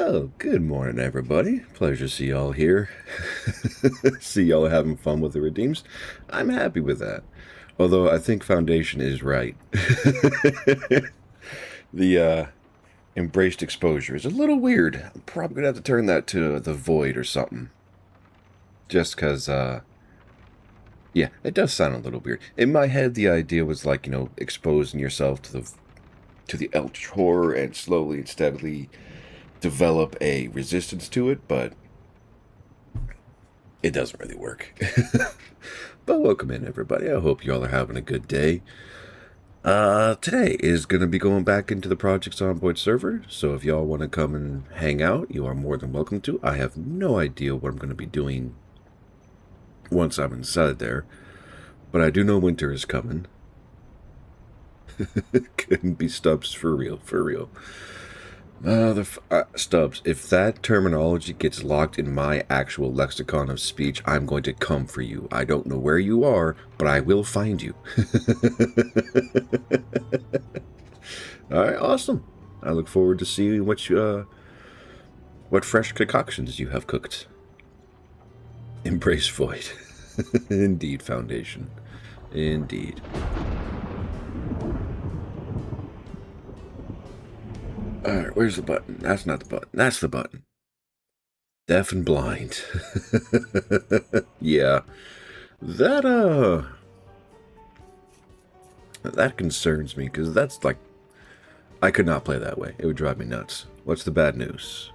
Oh, good morning, everybody. Pleasure to see y'all here. See y'all having fun with the redeems. I'm happy with that. Although I think Foundation is right. The embraced exposure is a little weird. I'm probably gonna have to turn that to the void or something. Just because, yeah, it does sound a little weird. In my head, the idea was like, exposing yourself to the eldritch horror and slowly and steadily develop a resistance to it, but it doesn't really work. But welcome in, everybody. I hope y'all are having a good day. Today is going to be going back into the Project Zomboid server, so if y'all want to come and hang out, you are more than welcome to. I have no idea what I'm going to be doing once I'm inside there, but I do know winter is coming. Couldn't be Stubbs for real, for real. Stubbs, if that terminology gets locked in my actual lexicon of speech, I'm going to come for you. I don't know where you are, but I will find you. Alright, awesome. I look forward to seeing what fresh concoctions you have cooked. Embrace void. Indeed, Foundation. Indeed. Alright, where's the button? That's not the button. That's the button. Deaf and blind. Yeah. That concerns me, because that's like... I could not play that way. It would drive me nuts. What's the bad news?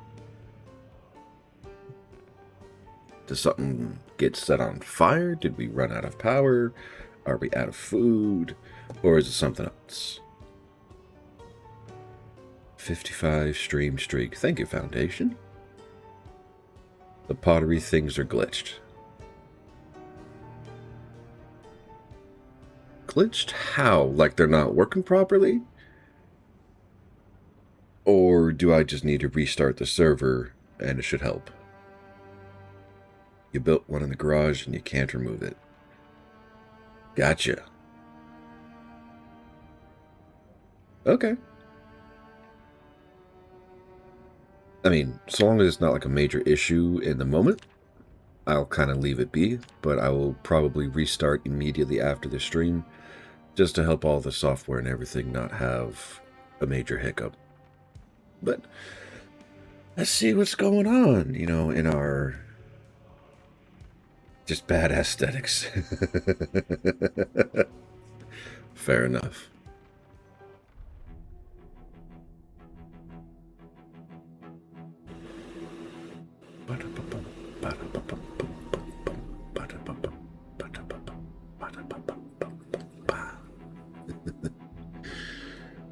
Does something get set on fire? Did we run out of power? Are we out of food? Or is it something else? 55 stream streak. Thank you, Foundation. The pottery things are glitched. Glitched how? Like they're not working properly? Or do I just need to restart the server and it should help? You built one in the garage and you can't remove it. Gotcha. Okay. I mean, so long as it's not like a major issue in the moment, I'll kind of leave it be, but I will probably restart immediately after the stream just to help all the software and everything not have a major hiccup. But let's see what's going on, in our just bad aesthetics. Fair enough.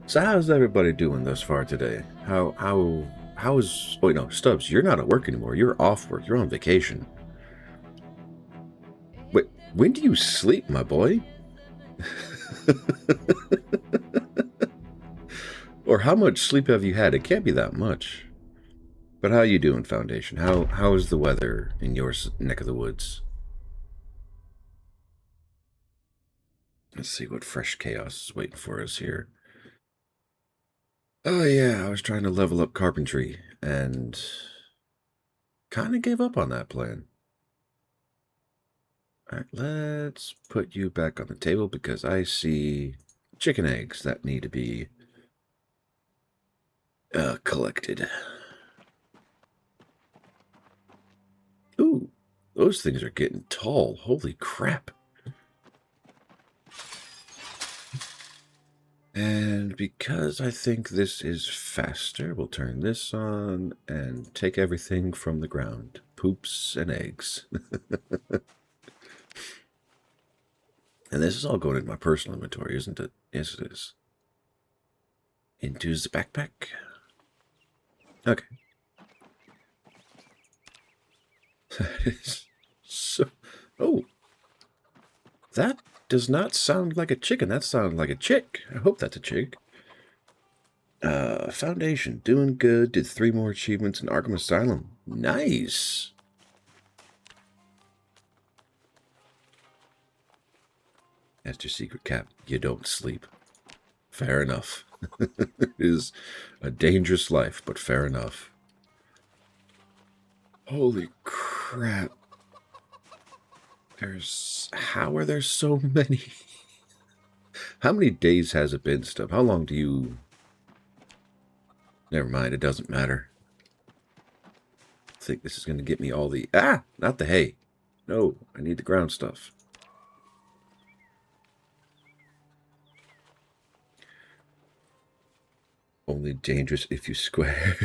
So how's everybody doing thus far today? How is... Wait, no, Stubbs, you're not at work anymore. You're off work. You're on vacation. Wait, when do you sleep, my boy? Or how much sleep have you had? It can't be that much. But how you doing, Foundation? How is the weather in your neck of the woods? Let's see what fresh chaos is waiting for us here. Oh yeah, I was trying to level up carpentry and kind of gave up on that plan. Alright, let's put you back on the table because I see chicken eggs that need to be collected. Ooh, those things are getting tall. Holy crap. And because I think this is faster, we'll turn this on and take everything from the ground. Poops and eggs. And this is all going in my personal inventory, isn't it? Yes, it is. Into the backpack. Okay. So, oh, that does not sound like a chicken. That sounds like a chick. I hope that's a chick. Foundation, doing good. Did 3 more achievements in Arkham Asylum. Nice. That's your secret, Cap. You don't sleep. Fair enough. It is a dangerous life, but fair enough. Holy crap. How are there so many? How many days has it been, Stub? How long do you... Never mind, it doesn't matter. I think this is going to get me all the... Ah! Not the hay. No, I need the ground stuff. Only dangerous if you square.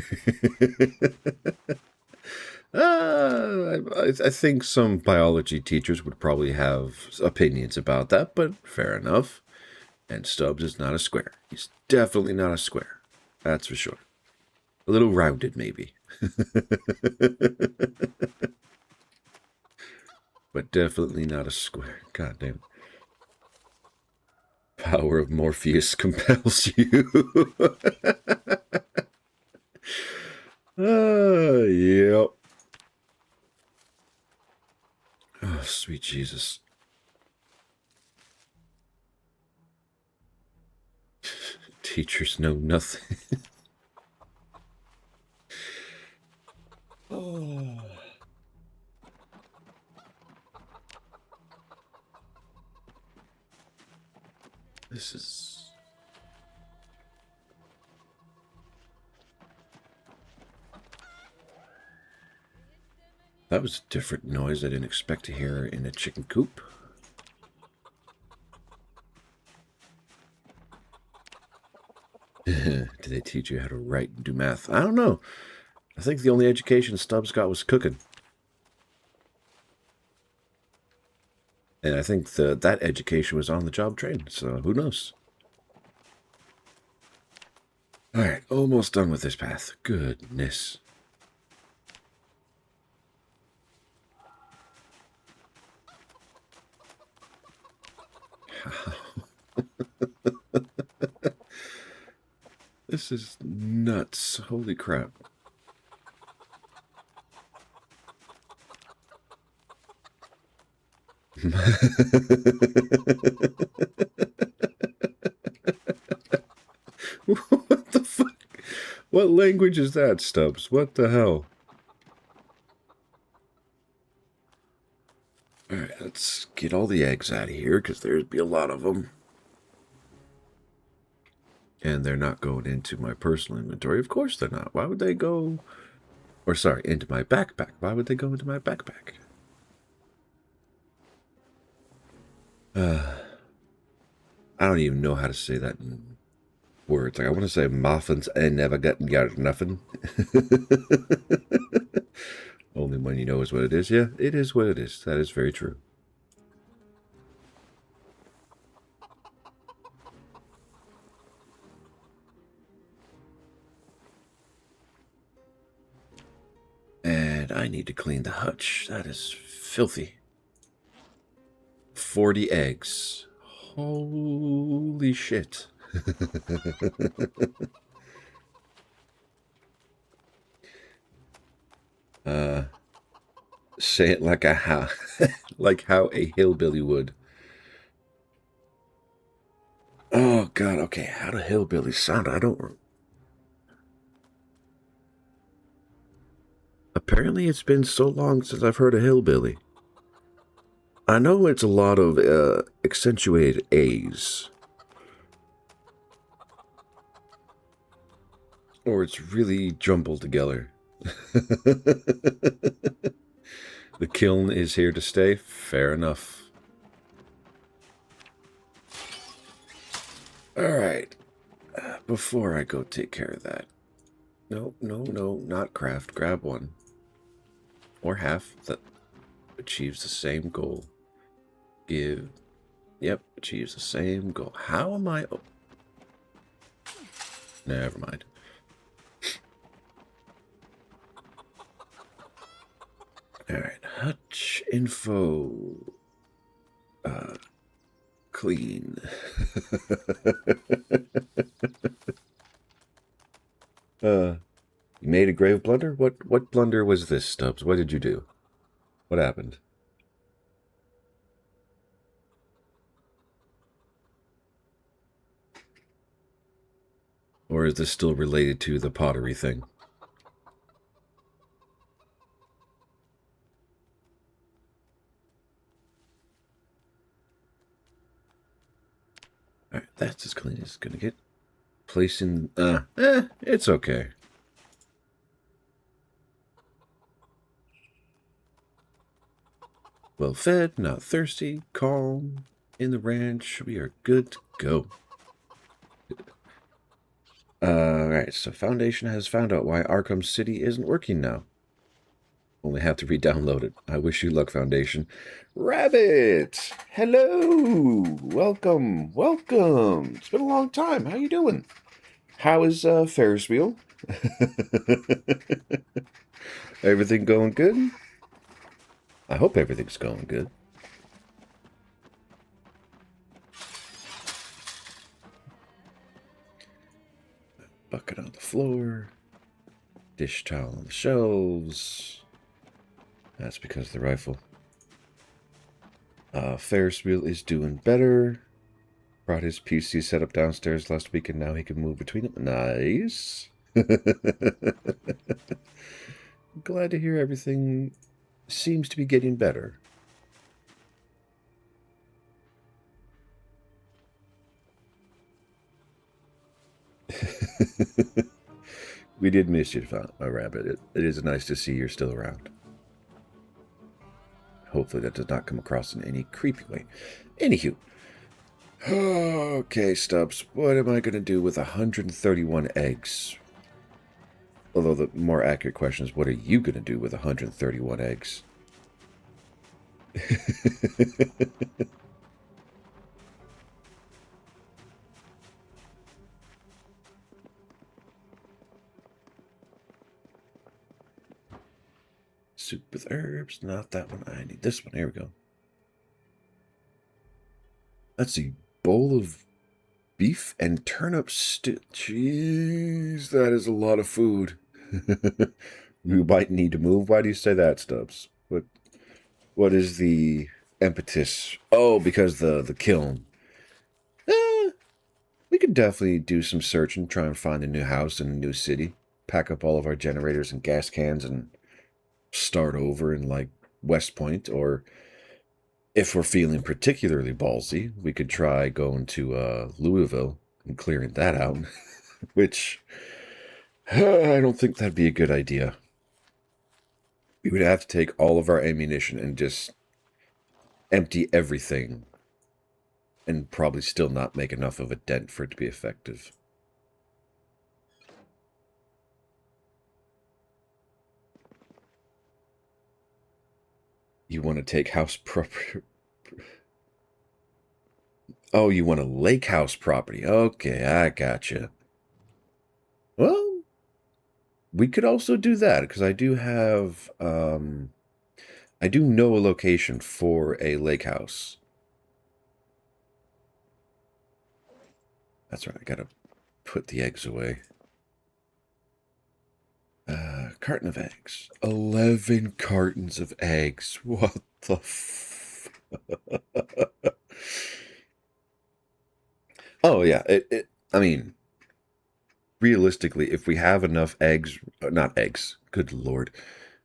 I think some biology teachers would probably have opinions about that, but fair enough. And Stubbs is not a square. He's definitely not a square. That's for sure. A little rounded, maybe. But definitely not a square. God damn. Power of Morpheus compels you. Yep. Oh, sweet Jesus. Teachers know nothing. Oh. This is... That was a different noise I didn't expect to hear in a chicken coop. Did they teach you how to write and do math? I don't know. I think the only education Stubbs got was cooking. And I think that education was on the job training, so who knows? Alright, almost done with this path. Goodness. This is nuts. Holy crap. What the fuck? What language is that, Stubbs? What the hell? Alright, let's get all the eggs out of here, because there'd be a lot of them. And they're not going into my personal inventory. Of course they're not. Why would they go... Or, sorry, into my backpack. Why would they go into my backpack? I don't even know how to say that in words. Like, I want to say muffins and never got nothing. Only when you know is what it is. Yeah, it is what it is. That is very true. And I need to clean the hutch. That is filthy. 40 eggs. Holy shit. Say it like like how a hillbilly would. Oh god, okay, how do hillbillies sound? I don't... Apparently it's been so long since I've heard a hillbilly. I know it's a lot of accentuated A's. Or it's really jumbled together. The kiln is here to stay. Fair enough. Alright. Before I go take care of that. No, not craft. Grab one. Or half. That achieves the same goal. Give. Yep, achieves the same goal. How am I... Oh. Never mind. Alright, hutch info. Clean. You made a grave blunder? What blunder was this, Stubbs? What did you do? What happened? Or is this still related to the pottery thing? clean as it's gonna get. Placing, it's okay. Well fed, not thirsty, calm. In the ranch, we are good to go. Alright, so Foundation has found out why Arkham City isn't working now. Only have to re-download it. I wish you luck, Foundation. Rabbit! Hello! Welcome, welcome! It's been a long time. How you doing? How is Ferris wheel? Everything going good? I hope everything's going good. Bucket on the floor. Dish towel on the shelves. That's because of the rifle. Ferris wheel is doing better. Brought his PC setup downstairs last week and now he can move between them. Nice. Glad to hear everything seems to be getting better. We did miss you, Rabbit. It is nice to see you're still around. Hopefully that does not come across in any creepy way. Anywho. Okay, Stubbs. What am I going to do with 131 eggs? Although the more accurate question is, what are you going to do with 131 eggs? Soup with herbs. Not that one. I need this one. Here we go. Let's see. Bowl of beef and turnip stew. Jeez, that is a lot of food. You might need to move. Why do you say that, Stubbs? What is the impetus? Oh, because the kiln. We could definitely do some search and try and find a new house in a new city. Pack up all of our generators and gas cans and start over in, like, West Point. Or, if we're feeling particularly ballsy, we could try going to Louisville and clearing that out. Which, I don't think that'd be a good idea. We would have to take all of our ammunition and just empty everything. And probably still not make enough of a dent for it to be effective. You want to take house property? Oh, you want a lake house property? Okay, I gotcha. Well, we could also do that, because I do have, I do know a location for a lake house. That's right, I gotta put the eggs away. Carton of eggs. 11 cartons of eggs. What the f... Oh, yeah. I mean, realistically, if we have enough eggs... Not eggs. Good lord.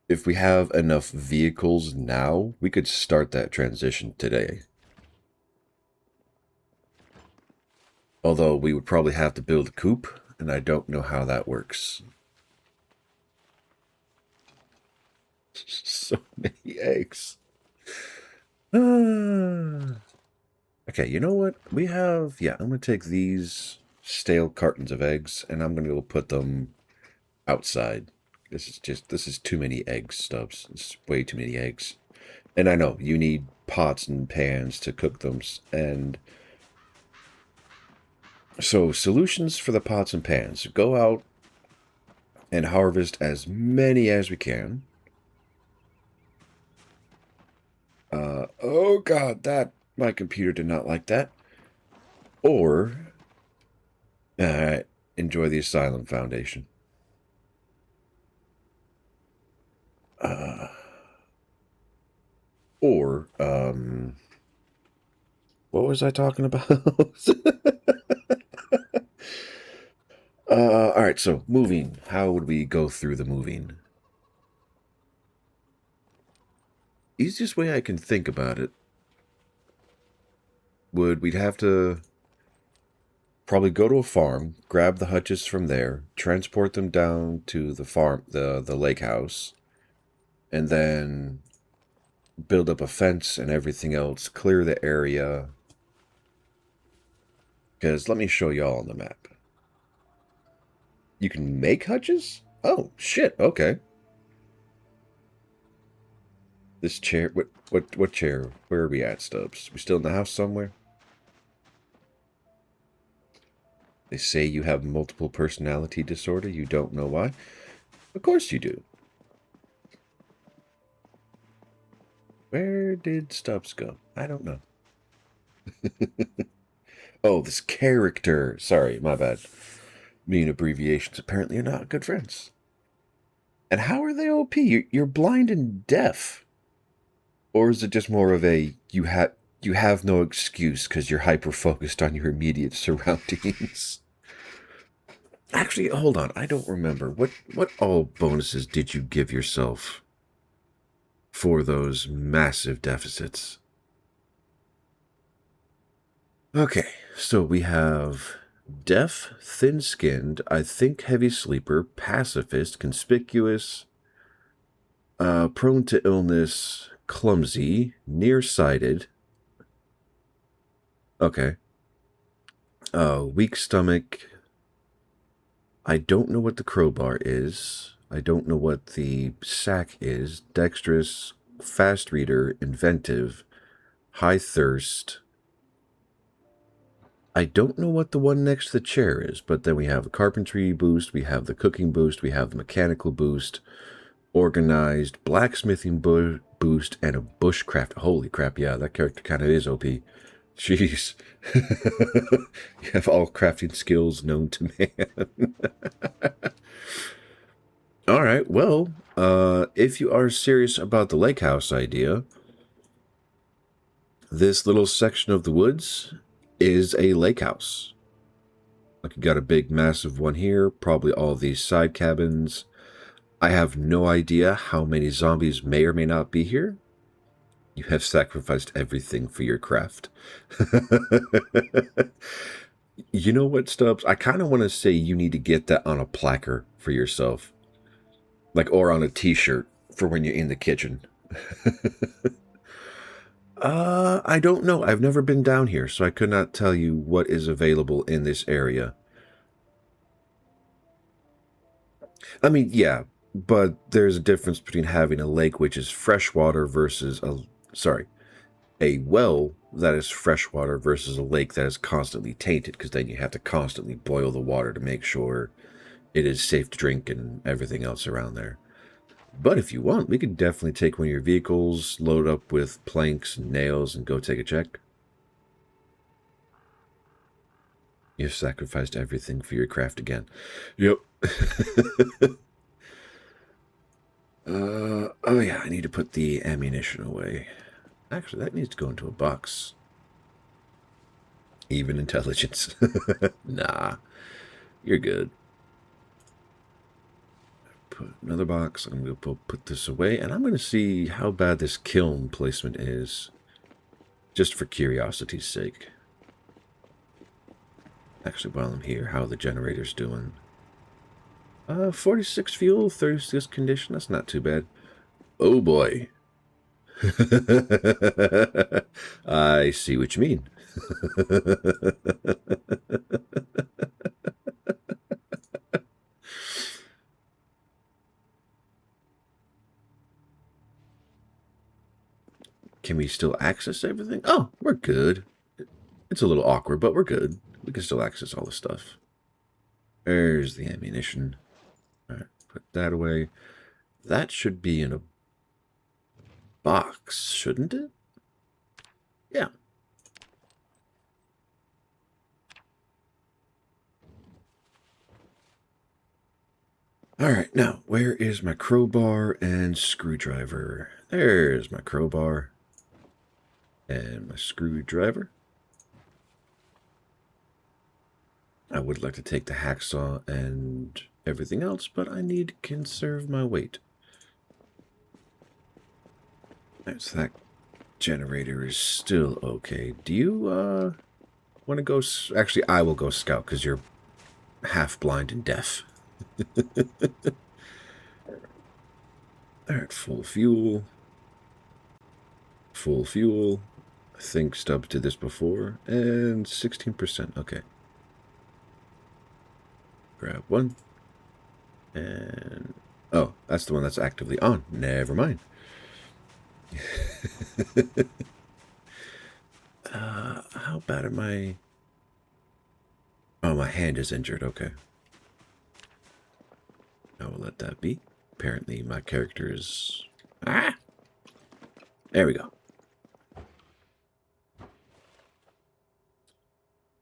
If we have enough vehicles now, we could start that transition today. Although we would probably have to build a coop, and I don't know how that works. So many eggs. Okay, you know what? We have... Yeah, I'm going to take these stale cartons of eggs, and I'm going to go put them outside. This is too many eggs, Stubbs. This is way too many eggs. And I know, you need pots and pans to cook them, and... So, solutions for the pots and pans. Go out and harvest as many as we can. Oh god, my computer did not like that. Or, enjoy the Asylum Foundation. Or, what was I talking about? Alright, so, moving. How would we go through the moving? Easiest way I can think about it we'd have to Probably go to a farm, grab the hutches from there, transport them down to the farm, the lake house, and then build up a fence and everything else, clear the area. Because let me show y'all on the map. You can make hutches? Oh, shit, okay. This chair, what chair? Where are we at, Stubbs? We still in the house somewhere? They say you have multiple personality disorder. You don't know why? Of course you do. Where did Stubbs go? I don't know. Oh, this character. Sorry, my bad. Me and abbreviations apparently are not good friends. And how are they OP? You're blind and deaf. Or is it just more of a you have no excuse because you're hyper focused on your immediate surroundings? Actually, hold on. I don't remember. What all bonuses did you give yourself for those massive deficits? Okay, so we have deaf, thin-skinned, I think heavy sleeper, pacifist, conspicuous, prone to illness, clumsy, nearsighted. Okay. Weak stomach. I don't know what the crowbar is. I don't know what the sack is. Dexterous, fast reader, inventive, high thirst. I don't know what the one next to the chair is, but then we have the carpentry boost, we have the cooking boost, we have the mechanical boost, organized, blacksmithing boost, and a bushcraft. Holy crap, yeah, that character kind of is OP. Jeez. You have all crafting skills known to man. Alright, well, if you are serious about the lake house idea, this little section of the woods is a lake house. Like, you got a big, massive one here, probably all these side cabins. I have no idea how many zombies may or may not be here. You have sacrificed everything for your craft. You know what, Stubbs? I kind of want to say you need to get that on a placard for yourself. Like, or on a t-shirt for when you're in the kitchen. I don't know. I've never been down here, so I could not tell you what is available in this area. I mean, yeah, but there's a difference between having a lake which is freshwater versus a well that is freshwater versus a lake that is constantly tainted, because then you have to constantly boil the water to make sure it is safe to drink and everything else around there. But if you want, we could definitely take one of your vehicles, load up with planks and nails, and go take a check. You've sacrificed everything for your craft again. Yep. Oh yeah, I need to put the ammunition away. Actually, that needs to go into a box. Even intelligence. Nah, you're good. Put another box. I'm going to put this away, and I'm going to see how bad this kiln placement is, just for curiosity's sake. Actually, while I'm here, how the generator's doing. 46 fuel, 36 condition. That's not too bad. Oh boy. I see what you mean. Can we still access everything? Oh, we're good. It's a little awkward, but we're good. We can still access all the stuff. There's the ammunition. All right, put that away. That should be in a box, shouldn't it? Yeah. All right, now, where is my crowbar and screwdriver? There's my crowbar and my screwdriver. I would like to take the hacksaw and everything else, but I need to conserve my weight. So that generator is still okay. Do you, want want to go? Actually, I will go scout because you're half blind and deaf. Alright, full fuel. Full fuel. I think Stubbs did this before. And 16%. Okay. Grab one. And... oh, that's the one that's actively on. Never mind. How bad am I? Oh, my hand is injured. Okay. I will let that be. Apparently, my character is... ah! There we go.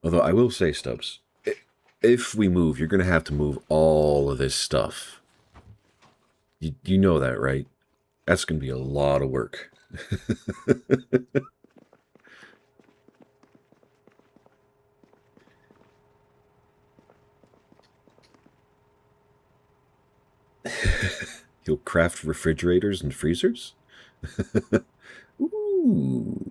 Although, I will say, Stubbs, if we move, you're going to have to move all of this stuff. You know that, right? That's going to be a lot of work. You'll craft refrigerators and freezers? Ooh.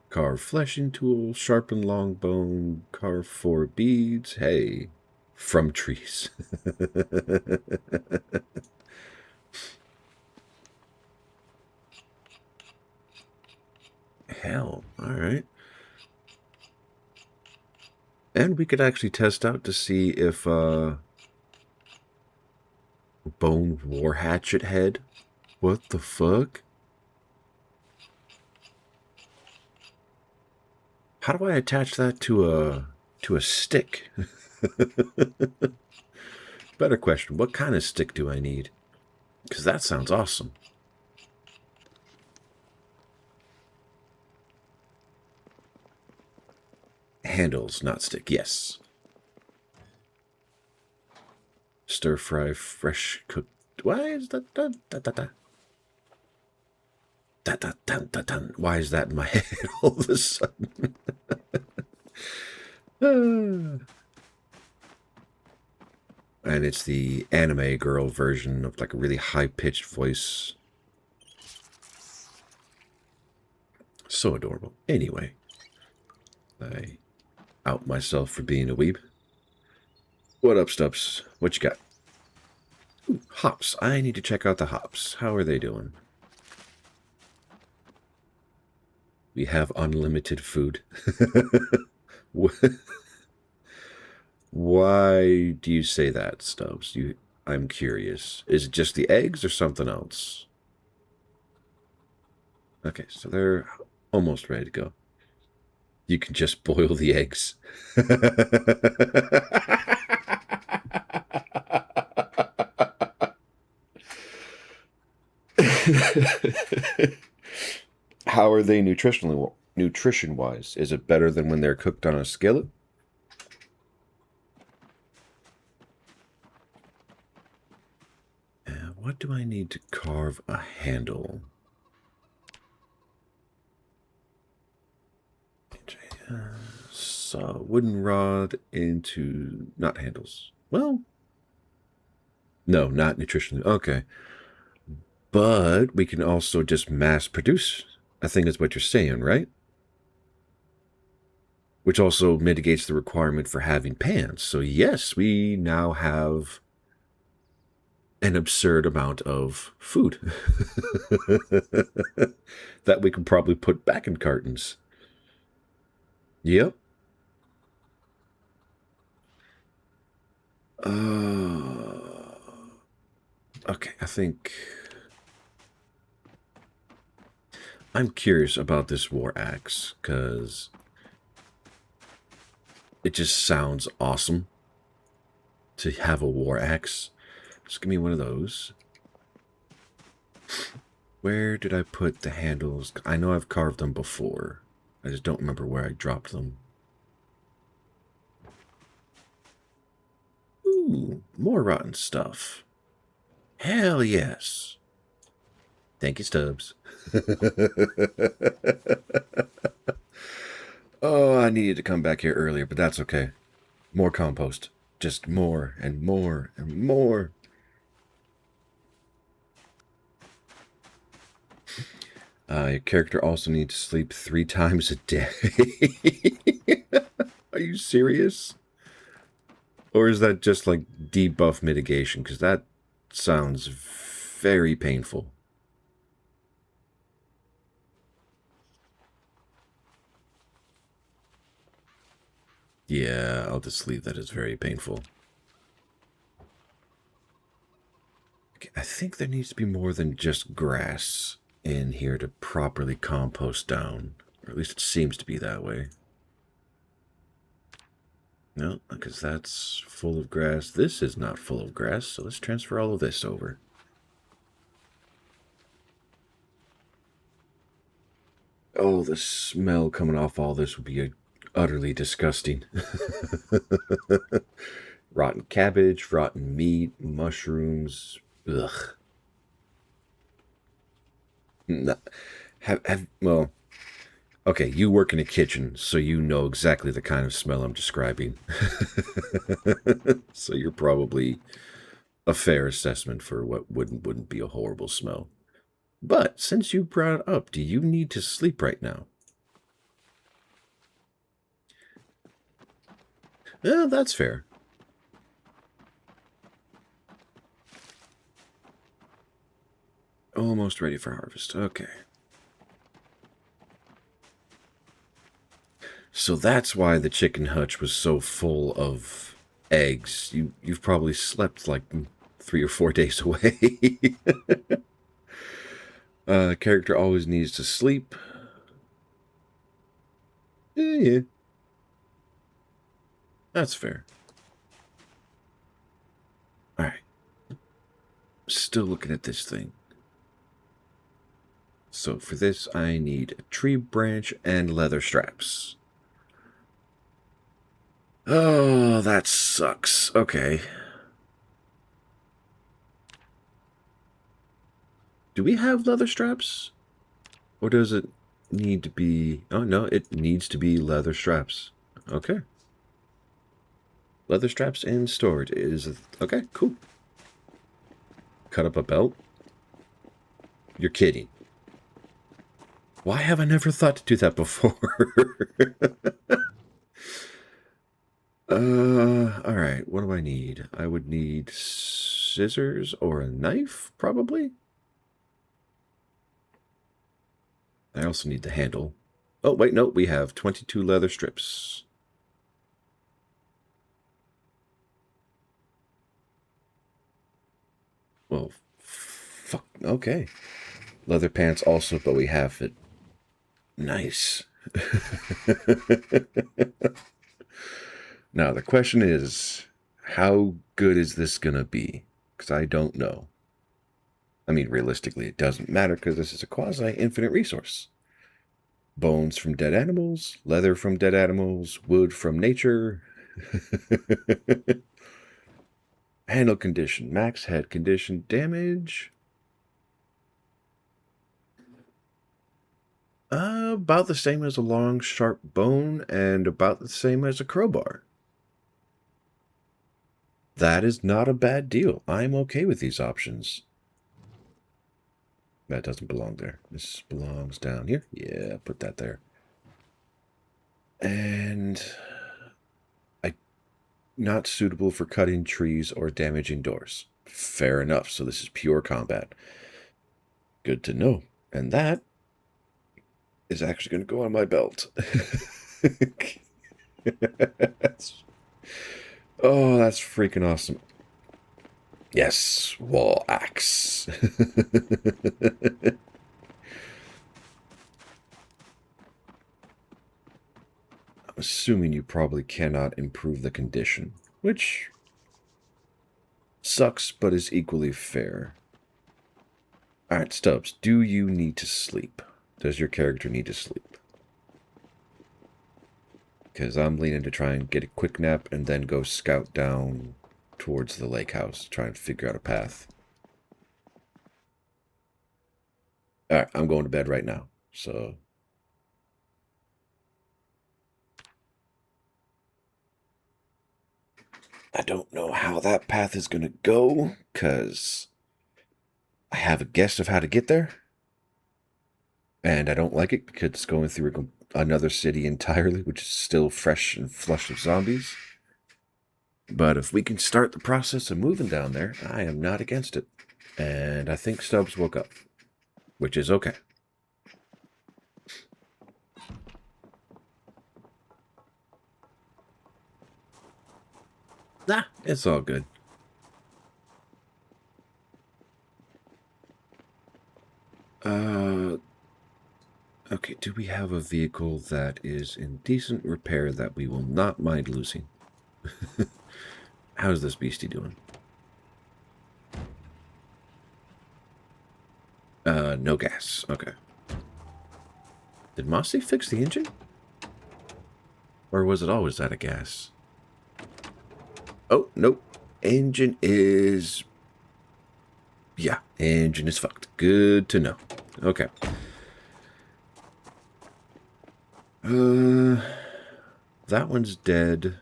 Carve fleshing tool, sharpen long bone, carve 4 beads. Hey, from trees. Hell, alright. And we could actually test out to see if bone war hatchet head. What the fuck? How do I attach that to a stick? Better question, what kind of stick do I need? Because that sounds awesome. Handles, not stick, yes. Stir fry fresh cooked. Why is that? Why is that in my head all of a sudden? And it's the anime girl version of like a really high-pitched voice. So adorable. Anyway, I out myself for being a weeb. What up, Stubbs? What you got? Ooh, hops. I need to check out the hops. How are they doing? We have unlimited food. Why do you say that, Stubbs? I'm curious. Is it just the eggs or something else? Okay, so they're almost ready to go. You can just boil the eggs. How are they nutrition-wise? Is it better than when they're cooked on a skillet? What do I need to carve a handle? So, wooden rod into... not handles. Well... no, not nutrition. Okay. But we can also just mass produce. I think that's what you're saying, right? Which also mitigates the requirement for having pans. So yes, we now have an absurd amount of food that we can probably put back in cartons. Yep. Okay, I think... I'm curious about this war axe, because it just sounds awesome to have a war axe. Just give me one of those. Where did I put the handles? I know I've carved them before. I just don't remember where I dropped them. Ooh, more rotten stuff. Hell yes. Thank you, Stubbs. Oh, I needed to come back here earlier, but that's okay. More compost. Just more and more and more. Your character also needs to sleep 3 times a day. Are you serious? Or is that just like debuff mitigation? Because that sounds very painful. Yeah, I'll just leave that as very painful. Okay, I think there needs to be more than just grass in here to properly compost down. Or at least it seems to be that way. No, because that's full of grass. This is not full of grass, so let's transfer all of this over. Oh, the smell coming off all this would be utterly disgusting. Rotten cabbage, rotten meat, mushrooms. Ugh. No, well, okay, you work in a kitchen, so you know exactly the kind of smell I'm describing. So you're probably a fair assessment for what wouldn't be a horrible smell. But since you brought it up, do you need to sleep right now? That's fair. Almost ready for harvest. Okay. So that's why the chicken hutch was so full of eggs. You've probably slept like 3 or 4 days away. Character always needs to sleep. Yeah. That's fair. Alright. Still looking at this thing. So for this, I need a tree branch and leather straps. Oh, that sucks. Okay. Do we have leather straps? Or does it need to be... Oh, no, it needs to be leather straps. Okay. Leather straps and storage is... Okay, cool. Cut up a belt? You're kidding. Why have I never thought to do that before? Alright, what do I need? I would need scissors or a knife, probably? I also need the handle. Oh, wait, no, we have 22 leather strips. Well, fuck, okay. Leather pants also, but we have it. Nice. Now, the question is, how good is this going to be? Because I don't know. I mean, realistically, it doesn't matter because this is a quasi-infinite resource. Bones from dead animals, leather from dead animals, wood from nature. Handle condition, max head condition, damage. About the same as a long, sharp bone and about the same as a crowbar. That is not a bad deal. I'm okay with these options. That doesn't belong there. This belongs down here. Yeah, put that there. And not suitable for cutting trees or damaging doors. Fair enough. So this is pure combat. Good to know. And that is actually going to go on my belt. Oh, that's freaking awesome. Yes, wall axe. I'm assuming you probably cannot improve the condition, which sucks but is equally fair. Alright, Stubbs, do you need to sleep? Does your character need to sleep? Because I'm leaning to try and get a quick nap and then go scout down towards the lake house, try and figure out a path. Alright, I'm going to bed right now, so... I don't know how that path is going to go, because I have a guess of how to get there. And I don't like it because it's going through another city entirely, which is still fresh and flush of zombies. But if we can start the process of moving down there, I am not against it. And I think Stubbs woke up, which is okay. Nah, it's all good. Okay, do we have a vehicle that is in decent repair that we will not mind losing? How's this beastie doing? No gas. Okay. Did Mossy fix the engine? Or was it always out of gas? Oh, nope. Engine is... Yeah, engine is fucked. Good to know. Okay. That one's dead.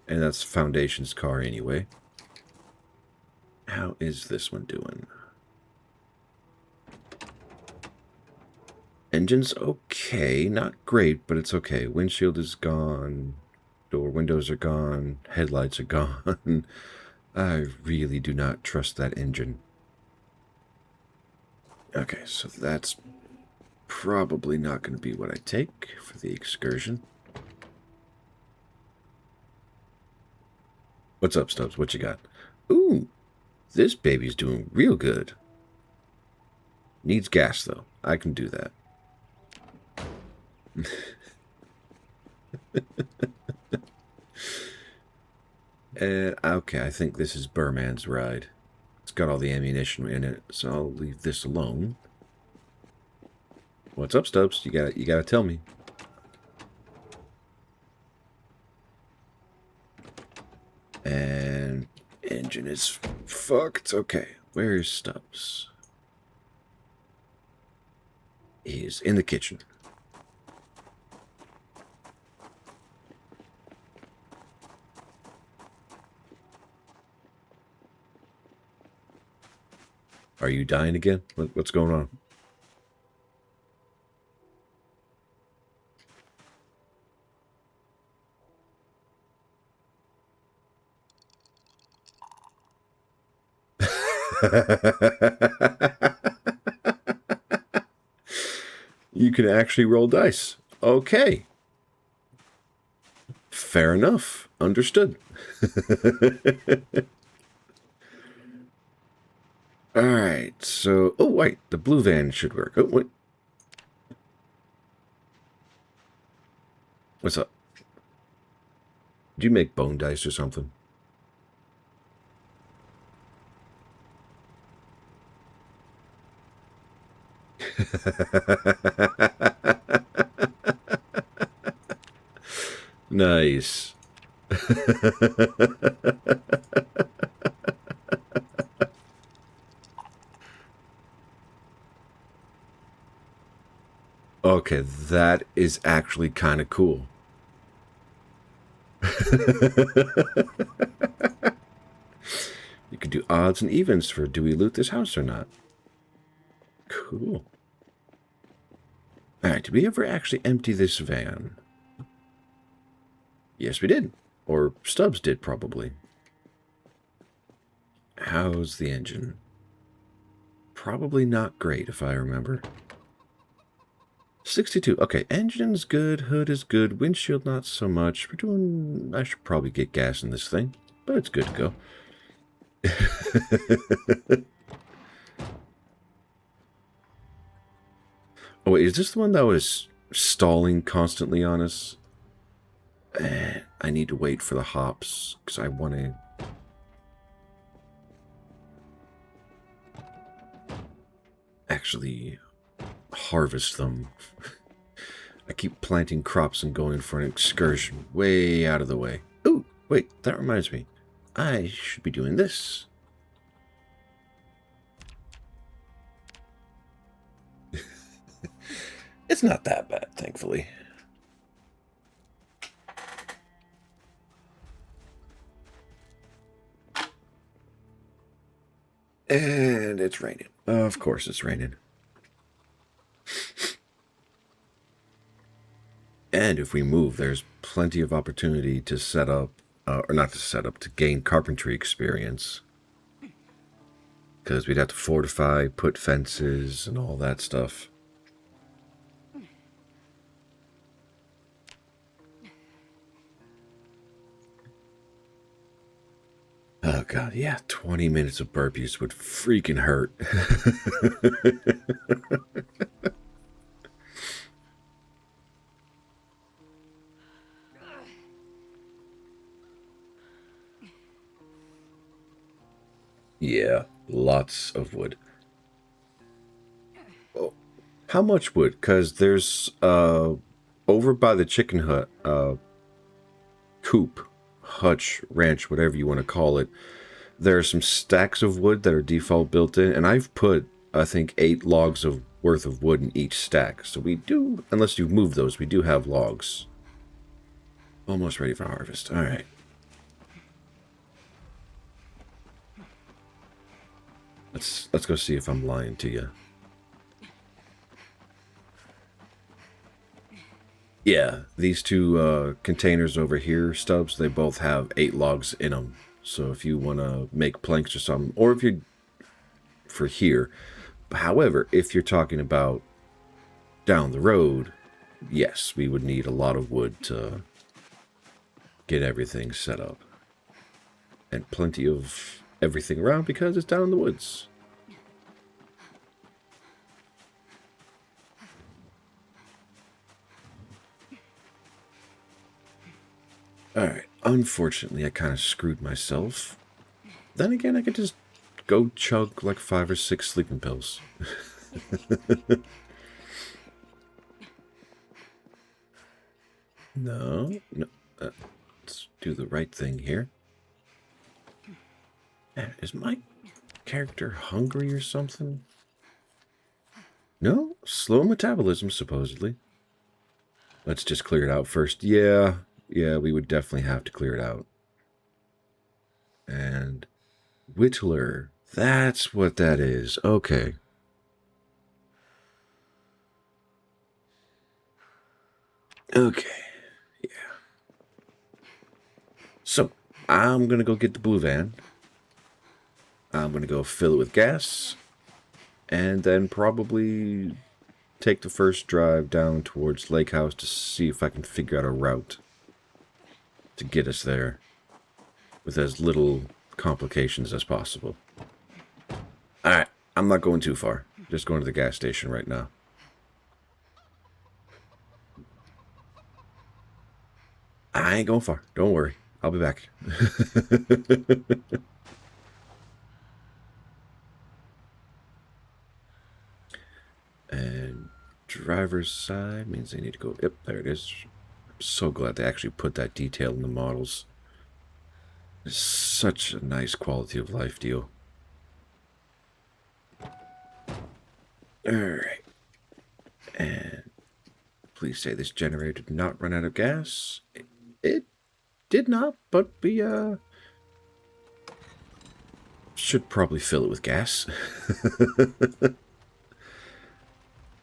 And that's Foundation's car anyway. How is this one doing? Engine's okay. Not great, but it's okay. Windshield is gone. Door windows are gone. Headlights are gone. I really do not trust that engine. Okay, so that's probably not going to be what I take for the excursion. What's up, Stubbs? What you got? Ooh, this baby's doing real good. Needs gas, though. I can do that. Okay, I think this is Burman's ride. It's got all the ammunition in it, so I'll leave this alone. What's up, Stubbs? You gotta tell me. And engine is fucked. Okay, where is Stubbs? He's in the kitchen. Are you dying again? What's going on? You can actually roll dice. Okay. Fair enough. Understood. Alright, so... Oh, wait. The blue van should work. Oh, wait. What's up? Did you make bone dice or something? Nice. Okay, that is actually kind of cool. You can do odds and evens for do we loot this house or not. Cool. Alright, did we ever actually empty this van? Yes, we did. Or Stubbs did, probably. How's the engine? Probably not great, if I remember. 62. Okay, engine's good, hood is good, windshield not so much. We're doing... I should probably get gas in this thing, but it's good to go. Oh, wait, is this the one that was stalling constantly on us? I need to wait for the hops, because I want to... actually harvest them. I keep planting crops and going for an excursion way out of the way. Oh, wait, that reminds me. I should be doing this. It's not that bad, thankfully. And it's raining. Of course it's raining. And if we move, there's plenty of opportunity to set up, or not to set up, to gain carpentry experience. Because we'd have to fortify, put fences, and all that stuff. Oh god, yeah, 20 minutes of burpees would freaking hurt. Yeah, lots of wood. Oh, how much wood? Because there's, over by the chicken hut, coop, hutch, ranch, whatever you want to call it, there are some stacks of wood that are default built in, and I've put, I think, 8 logs of worth of wood in each stack. So we do, unless you move those, we do have logs. Almost ready for harvest. All right. Let's go see if I'm lying to you. Yeah, these two containers over here, Stubbs, they both have 8 logs in them. So if you want to make planks or something, or if you're for here. However, if you're talking about down the road, yes, we would need a lot of wood to get everything set up. And plenty of everything around because it's down in the woods. Alright, unfortunately I kind of screwed myself. Then again, I could just go chug like 5 or 6 sleeping pills. No. Let's do the right thing here. Is my character hungry or something? No, slow metabolism, supposedly. Let's just clear it out first. Yeah, we would definitely have to clear it out. And Whittler, that's what that is. Okay. Okay, yeah. So, I'm going to go get the blue van. I'm going to go fill it with gas. And then probably take the first drive down towards Lake House to see if I can figure out a route to get us there with as little complications as possible. Alright, I'm not going too far. Just going to the gas station right now. I ain't going far. Don't worry. I'll be back. And driver's side means they need to go... Yep, there it is. I'm so glad they actually put that detail in the models. It's such a nice quality of life deal. Alright. And please say this generator did not run out of gas. It did not, but we should probably fill it with gas.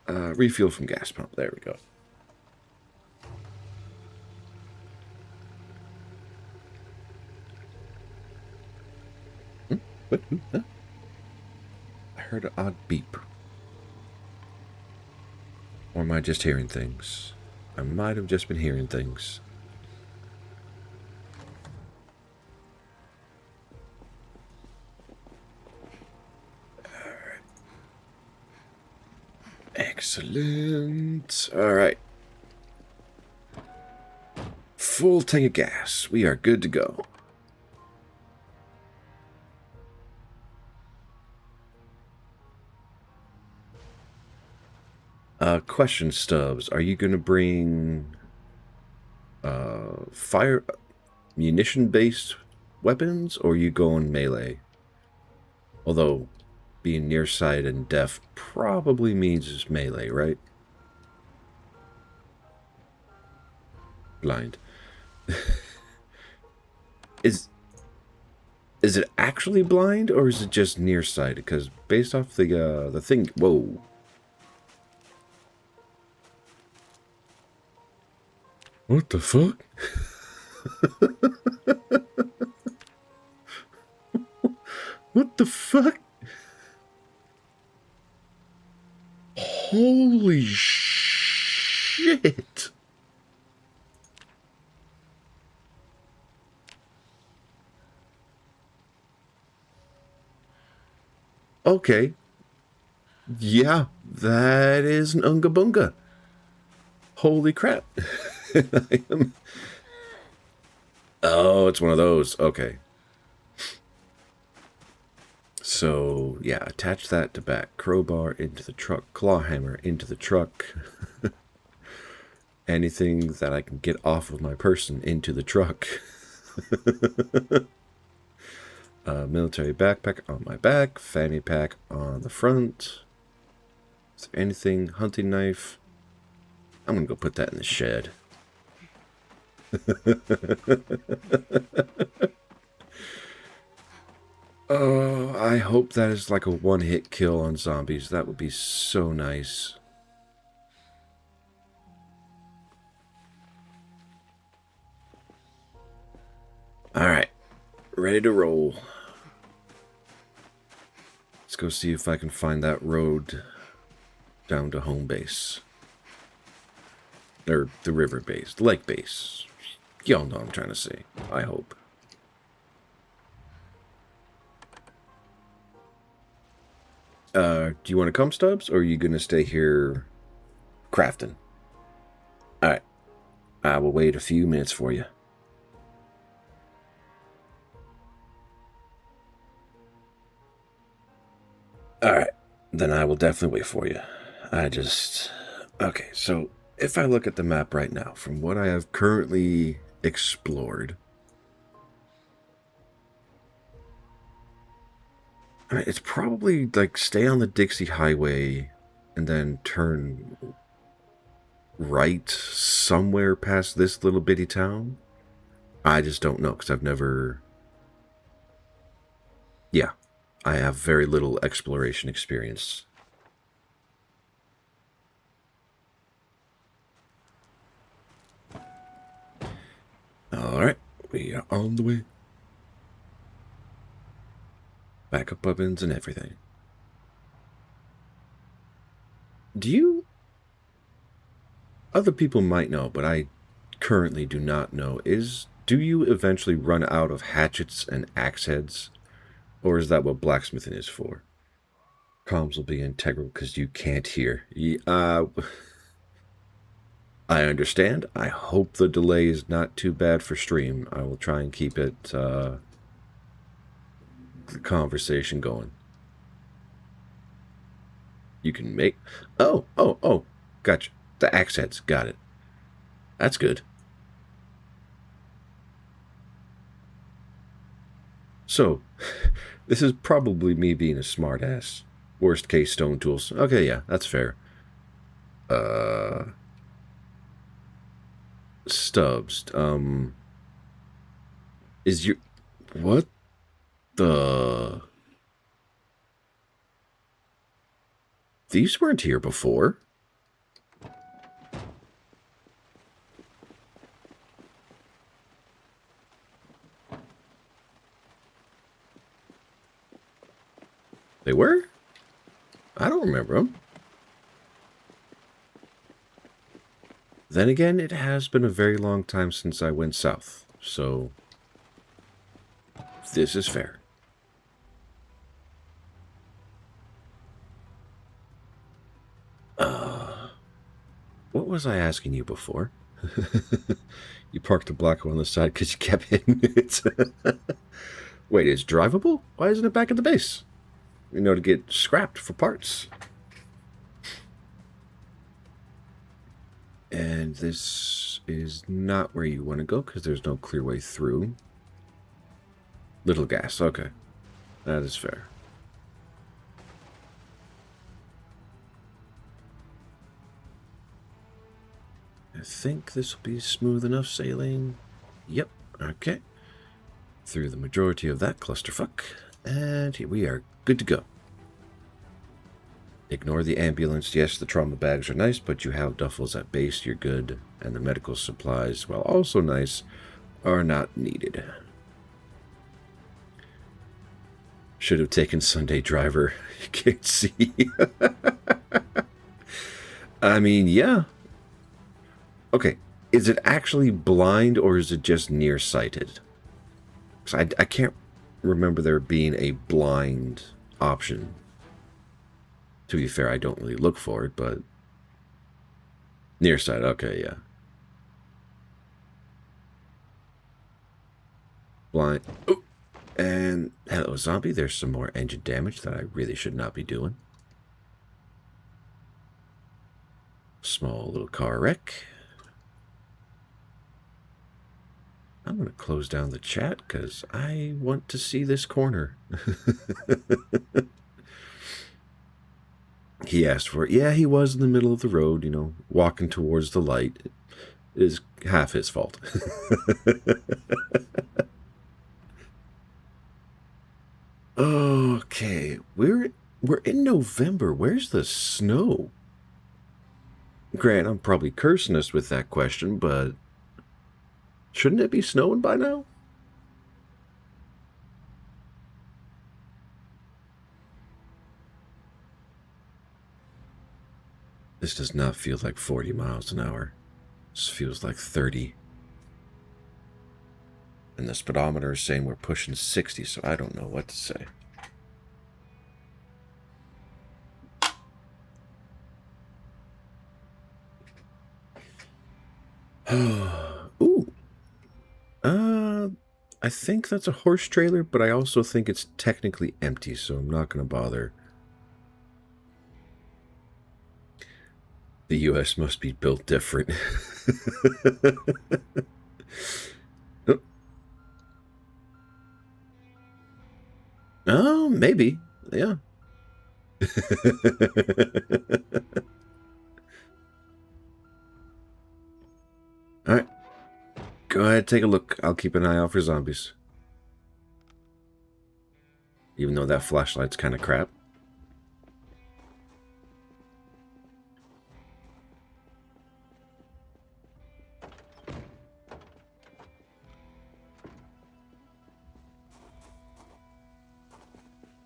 Refuel from gas pump. There we go. What? Huh? I heard an odd beep. Or am I just hearing things? I might have just been hearing things. Alright. Excellent. Alright. Full tank of gas. We are good to go. Question, Stubbs. Are you going to bring fire munition-based weapons, or are you going melee? Although, being nearsighted and deaf probably means it's melee, right? Blind. Is it actually blind, or is it just nearsighted? Because based off the thing... Whoa. What the fuck? What the fuck? Holy shit. Okay. Yeah, that is an Unga Bunga. Holy crap. I am... Oh, it's one of those. Okay. So, yeah, attach that to back. Crowbar into the truck. Clawhammer into the truck. Anything that I can get off of my person into the truck. Military backpack on my back. Fanny pack on the front. Is there anything? Hunting knife. I'm going to go put that in the shed. Oh, I hope that is like a one-hit kill on zombies. That would be so nice. Alright. Ready to roll. Let's go see if I can find that road down to home base. Or the river base. The lake base. Y'all know what I'm trying to say. I hope. Do you want to come, Stubbs? Or are you going to stay here crafting? Alright. I will wait a few minutes for you. Alright. Then I will definitely wait for you. Okay, so if I look at the map right now, from what I have currently explored, it's probably like stay on the Dixie Highway and then turn right somewhere past this little bitty town. I just don't know because I've never... Yeah, I have very little exploration experience. Alright, we are on the way. Backup weapons and everything. Do you... Other people might know, but I currently do not know. Do you eventually run out of hatchets and axe heads? Or is that what blacksmithing is for? Comms will be integral because you can't hear. I understand. I hope the delay is not too bad for stream. I will try and keep it, the conversation going. You can make... Oh. Gotcha. The axe heads. Got it. That's good. So, this is probably me being a smartass. Worst case, stone tools. Okay, yeah, that's fair. Stubbs, is your... What the... These weren't here before. They were? I don't remember them. Then again, it has been a very long time since I went south, so this is fair. What was I asking you before? You parked a block on the side because you kept hitting it. Wait, it's drivable? Why isn't it back at the base? You know, to get scrapped for parts. And this is not where you want to go because there's no clear way through. Little gas, okay. That is fair. I think this will be smooth enough sailing. Yep, okay. Through the majority of that clusterfuck. And here we are, good to go. Ignore the ambulance. Yes, the trauma bags are nice, but you have duffels at base, you're good. And the medical supplies, while also nice, are not needed. Should have taken Sunday driver. You can't see. I mean, yeah. Okay, is it actually blind or is it just nearsighted? Because I can't remember there being a blind option. To be fair, I don't really look for it, but nearsighted, okay, yeah. Blind. Oh, and hello, zombie. There's some more engine damage that I really should not be doing. Small little car wreck. I'm going to close down the chat because I want to see this corner. He asked for it. Yeah, he was in the middle of the road, you know, walking towards the light. It is half his fault. Okay, we're in November. Where's the snow? Grant, I'm probably cursing us with that question, but shouldn't it be snowing by now? This does not feel like 40 miles an hour. This feels like 30. And the speedometer is saying we're pushing 60, so I don't know what to say. Ooh. I think that's a horse trailer, but I also think it's technically empty, so I'm not going to bother. The U.S. must be built different. Oh, maybe. Yeah. All right. Go ahead, take a look. I'll keep an eye out for zombies. Even though that flashlight's kind of crap.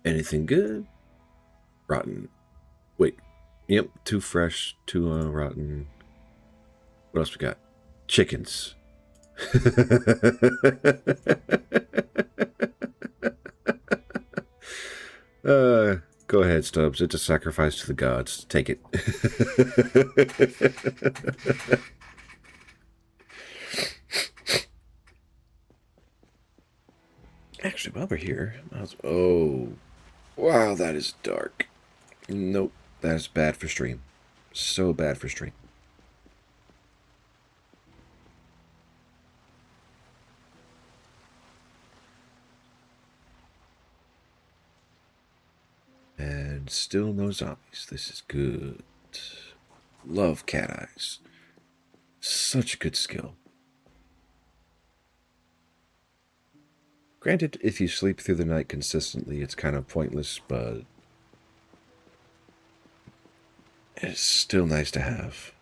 Anything good? Rotten. Wait. Yep, 2 fresh, 2 rotten. What else we got? Chickens. Go ahead, Stubbs. It's a sacrifice to the gods. Take it. Actually, while we're here, oh, wow, that is dark. Nope, that is bad for stream. So bad for stream. And still no zombies. This is good. Love cat eyes. Such a good skill. Granted, if you sleep through the night consistently, it's kind of pointless, but it's still nice to have.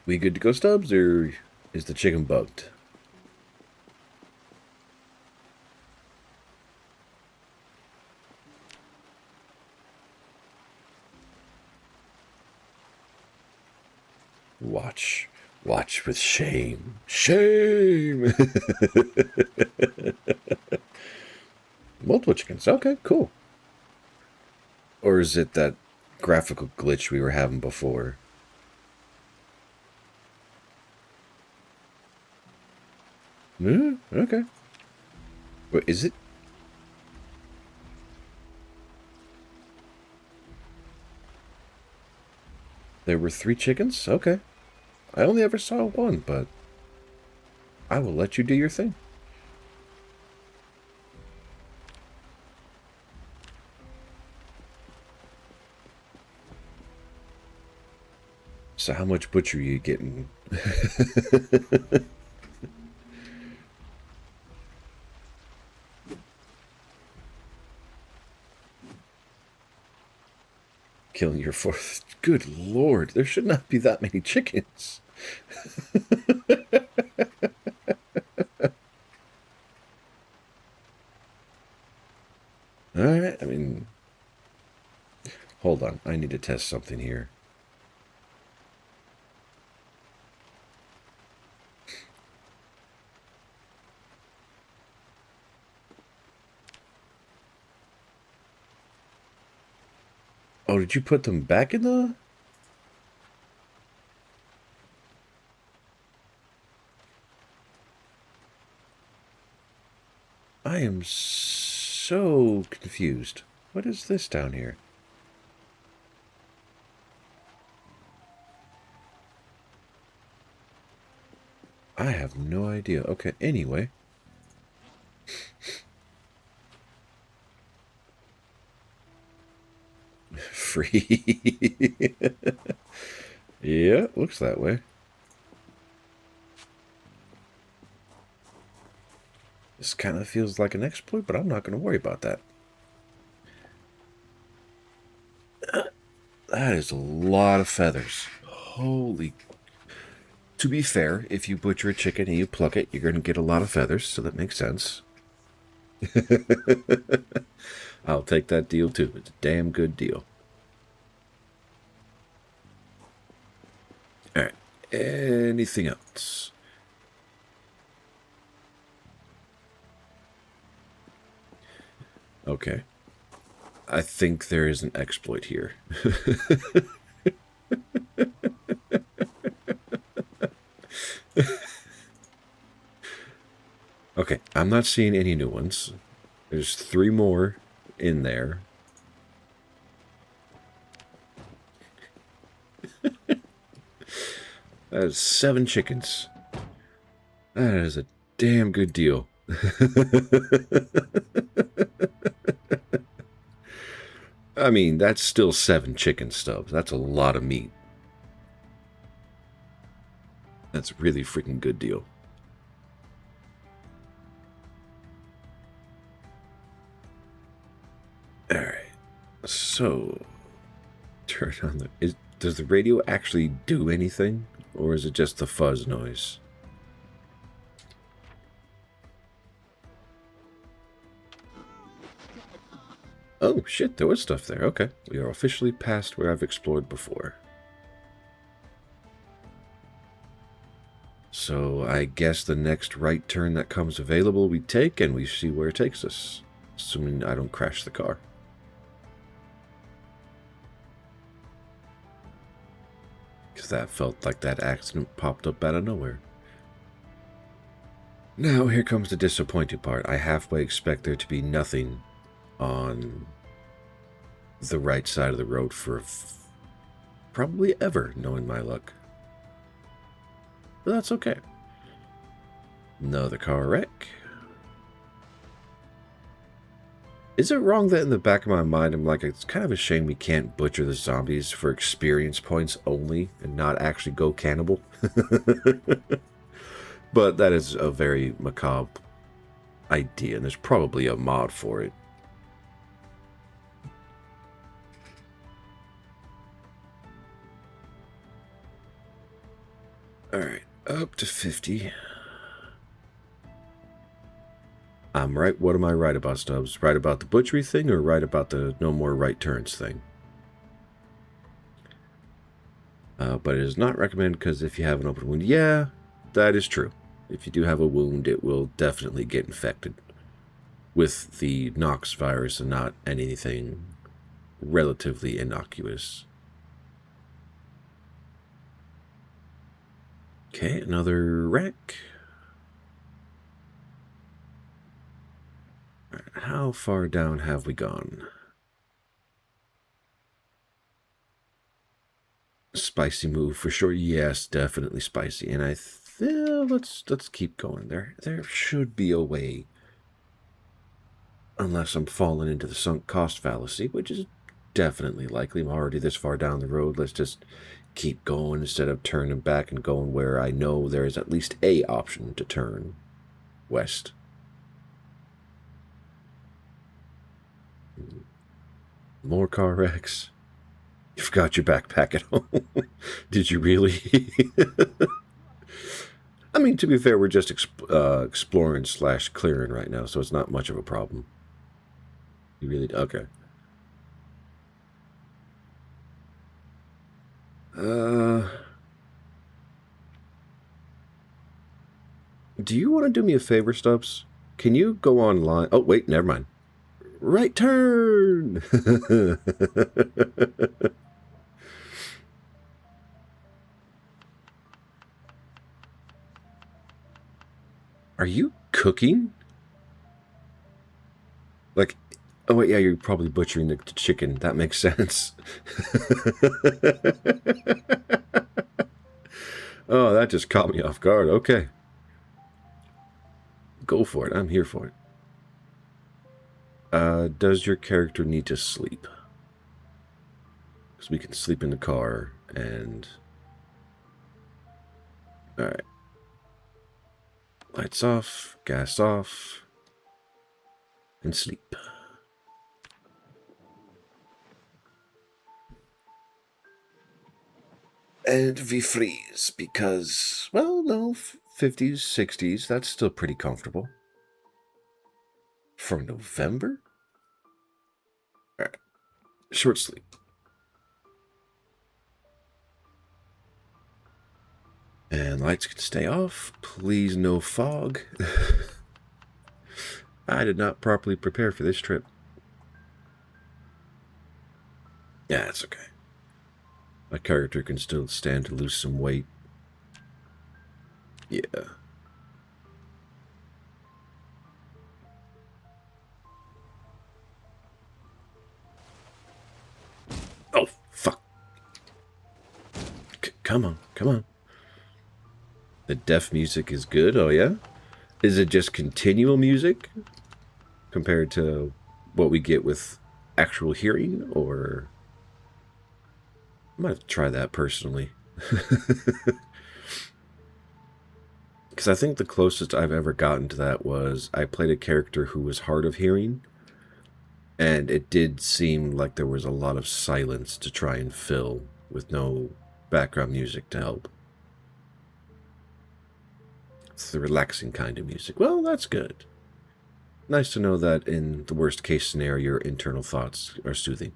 We good to go, Stubbs, or is the chicken bugged? Watch. Watch with shame. Shame! Multiple chickens. Okay, cool. Or is it that graphical glitch we were having before? Okay. What is it? There were 3 chickens? Okay. I only ever saw 1, but I will let you do your thing. So how much butcher are you getting? Killing your fourth. Good lord, there should not be that many chickens. Alright, I mean... Hold on, I need to test something here. Oh, did you put them back in the... I am so confused. What is this down here? I have no idea. Okay, anyway. Free. Yeah, looks that way. This kind of feels like an exploit, but I'm not going to worry about that. That is a lot of feathers. Holy... To be fair, if you butcher a chicken and you pluck it, you're going to get a lot of feathers, so that makes sense. I'll take that deal too. It's a damn good deal. Alright. Anything else? Okay. I think there is an exploit here. Okay, I'm not seeing any new ones. There's 3 more in there. That is 7 chickens. That is a damn good deal. I mean, that's still 7 chicken stubs. That's a lot of meat. That's a really freaking good deal. Alright. So, turn on the... Does the radio actually do anything? Or is it just the fuzz noise? Oh, shit, there was stuff there. Okay. We are officially past where I've explored before. So, I guess the next right turn that comes available we take, and we see where it takes us. Assuming I don't crash the car. Because that felt like that accident popped up out of nowhere. Now, here comes the disappointing part. I halfway expect there to be nothing on the right side of the road for probably ever, knowing my luck. But that's okay. Another car wreck. Is it wrong that in the back of my mind I'm like, it's kind of a shame we can't butcher the zombies for experience points only and not actually go cannibal? But that is a very macabre idea, and there's probably a mod for it. Alright, up to 50. I'm right. What am I right about, Stubbs? Right about the butchery thing or right about the no more right turns thing? But it is not recommended because if you have an open wound, yeah, that is true. If you do have a wound, it will definitely get infected with the Nox virus and not anything relatively innocuous. Okay, another wreck. How far down have we gone? Spicy move for sure. Yes, definitely spicy. And I let's keep going. There should be a way. Unless I'm falling into the sunk cost fallacy, which is definitely likely. I'm already this far down the road. Let's just keep going instead of turning back and going where I know there is at least a option to turn west. More car wrecks. You forgot your backpack at home. Did you really? I mean, to be fair, we're just exploring / clearing right now, so it's not much of a problem. You really... Okay. Do you want to do me a favor, Stubbs? Can you go online? Oh, wait, never mind. Right turn! Are you cooking? Like, oh wait, yeah, you're probably butchering the chicken. That makes sense. Oh, that just caught me off guard. Okay. Go for it. I'm here for it. Does your character need to sleep? Because we can sleep in the car and... Alright. Lights off, gas off, and sleep. And we freeze because, well, no, 50s, 60s, that's still pretty comfortable. For November? Alright. Short sleep. And lights can stay off. Please no fog. I did not properly prepare for this trip. Yeah, it's okay. My character can still stand to lose some weight. Yeah. Oh, fuck. Come on, come on. The deaf music is good, oh yeah? Is it just continual music compared to what we get with actual hearing, or... I might have to try that personally. Because I think the closest I've ever gotten to that was I played a character who was hard of hearing, and it did seem like there was a lot of silence to try and fill with no background music to help. It's the relaxing kind of music. Well, that's good. Nice to know that in the worst case scenario, your internal thoughts are soothing.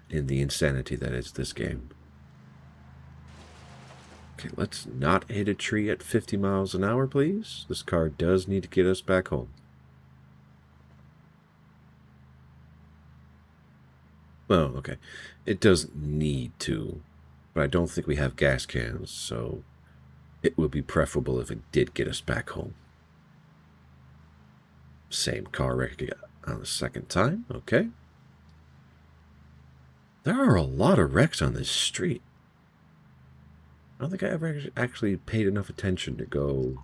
In the insanity that is this game. Okay, let's not hit a tree at 50 miles an hour, please. This car does need to get us back home. Well, okay. It doesn't need to, but I don't think we have gas cans, so it would be preferable if it did get us back home. Same car wreck on the second time, okay. There are a lot of wrecks on this street. I don't think I ever actually paid enough attention to go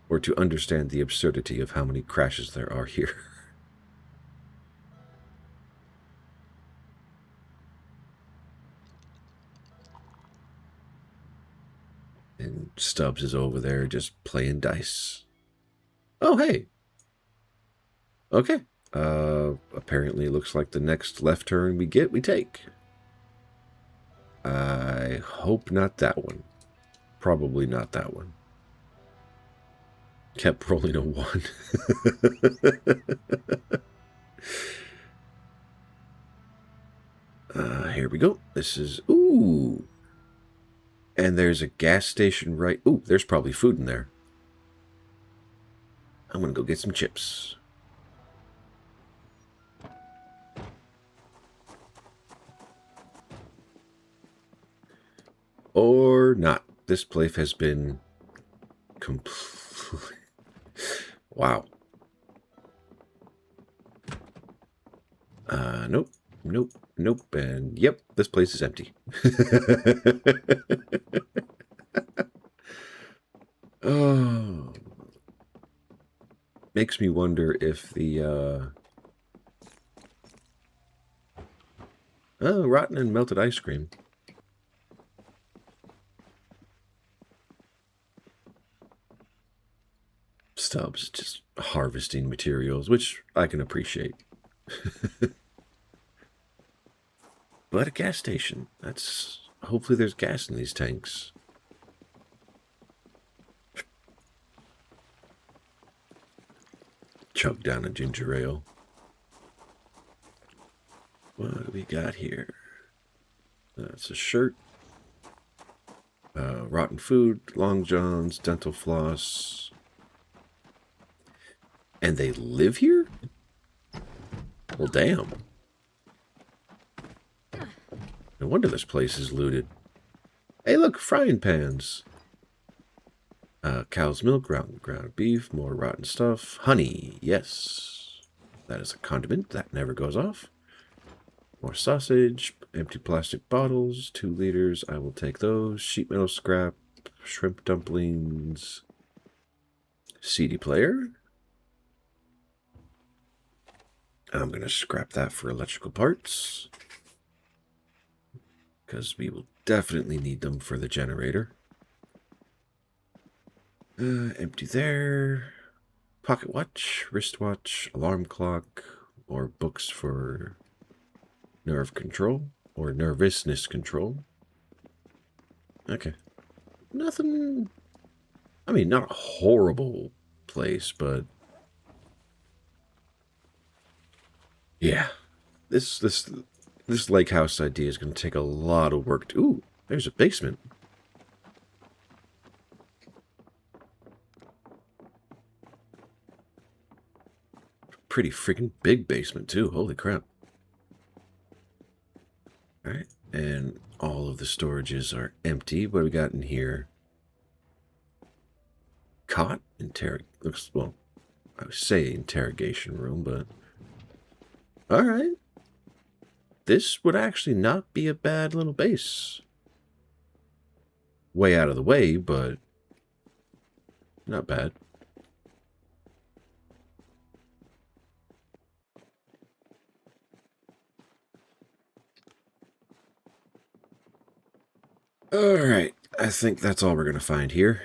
or to understand the absurdity of how many crashes there are here. And Stubbs is over there just playing dice. Oh, hey. Okay. Apparently it looks like the next left turn we take. I hope not that one. Probably not that one. Kept rolling a 1. Here we go. This is... Ooh. And there's a gas station right... Ooh, there's probably food in there. I'm gonna go get some chips. Or not. This place has been... completely... Wow. Nope. Nope. Nope. And yep, this place is empty. Oh. Makes me wonder if the, oh, rotten and melted ice cream. Stubbs just harvesting materials, which I can appreciate. But a gas station. That's... Hopefully there's gas in these tanks. Chug down a ginger ale. What do we got here? That's a shirt. Rotten food, long johns, dental floss. And they live here? Well, damn. No wonder this place is looted. Hey, look, frying pans. Cow's milk, ground beef, more rotten stuff. Honey, yes. That is a condiment. That never goes off. More sausage, empty plastic bottles, 2 liters. I will take those. Sheet metal scrap, shrimp dumplings. CD player. I'm going to scrap that for electrical parts. Because we will definitely need them for the generator. Empty there. Pocket watch, wristwatch, alarm clock, more books for nerve control or nervousness control. Okay. Nothing. I mean, not a horrible place, but yeah. This lake house idea is going to take a lot of work. Ooh, there's a basement. Pretty freaking big basement, too. Holy crap. Alright, and all of the storages are empty. What do we got in here? Cot? Looks, well, I would say interrogation room, but... Alright. This would actually not be a bad little base. Way out of the way, but... not bad. Alright, I think that's all we're going to find here.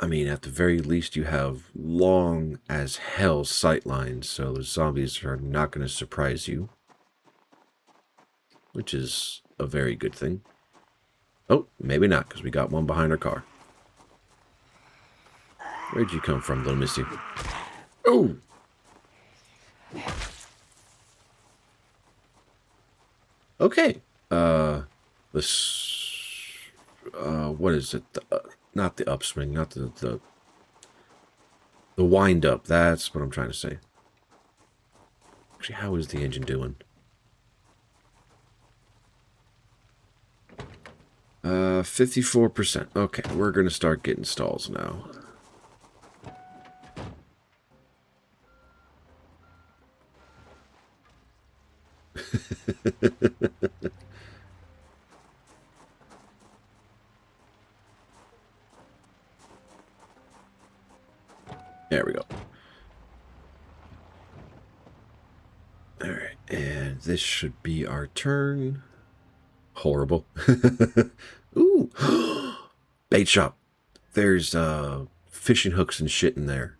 I mean, at the very least, you have long as hell sight lines, so the zombies are not going to surprise you. Which is a very good thing. Oh, maybe not, because we got one behind our car. Where'd you come from, little Misty? Oh! Okay. What is it? Not the upswing, not the wind up. That's what I'm trying to say. Actually, how is the engine doing? 54%. Okay, we're gonna start getting stalls now. There we go. Alright, and this should be our turn. Horrible. Ooh! Bait shop. There's fishing hooks and shit in there.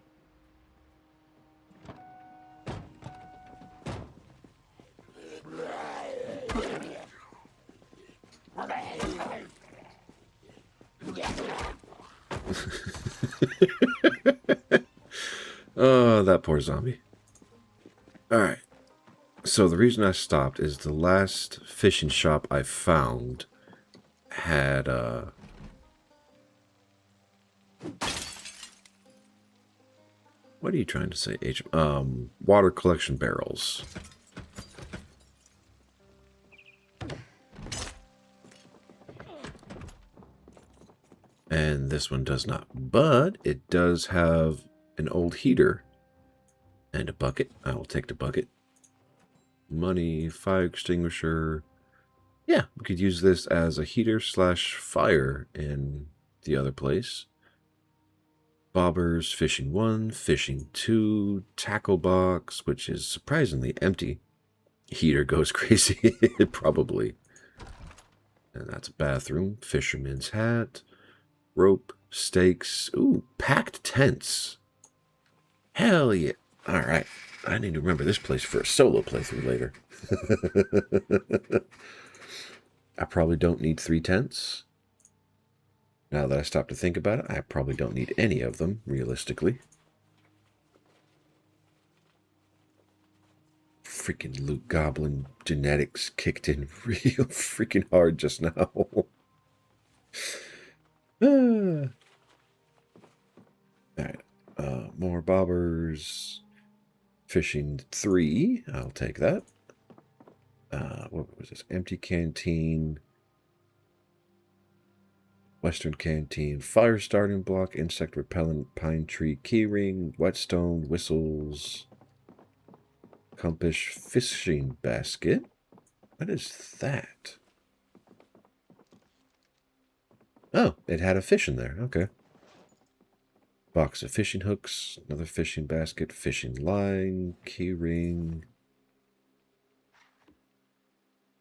Oh, that poor zombie. Alright. So the reason I stopped is the last fishing shop I found had, what are you trying to say, H? Water collection barrels. And this one does not. But it does have an old heater and a bucket. I will take the bucket. Money, fire extinguisher. Yeah, we could use this as a heater / fire in the other place. Bobbers, fishing 1, fishing 2, tackle box, which is surprisingly empty. Heater goes crazy, probably. And that's a bathroom, fisherman's hat, rope, stakes. Ooh, packed tents. Hell yeah. Alright. I need to remember this place for a solo playthrough later. I probably don't need 3 tents. Now that I stop to think about it, I probably don't need any of them, realistically. Freaking loot goblin genetics kicked in real freaking hard just now. Alright. More bobbers. Fishing 3. I'll take that. What was this? Empty canteen. Western canteen. Fire starting block. Insect repellent. Pine tree keyring. Whetstone. Whistles. Compass fishing basket. What is that? Oh, it had a fish in there. Okay. Box of fishing hooks. Another fishing basket. Fishing line. Keyring.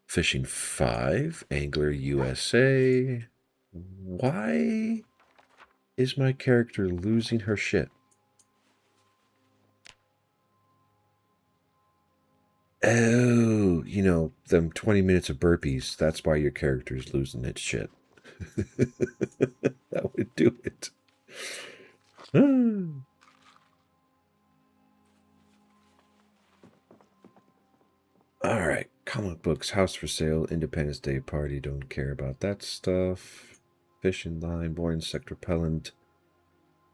Fishing 5. Angler USA. Why is my character losing her shit? Oh, you know, them 20 minutes of burpees. That's why your character is losing its shit. That would do it. Alright, comic books, house for sale, Independence Day party, don't care about that stuff. Fishing line, more insect repellent.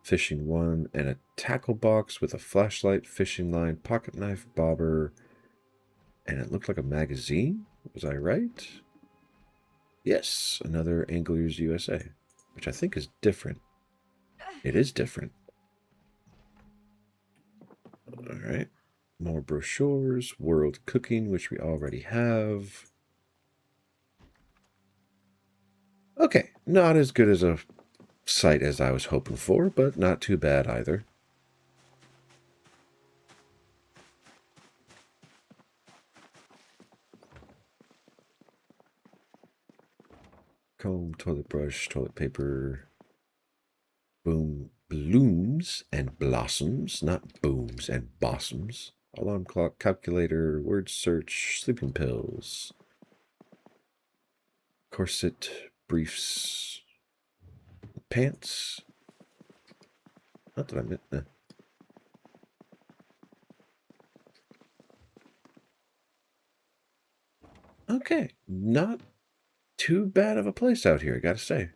Fishing 1, and a tackle box with a flashlight, fishing line, pocket knife, bobber, and it looked like a magazine. Was I right? Yes, another Anglers USA, which I think is different. It is different. Alright. More brochures, world cooking, which we already have. Okay, not as good as a site as I was hoping for, but not too bad either. Comb, toilet brush, toilet paper. Boom, blooms and blossoms, not booms and blossoms. Alarm clock, calculator, word search, sleeping pills. Corset, briefs, pants. Not that I meant. Okay, not too bad of a place out here, I gotta say.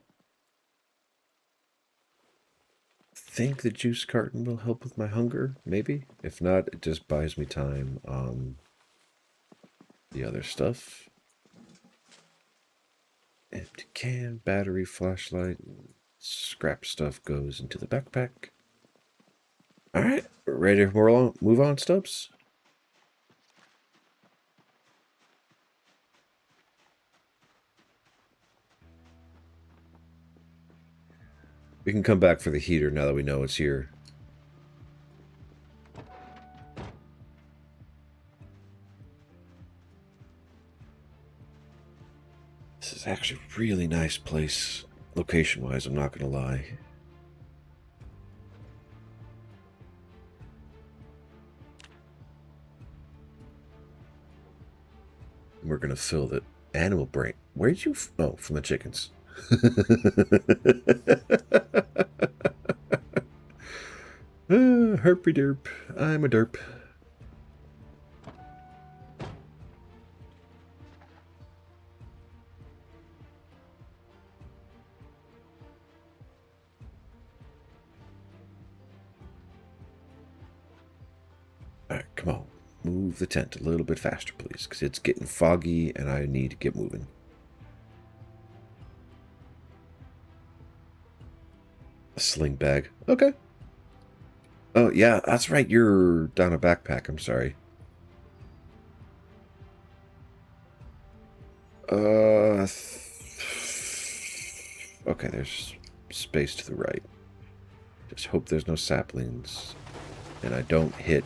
Think the juice carton will help with my hunger, maybe? If not, it just buys me time on the other stuff. Empty can, battery, flashlight, scrap stuff goes into the backpack. Alright, ready to move on, Stubbs? We can come back for the heater now that we know it's here. This is actually a really nice place, location-wise, I'm not going to lie. We're going to fill the animal brain. Where'd you... Oh, from the chickens. Herpy derp. I'm a derp. Alright, come on. Move the tent a little bit faster, please, because it's getting foggy and I need to get moving. A sling bag. Okay. Oh, yeah, that's right. You're down a backpack. I'm sorry. Okay, there's space to the right. Just hope there's no saplings. And I don't hit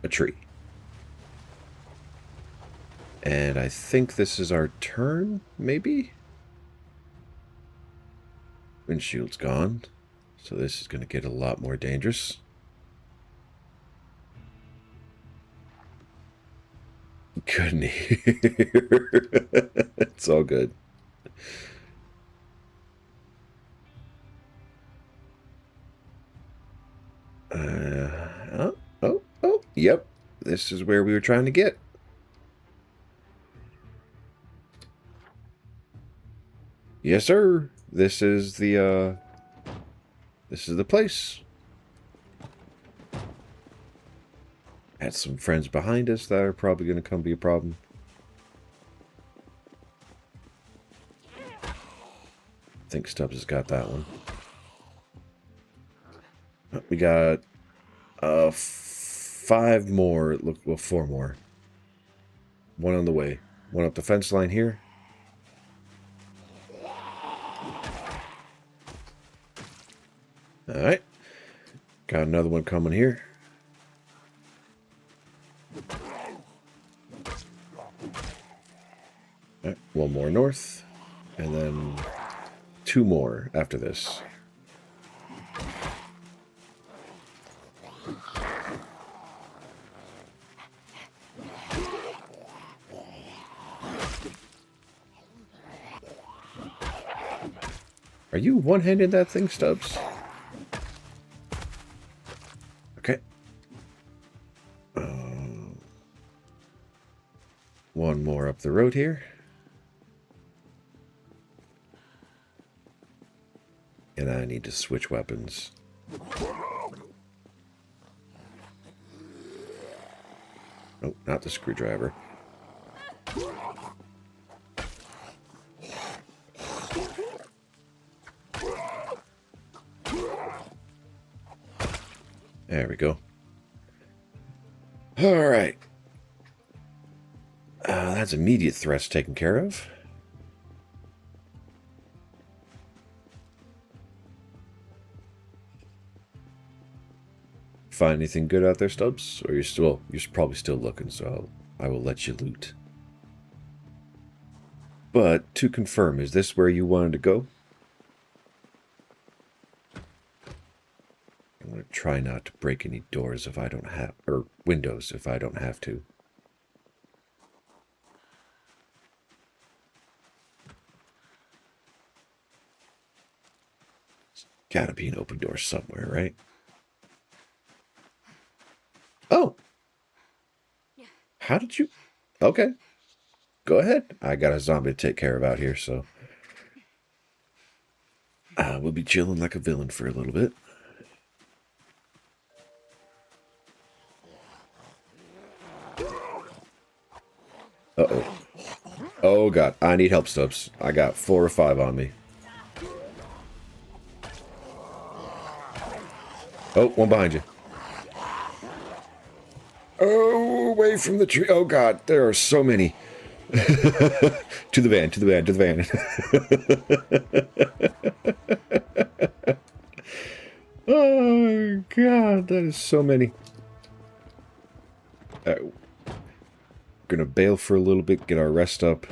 a tree. And I think this is our turn, maybe? Windshield's gone. So this is going to get a lot more dangerous. Couldn't hear. It's all good. Oh, yep. This is where we were trying to get. Yes, sir. This is the place. Had some friends behind us that are probably going to come be a problem. I think Stubbs has got that one. We got 5 more. Look, well, 4 more. One on the way. One up the fence line here. All right. Got another one coming here. All right, 1 more north, and then 2 more after this. Are you one-handed that thing, Stubbs? Okay. 1 more up the road here. And I need to switch weapons. Oh, not the screwdriver. There we go. All right. That's immediate threats taken care of. Find anything good out there, Stubbs? Or you're probably still looking, so I will let you loot. But to confirm, is this where you wanted to go? I'm going to try not to break any doors if I don't have, or windows if I don't have to. There's gotta be an open door somewhere, right? Oh! How did you... Okay. Go ahead. I got a zombie to take care of out here, so... we'll be chilling like a villain for a little bit. Uh-oh. Oh, God. I need help, Stubbs. I got 4 or 5 on me. Oh, one behind you. Oh, away from the tree. Oh, God. There are so many. To the van, to the van, to the van. Oh, God. That is so many. We're gonna bail for a little bit, get our rest up.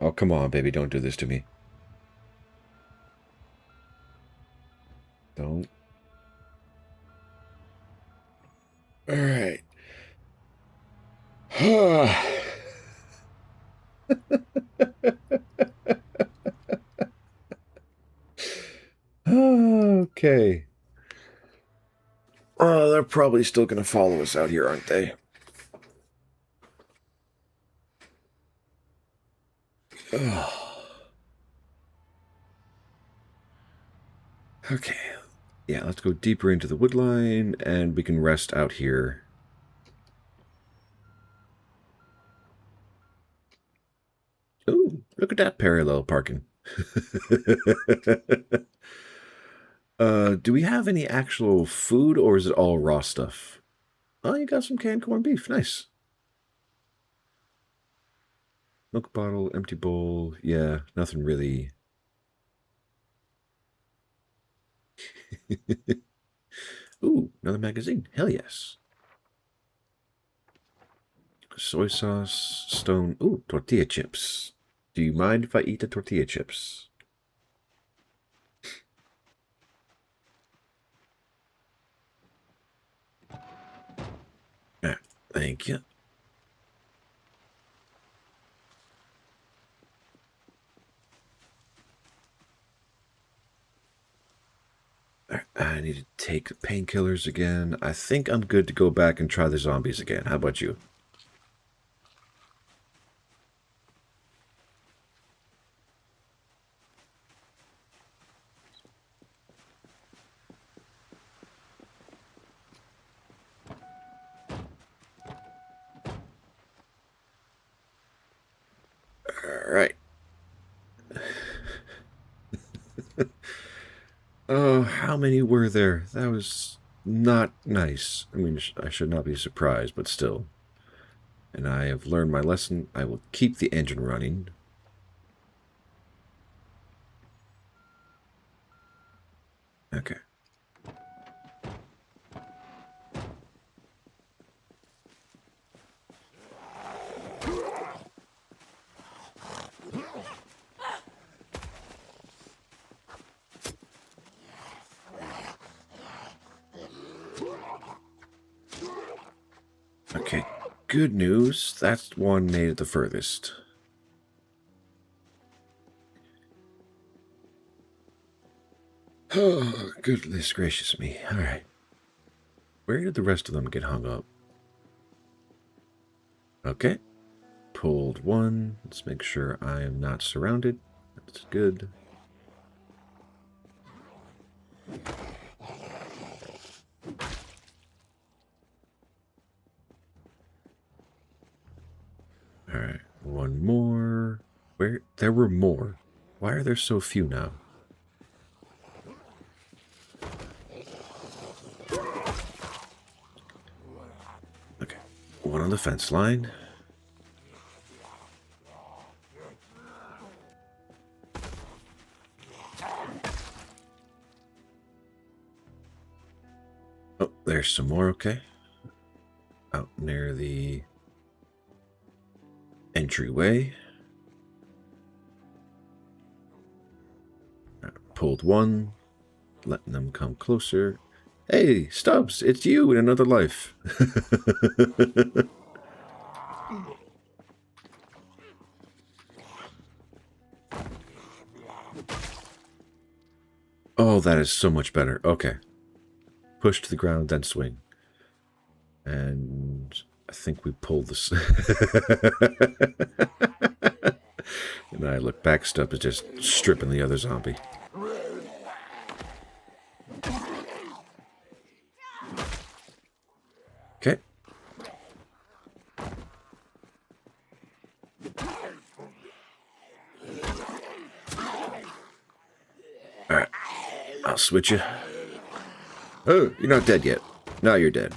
Oh, come on, baby. Don't do this to me. Don't. All right. Okay. Oh, they're probably still going to follow us out here, aren't they? Okay. Yeah, let's go deeper into the wood line, and we can rest out here. Ooh, look at that parallel parking. Do we have any actual food, or is it all raw stuff? Oh, you got some canned corned beef. Nice. Milk bottle, empty bowl. Yeah, nothing really. Ooh, another magazine. Hell yes. Soy sauce, stone. Ooh, tortilla chips. Do you mind if I eat the tortilla chips? Thank you. I need to take painkillers again. I think I'm good to go back and try the zombies again. How about you? All right. Oh, how many were there? That was not nice. I mean, I should not be surprised, but still. And I have learned my lesson. I will keep the engine running. Okay. Okay, good news. That one made it the furthest. Oh, goodness gracious me. All right. Where did the rest of them get hung up? Okay. Pulled one. Let's make sure I am not surrounded. That's good. All right. One more. Where? There were more. Why are there so few now? Okay. One on the fence line. Oh, there's some more, okay. Out near the entryway. Pulled one, letting them come closer. Hey, Stubbs, it's you in another life. Oh, that is so much better. Okay. Push to the ground, then swing. And I think we pulled this. And I look back, Stubbs is just stripping the other zombie. Okay. Alright. I'll switch you. Oh, you're not dead yet. Now you're dead.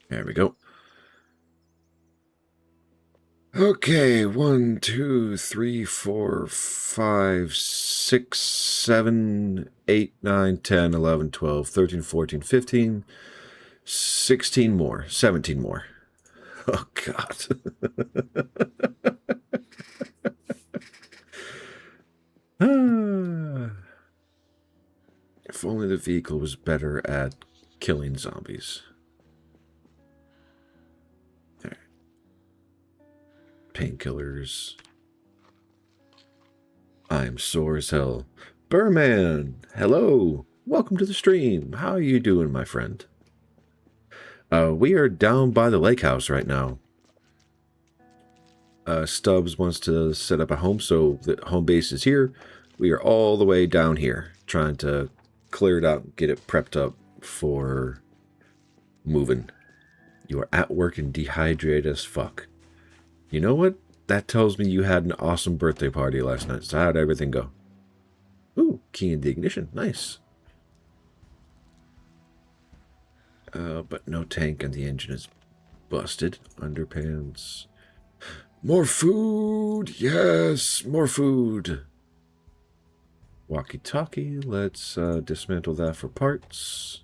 There we go. Okay, 1, 2, 3, 4, 5, 6, 7, 8, 9, 10, 11, 12, 13, 14, 15, 16 more, 17 more. Oh, God. If only the vehicle was better at killing zombies. Right. Painkillers. I'm sore as hell. Burman, hello. Welcome to the stream. How are you doing, my friend? We are down by the lake house right now. Stubbs wants to set up a home, so the home base is here. We are all the way down here, trying to clear it out and get it prepped up for moving. You are at work and dehydrated as fuck. You know what? That tells me you had an awesome birthday party last night. So how'd everything go? Ooh, key in the ignition. Nice. But no tank and the engine is busted. Underpants. More food! Yes! More food! Walkie-talkie. Let's dismantle that for parts.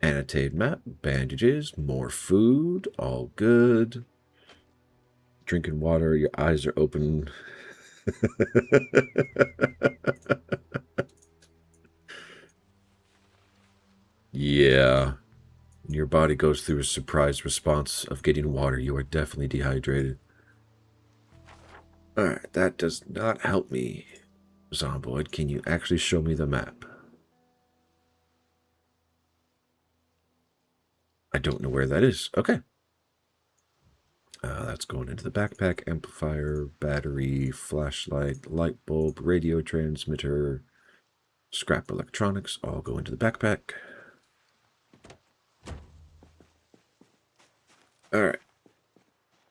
Annotated map. Bandages. More food. All good. Drinking water. Your eyes are open. Yeah. When your body goes through a surprise response of getting water, you are definitely dehydrated. Alright, that does not help me. Zomboid, can you actually show me the map? I don't know where that is. Okay. That's going into the backpack, amplifier, battery, flashlight, light bulb, radio transmitter, scrap electronics, all go into the backpack. Alright.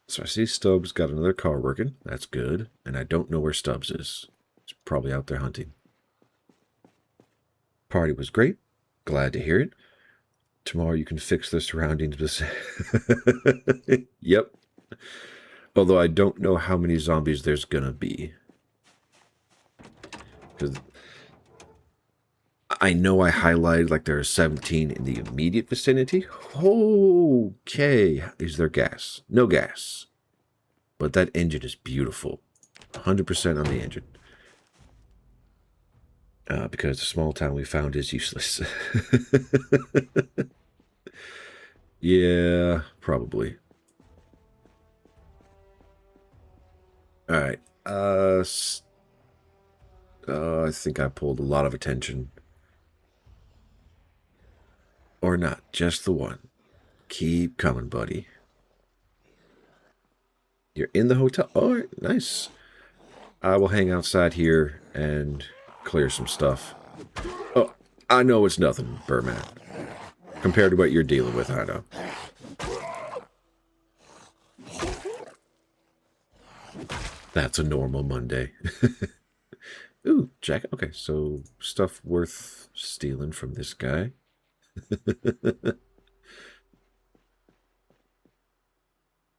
So I see Stubbs got another car working. That's good. And I don't know where Stubbs is. He's probably out there hunting. Party was great. Glad to hear it. Tomorrow you can fix the surroundings. Yep. Although I don't know how many zombies there's gonna be. Because I know I highlighted like there are 17 in the immediate vicinity. Okay. Is there gas? No gas. But that engine is beautiful. 100% on the engine. Because the small town we found is useless. Yeah, probably. Alright. I think I pulled a lot of attention. Or not, just the one. Keep coming, buddy. You're in the hotel? Alright, nice. I will hang outside here and clear some stuff. Oh, I know it's nothing, Birdman. Compared to what you're dealing with, I know. That's a normal Monday. Ooh, jacket. Okay, so stuff worth stealing from this guy.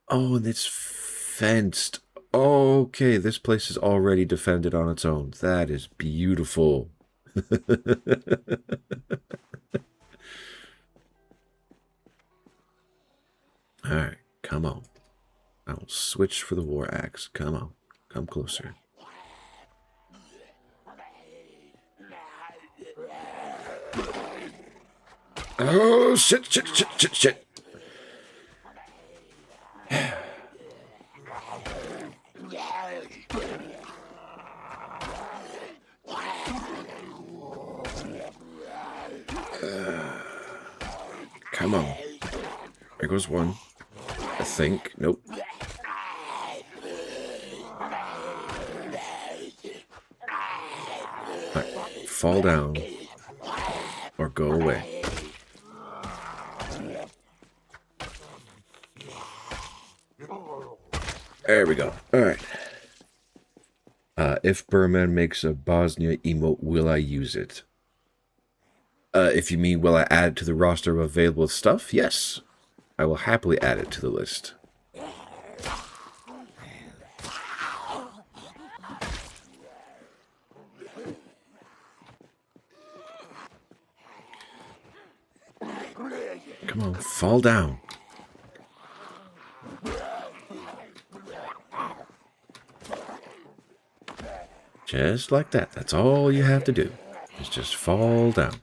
Oh, and it's fenced. Okay, this place is already defended on its own. That is beautiful. Alright, come on. I'll switch for the war axe. Come on. Come closer. Oh, shit, shit, shit, shit, shit. Come on. There goes one. I think. Nope. Right. Fall down. Or go away. There we go. Alright. If Burman makes a Bosnia emote, will I use it? If you mean, will I add it to the roster of available stuff? Yes. I will happily add it to the list. Come on, fall down. Just like that. That's all you have to do. Is just fall down.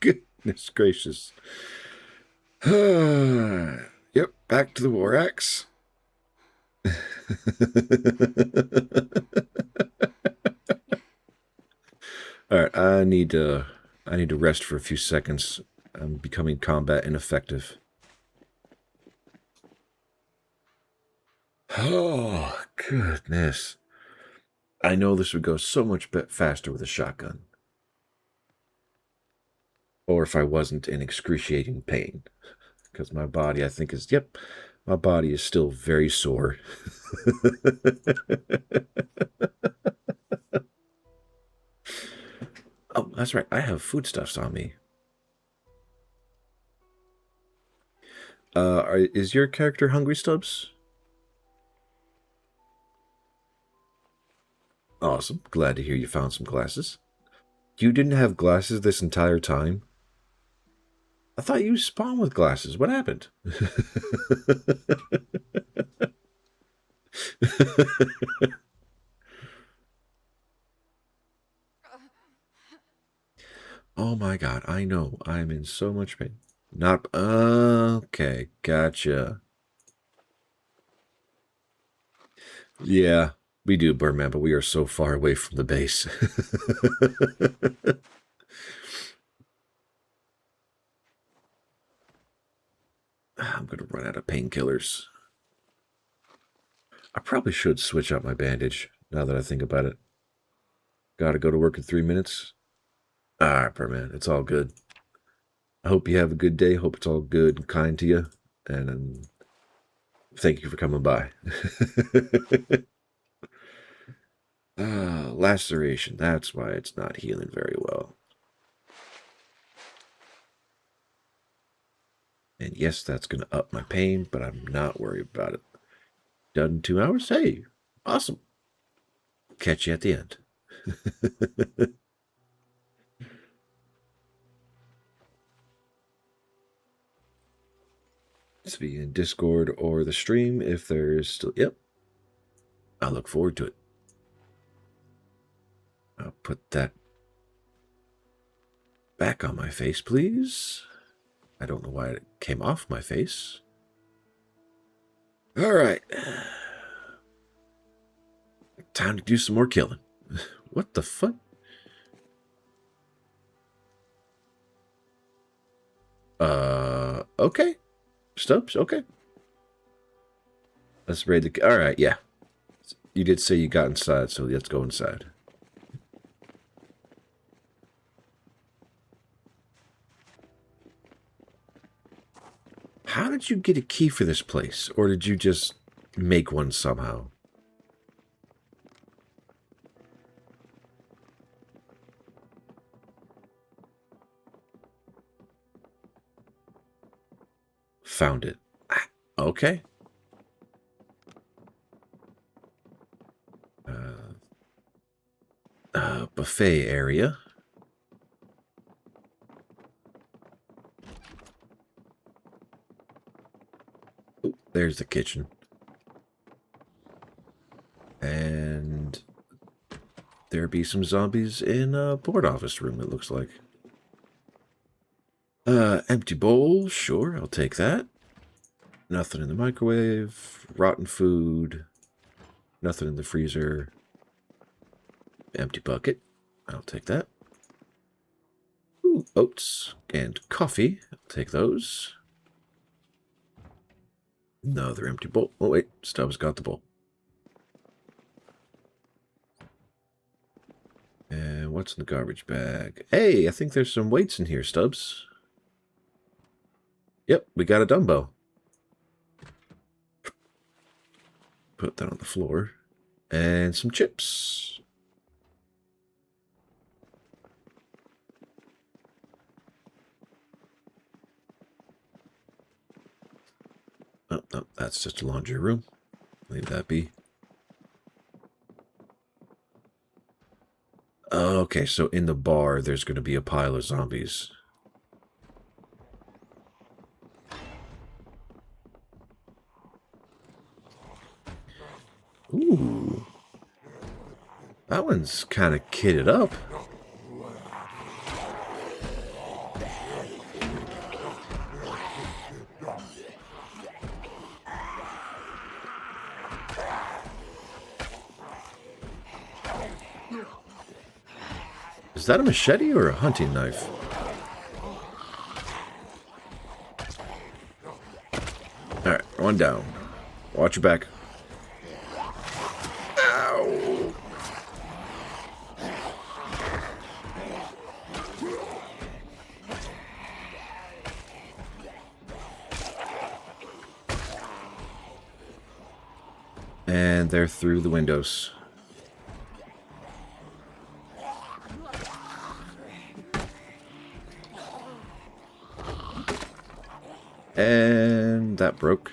Goodness gracious. Yep, back to the war axe. Alright, I need to rest for a few seconds. I'm becoming combat ineffective. Oh, goodness. I know this would go so much faster with a shotgun. Or if I wasn't in excruciating pain. Because my body, I think, is, yep, my body is still very sore. Oh, that's right. I have foodstuffs on me. Is your character hungry, Stubbs? Awesome. Glad to hear you found some glasses. You didn't have glasses this entire time? I thought you spawned with glasses. What happened? Oh my god, I know. I'm in so much pain. Not... Okay, gotcha. Yeah, we do, Birdman, but we are so far away from the base. I'm gonna run out of painkillers. I probably should switch out my bandage, now that I think about it. Gotta go to work in 3 minutes. Alright, Birdman, it's all good. I hope you have a good day. Hope it's all good and kind to you. And thank you for coming by. Laceration. That's why it's not healing very well. And yes, that's going to up my pain, but I'm not worried about it. Done in 2 hours? Hey, awesome. Catch you at the end. To be in Discord or the stream if there's still... Yep. I look forward to it. I'll put that back on my face, please. I don't know why it came off my face. All right. Time to do some more killing. What the fuck? Okay. Stubbs, okay. Let's raid the... All right, yeah. You did say you got inside, so let's go inside. How did you get a key for this place? Or did you just make one somehow? Found it. Okay. Buffet area. Ooh, there's the kitchen. And there be some zombies in a board office room, it looks like. Empty bowl, sure, I'll take that. Nothing in the microwave. Rotten food. Nothing in the freezer. Empty bucket. I'll take that. Ooh, oats and coffee. I'll take those. Another empty bowl. Oh, wait. Stubbs got the bowl. And what's in the garbage bag? Hey, I think there's some weights in here, Stubbs. Yep, we got a dumbbell. Put that on the floor. And some chips. Oh, no, that's just a laundry room. Leave that be. Okay, so in the bar, there's going to be a pile of zombies. Ooh. That one's kind of kitted up. Is that a machete or a hunting knife? Alright, one down. Watch your back. Ow! And they're through the windows. And that broke.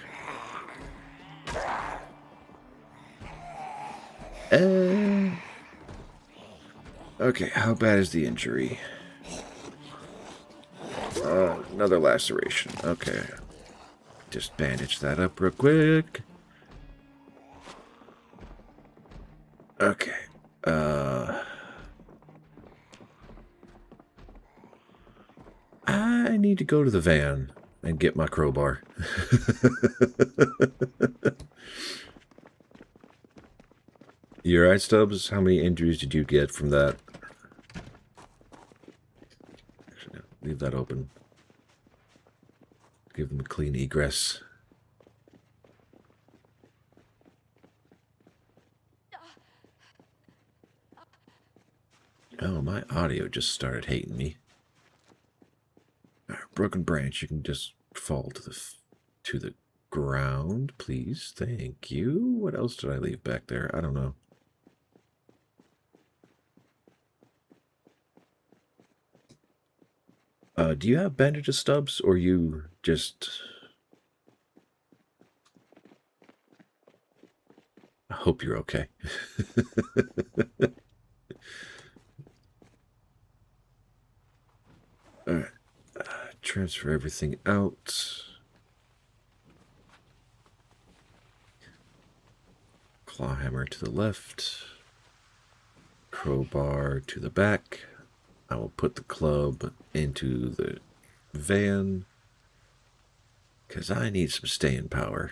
And Okay, how bad is the injury? Another laceration. Okay. Just bandage that up real quick. Okay. I need to go to the van and get my crowbar. You alright, Stubbs? How many injuries did you get from that? Actually, no, leave that open. Give them a clean egress. Oh, my audio just started hating me. Right, broken branch, you can just fall to the ground, please. Thank you. What else did I leave back there? I don't know. Do you have bandages, Stubbs, or you just... I hope you're okay. Alright. Transfer everything out. Claw hammer to the left. Crowbar to the back. I will put the club into the van because I need some staying power.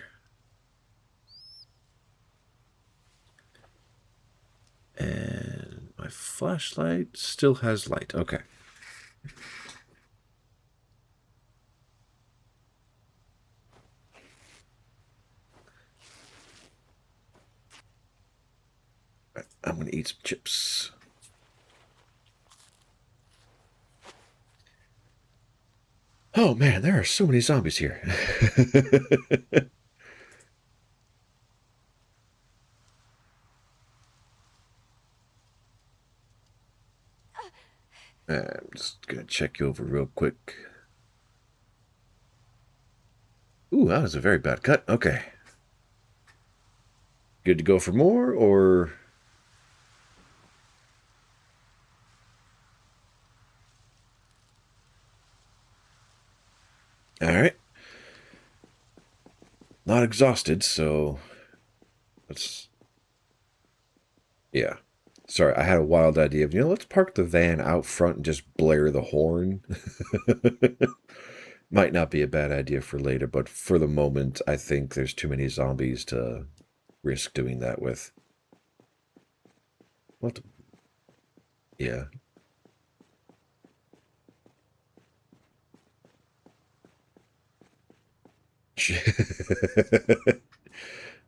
And my flashlight still has light. Okay. I'm going to eat some chips. Oh man, there are so many zombies here. I'm just going to check you over real quick. Ooh, that was a very bad cut. Okay. Good to go for more, or... Alright. Not exhausted, so... Let's... Yeah. Sorry, I had a wild idea of, let's park the van out front and just blare the horn. Might not be a bad idea for later, but for the moment, I think there's too many zombies to risk doing that with. What the... Yeah.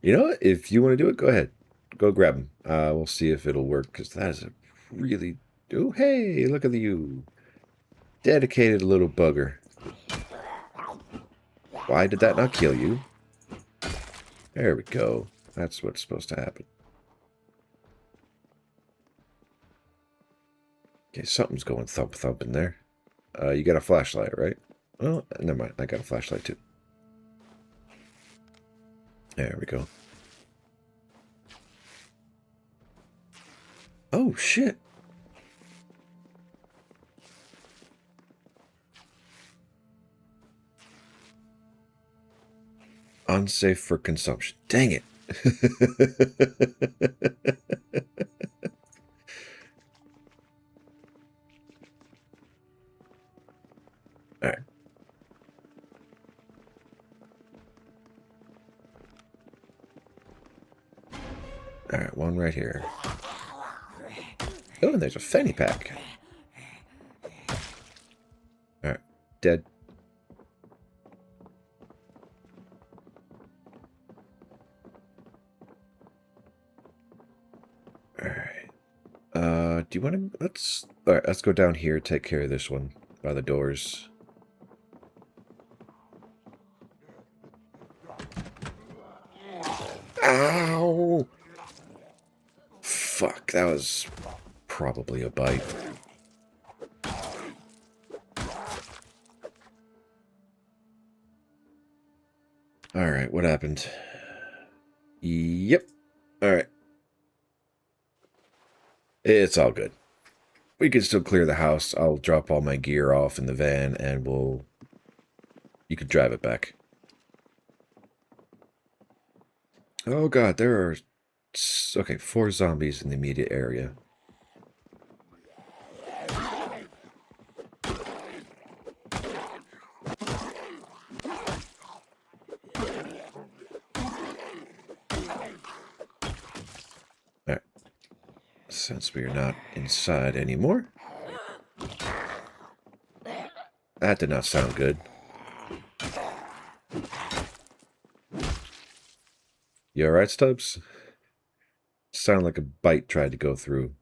You know what? If you want to do it, go ahead. Go grab him. We'll see if it'll work, because that is a really... Oh, hey, look at you. Dedicated little bugger. Why did that not kill you? There we go. That's what's supposed to happen. Okay, something's going thump in there. You got a flashlight, right? Oh, never mind. I got a flashlight too. There we go. Oh, shit. Unsafe for consumption. Dang it. All right. All right, one right here. Oh, and there's a fanny pack. All right, dead. All right. Do you want to... All right, let's go down here, take care of this one by the doors. Ow! Fuck, that was probably a bite. Alright, what happened? Yep. Alright. It's all good. We can still clear the house. I'll drop all my gear off in the van, and you can drive it back. Oh god, there are... Okay, 4 zombies in the immediate area. Alright. Since we are not inside anymore. That did not sound good. You alright, Stubbs? Sound like a bite tried to go through.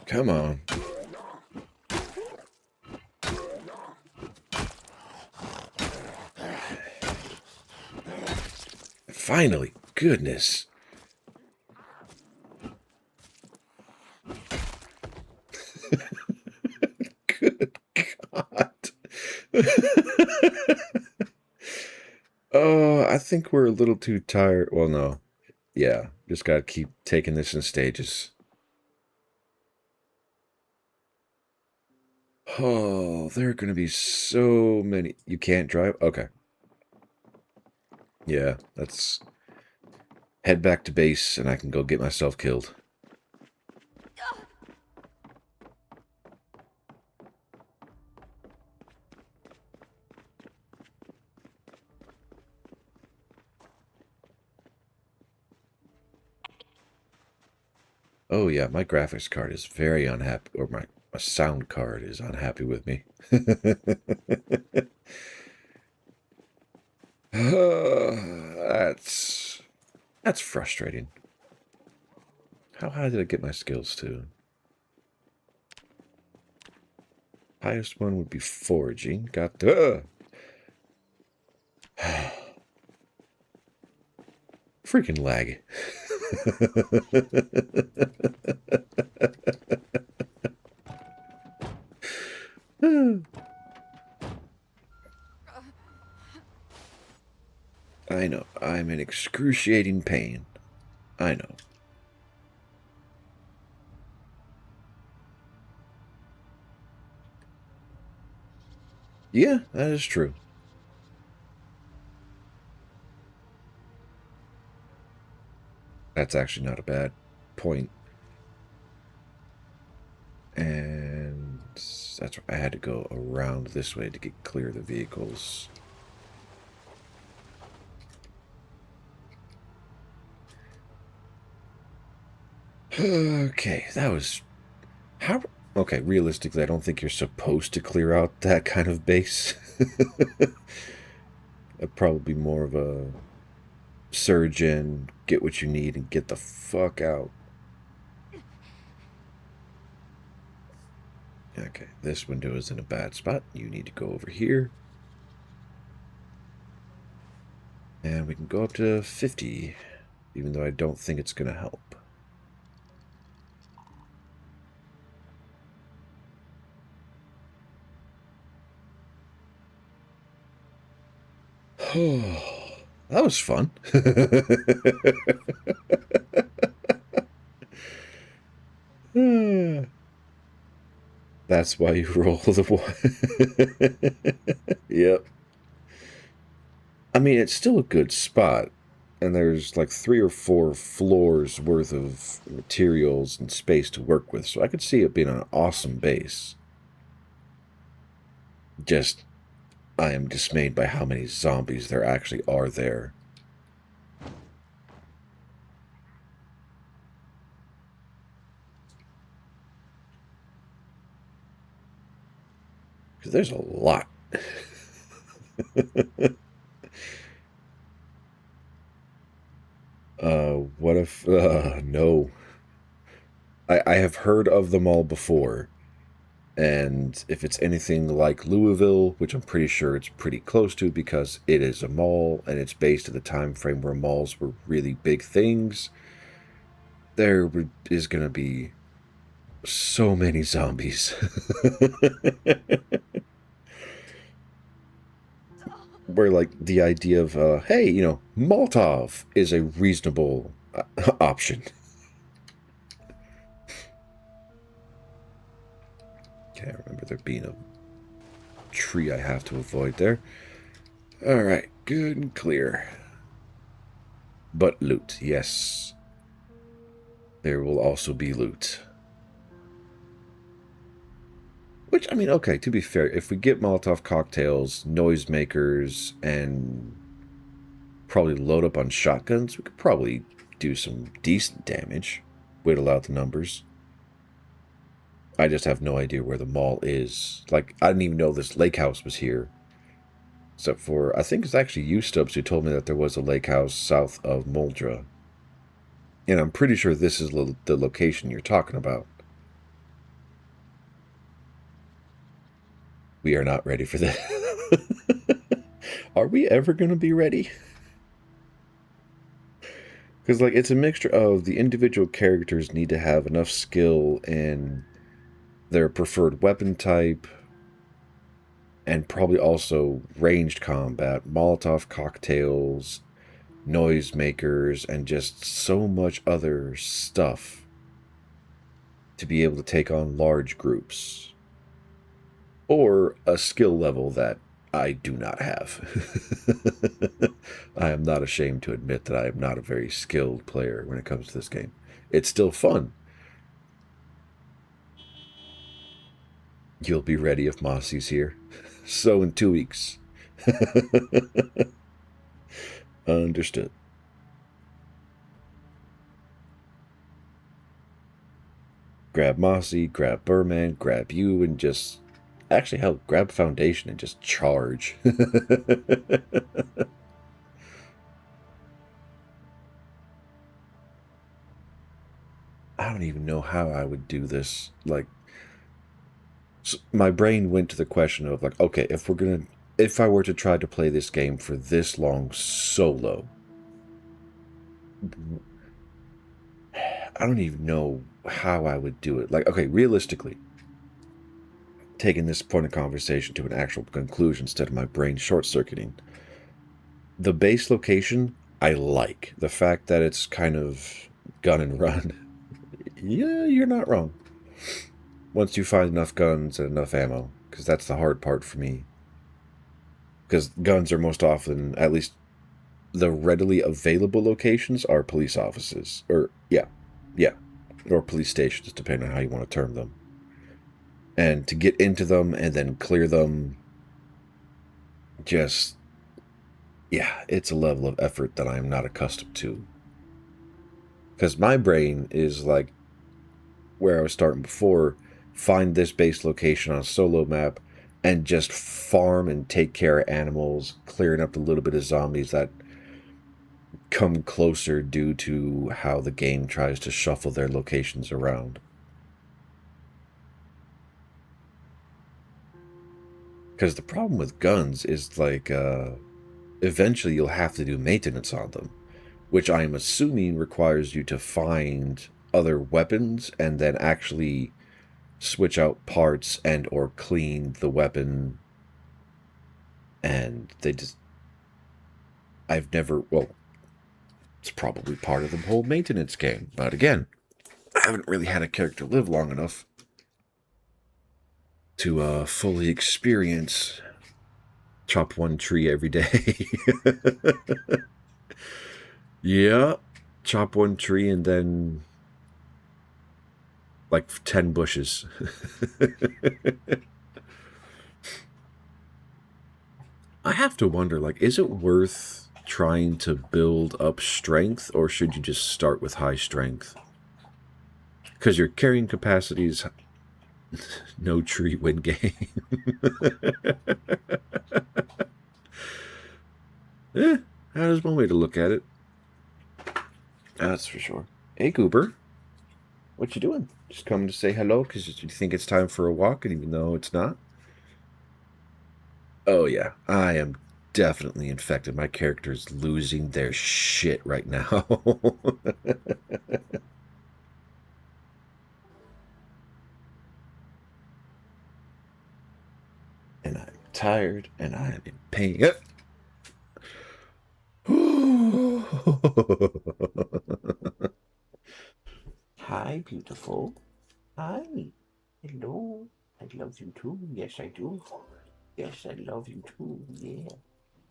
Come on. Finally. Goodness. Good God. Oh, I think we're a little too tired. Well, no. Yeah, just gotta keep taking this in stages. Oh, there are gonna be so many. You can't drive? Okay. Yeah, let's head back to base and I can go get myself killed. Oh yeah, my graphics card is very unhappy, or my sound card is unhappy with me. That's frustrating. How high did I get my skills to? Highest one would be foraging. Got the... Freaking lag. I know. I'm in excruciating pain. I know. Yeah, that is true. That's actually not a bad point. And that's why I had to go around this way to get clear of the vehicles. Okay, that was... How... Okay, realistically, I don't think you're supposed to clear out that kind of base. It'd probably be more of a surge in, get what you need, and get the fuck out. Okay, this window is in a bad spot. You need to go over here. And we can go up to 50, even though I don't think it's going to help. Oh, that was fun. That's why you roll the one. Yep. I mean, it's still a good spot. And there's like 3 or 4 floors worth of materials and space to work with. So I could see it being an awesome base. Just, I am dismayed by how many zombies there actually are there. Because there's a lot. What if... no. I have heard of them all before. And if it's anything like Louisville, which I'm pretty sure it's pretty close to because it is a mall and it's based at the time frame where malls were really big things, there is going to be so many zombies. Where, like, the idea of, hey, you know, Molotov is a reasonable option. Okay, I remember there being a tree I have to avoid there. Alright, good and clear. But loot, yes. There will also be loot. Which, I mean, okay, to be fair, if we get Molotov cocktails, noisemakers, and probably load up on shotguns, we could probably do some decent damage. Whittle out the numbers. I just have no idea where the mall is. Like, I didn't even know this lake house was here. Except for, I think it's actually you, Stubbs, who told me that there was a lake house south of Muldra. And I'm pretty sure this is the location you're talking about. We are not ready for this. Are we ever going to be ready? Because, like, it's a mixture of the individual characters need to have enough skill in their preferred weapon type, and probably also ranged combat, Molotov cocktails, noisemakers, and just so much other stuff to be able to take on large groups. Or a skill level that I do not have. I am not ashamed to admit that I am not a very skilled player when it comes to this game. It's still fun. You'll be ready if Mossy's here. So in 2 weeks. Understood. Grab Mossy, grab Burman, grab you, and just... Actually, hell, grab Foundation and just charge. I don't even know how I would do this. Like, so my brain went to the question of, like, okay, if I were to try to play this game for this long solo, I don't even know how I would do it. Like, okay, realistically, taking this point of conversation to an actual conclusion instead of my brain short-circuiting, the base location, I like. The fact that it's kind of gun and run. Yeah, you're not wrong. Once you find enough guns and enough ammo, because that's the hard part for me. Because guns are most often, at least the readily available locations, are police offices. Or, yeah. Or police stations, depending on how you want to term them. And to get into them and then clear them, just, yeah, it's a level of effort that I'm not accustomed to. Because my brain is like where I was starting before, find this base location on a solo map, and just farm and take care of animals, clearing up a little bit of zombies that come closer due to how the game tries to shuffle their locations around. Because the problem with guns is, like, eventually you'll have to do maintenance on them, which I am assuming requires you to find other weapons and then actually switch out parts and or clean the weapon. And they just... I've never... Well, it's probably part of the whole maintenance game. But again, I haven't really had a character live long enough to fully experience chop one tree every day. Yeah, chop one tree and then like 10 bushes. I have to wonder, like, is it worth trying to build up strength, or should you just start with high strength? Because your carrying capacities No treat win game. Eh, that is one way to look at it. That's for sure. Hey, Goober. What you doing? Just coming to say hello because you think it's time for a walk, and even though it's not? Oh, yeah. I am definitely infected. My character is losing their shit right now. And I'm tired, and I am in pain. Hi, beautiful. Hi. Hello. I love you too. Yes, I do. Yes, I love you too. Yeah.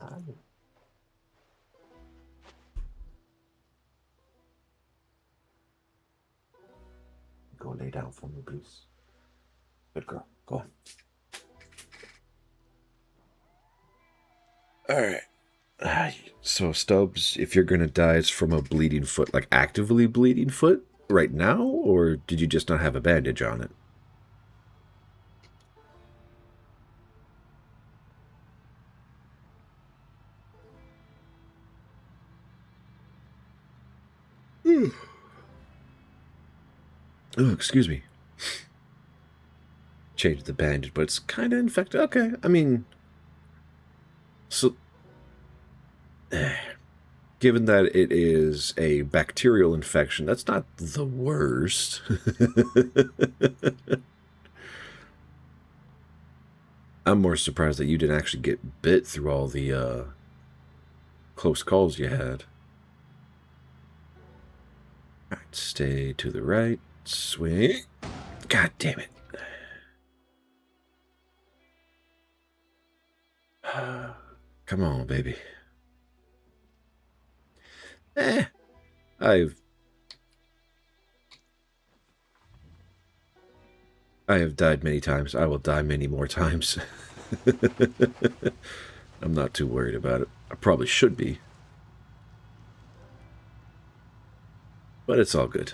Hi. Go lay down for me, please. Good girl. Go on. All right. So, Stubbs, if you're going to die, it's from a bleeding foot, like actively bleeding foot right now? Or did you just not have a bandage on it? Oh, excuse me. Changed the bandage, but it's kind of infected. Okay, I mean, so given that it is a bacterial infection, that's not the worst. I'm more surprised that you didn't actually get bit through all the close calls you had. All right, stay to the right. Swing. God damn it. Come on, baby. I have died many times. I will die many more times. I'm not too worried about it. I probably should be. But it's all good.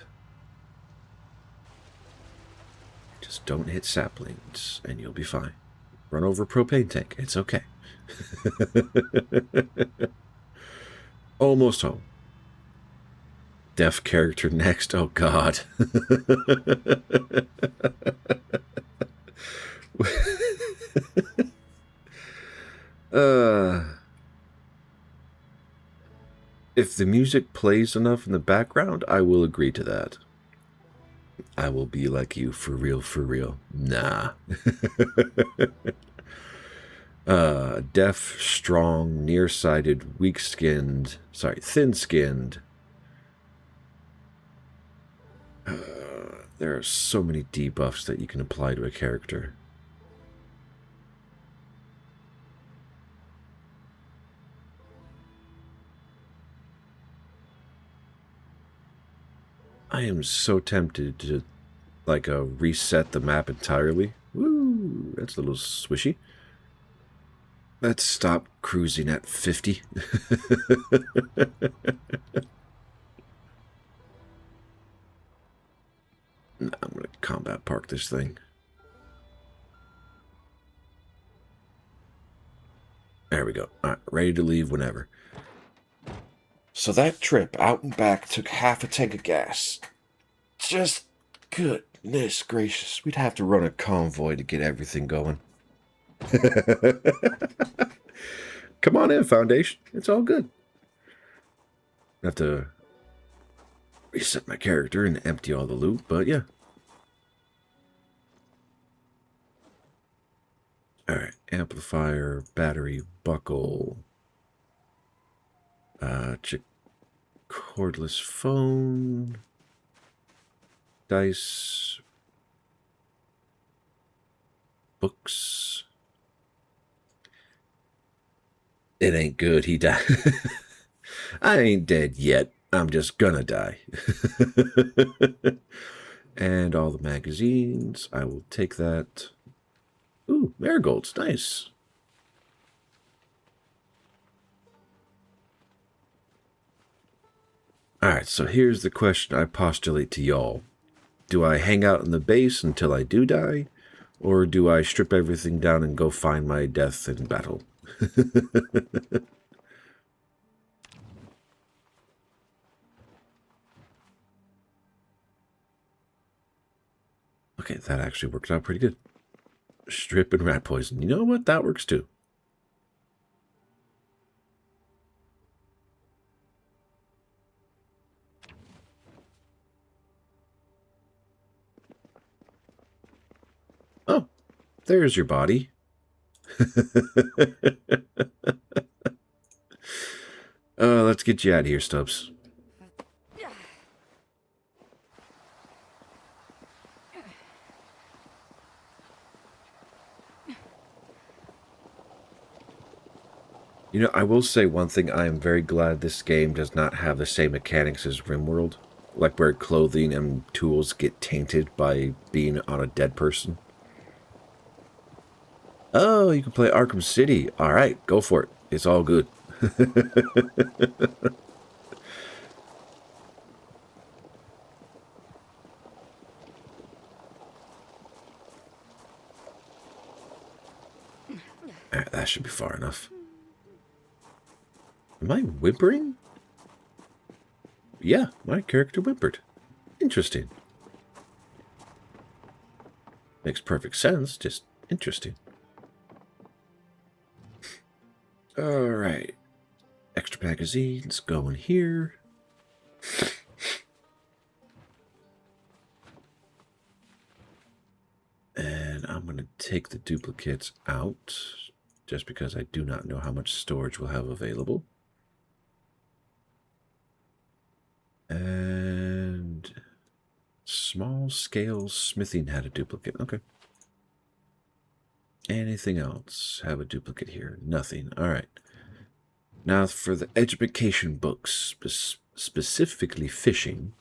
Just don't hit saplings, and you'll be fine. Run over a propane tank. It's okay. Almost home. Deaf character next. Oh, God. If the music plays enough in the background, I will agree to that. I will be like you, for real, for real. Nah. Deaf, strong, nearsighted, weak-skinned, thin-skinned. There are so many debuffs that you can apply to a character. I am so tempted to, like, reset the map entirely. Woo! That's a little swishy. Let's stop cruising at 50. Nah, I'm going to combat park this thing. There we go. All right, ready to leave whenever. So that trip out and back took half a tank of gas. Just goodness gracious. We'd have to run a convoy to get everything going. Come on in, Foundation. It's all good. I have to reset my character and empty all the loot, but yeah. Alright, amplifier, battery, buckle. Check cordless phone. Dice. Books. It ain't good, he died. I ain't dead yet. I'm just gonna die. And all the magazines. I will take that. Ooh, marigolds. Nice. Alright, so here's the question I postulate to y'all. Do I hang out in the base until I do die? Or do I strip everything down and go find my death in battle? Okay, that actually worked out pretty good. Strip and rat poison. You know what? That works too. Oh, there's your body. Let's get you out of here, Stubbs. You know, I will say one thing. I am very glad this game does not have the same mechanics as RimWorld, like where clothing and tools get tainted by being on a dead person. Oh, you can play Arkham City. All right, go for it. It's all good. All right, that should be far enough. Am I whimpering? Yeah, my character whimpered. Interesting. Makes perfect sense, just interesting. Alright. Extra magazines going here. And I'm going to take the duplicates out, just because I do not know how much storage we'll have available. And small scale smithing had a duplicate. Okay. Anything else? Have a duplicate here. Nothing. All right. Now for the education books, specifically fishing.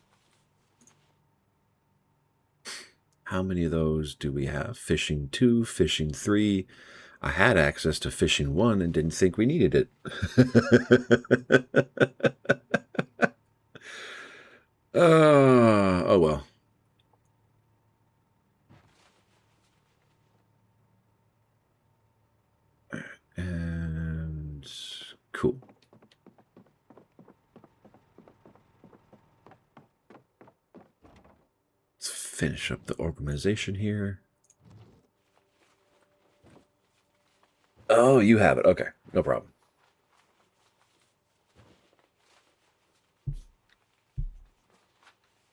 How many of those do we have? Fishing 2, fishing 3. I had access to fishing 1 and didn't think we needed it. Oh well. And cool. Let's finish up the organization here. Oh, you have it. Okay, no problem.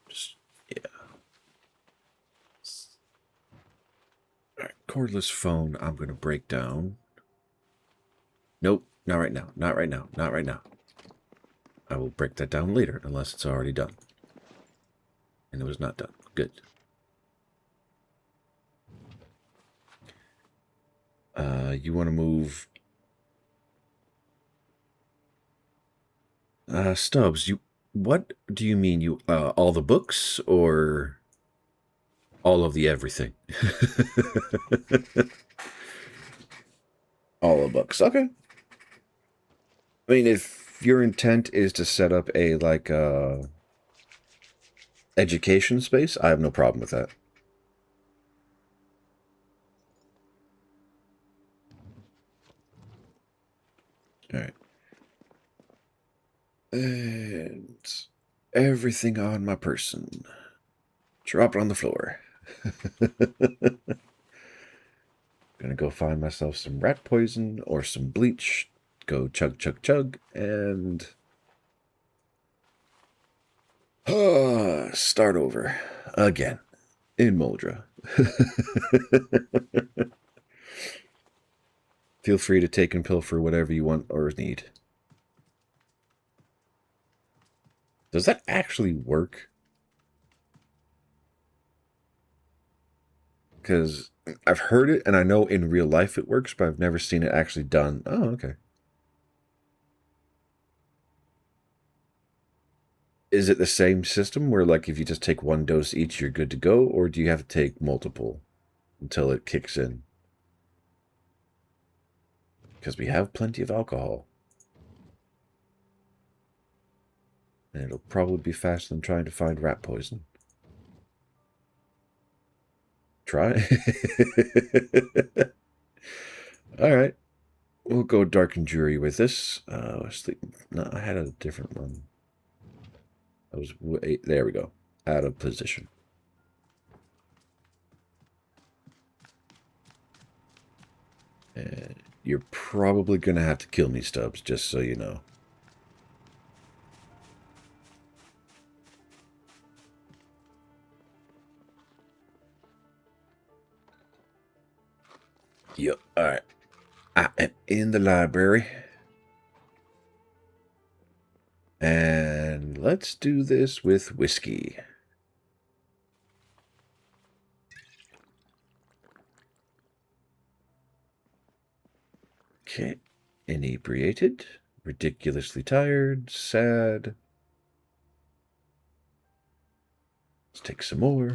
Just, yeah. All right, cordless phone, I'm going to break down. Nope, not right now. Not right now. Not right now. I will break that down later, unless it's already done. And it was not done. Good. You want to move... Stubbs, you... What do you mean? You all the books, or all of the everything? All the books. Okay. I mean, if your intent is to set up a, like, education space, I have no problem with that. All right. And everything on my person. Drop it on the floor. Gonna go find myself some rat poison or some bleach. Go chug, chug, chug, and... start over. Again. In Moldra. Feel free to take and pilfer whatever you want or need. Does that actually work? Because I've heard it, and I know in real life it works, but I've never seen it actually done. Oh, okay. Is it the same system where, like, if you just take one dose each, you're good to go? Or do you have to take multiple until it kicks in? Because we have plenty of alcohol. And it'll probably be faster than trying to find rat poison. try. All right. We'll go dark and dreary with this. Sleep. No, I had a different one. I was there we go. Out of position. And you're probably going to have to kill me, Stubbs, just so you know. Yep, alright. I am in the library. And let's do this with whiskey. Okay. Inebriated. Ridiculously tired. Sad. Let's take some more.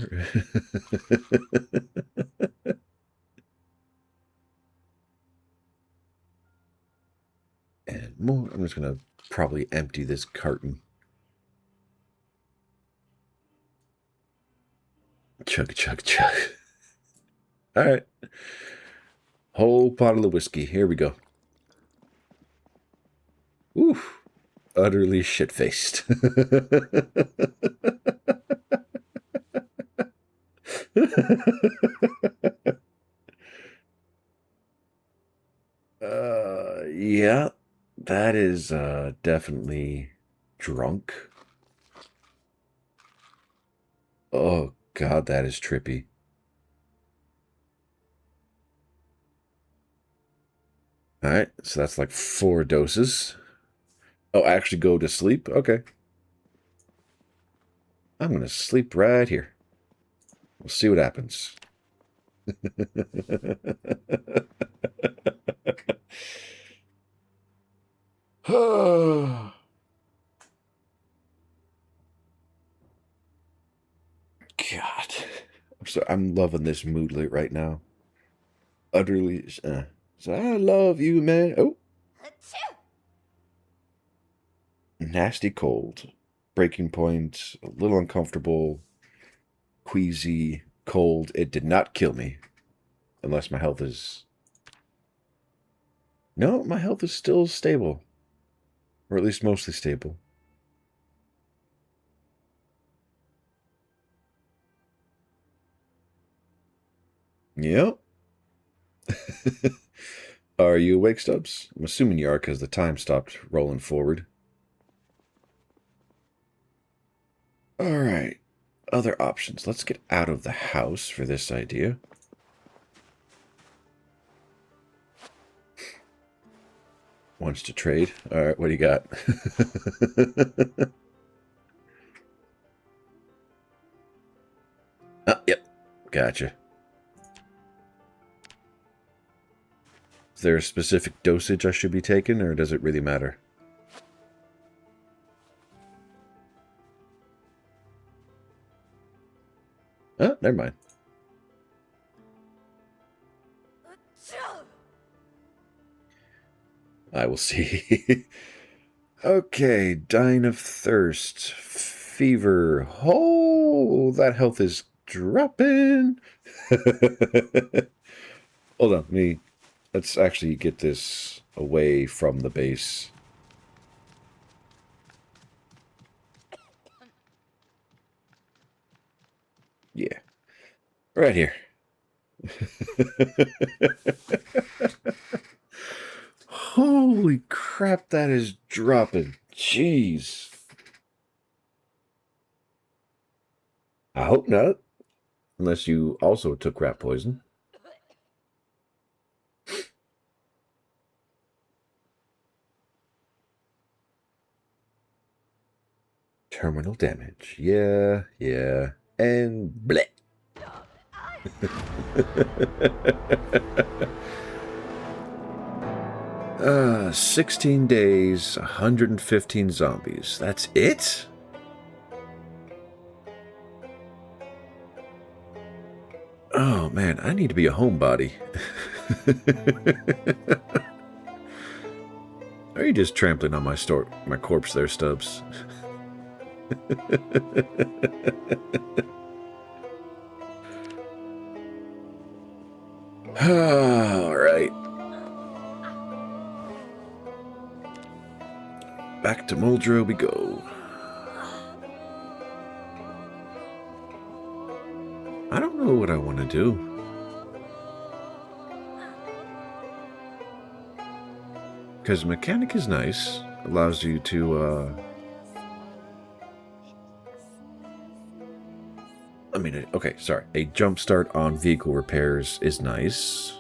And more. I'm just going to probably empty this carton. Chug, chug, chug. All right. Whole bottle of whiskey. Here we go. Oof. Utterly shit-faced. Yeah. That is definitely drunk. Oh, God, that is trippy. All right, so that's like 4 doses. Oh, actually go to sleep? Okay. I'm going to sleep right here. We'll see what happens. God. I'm loving this mood right now. Utterly. So I love you, man. Oh. Nasty cold. Breaking point. A little uncomfortable. Queasy. Cold. It did not kill me. Unless my health is... No, my health is still stable. Or at least mostly stable. Yep. Are you awake, Stubbs? I'm assuming you are because the time stopped rolling forward. Alright. Other options. Let's get out of the house for this idea. Wants to trade. Alright, what do you got? Oh, yep. Gotcha. Is there a specific dosage I should be taking, or does it really matter? Oh, never mind. I will see. Okay, dying of thirst. Fever. Oh, that health is dropping. Hold on, let's actually get this away from the base. Yeah. Right here. Holy crap, that is dropping. Jeez. I hope not. Unless you also took rat poison. Terminal damage. Yeah. And bleh. 16 days, 115 zombies. That's it? Oh, man, I need to be a homebody. Are you just trampling on my corpse there, Stubbs? All right. Back to Muldrow we go. I don't know what I want to do. Because mechanic is nice. Allows you to, okay, sorry. A jump start on vehicle repairs is nice.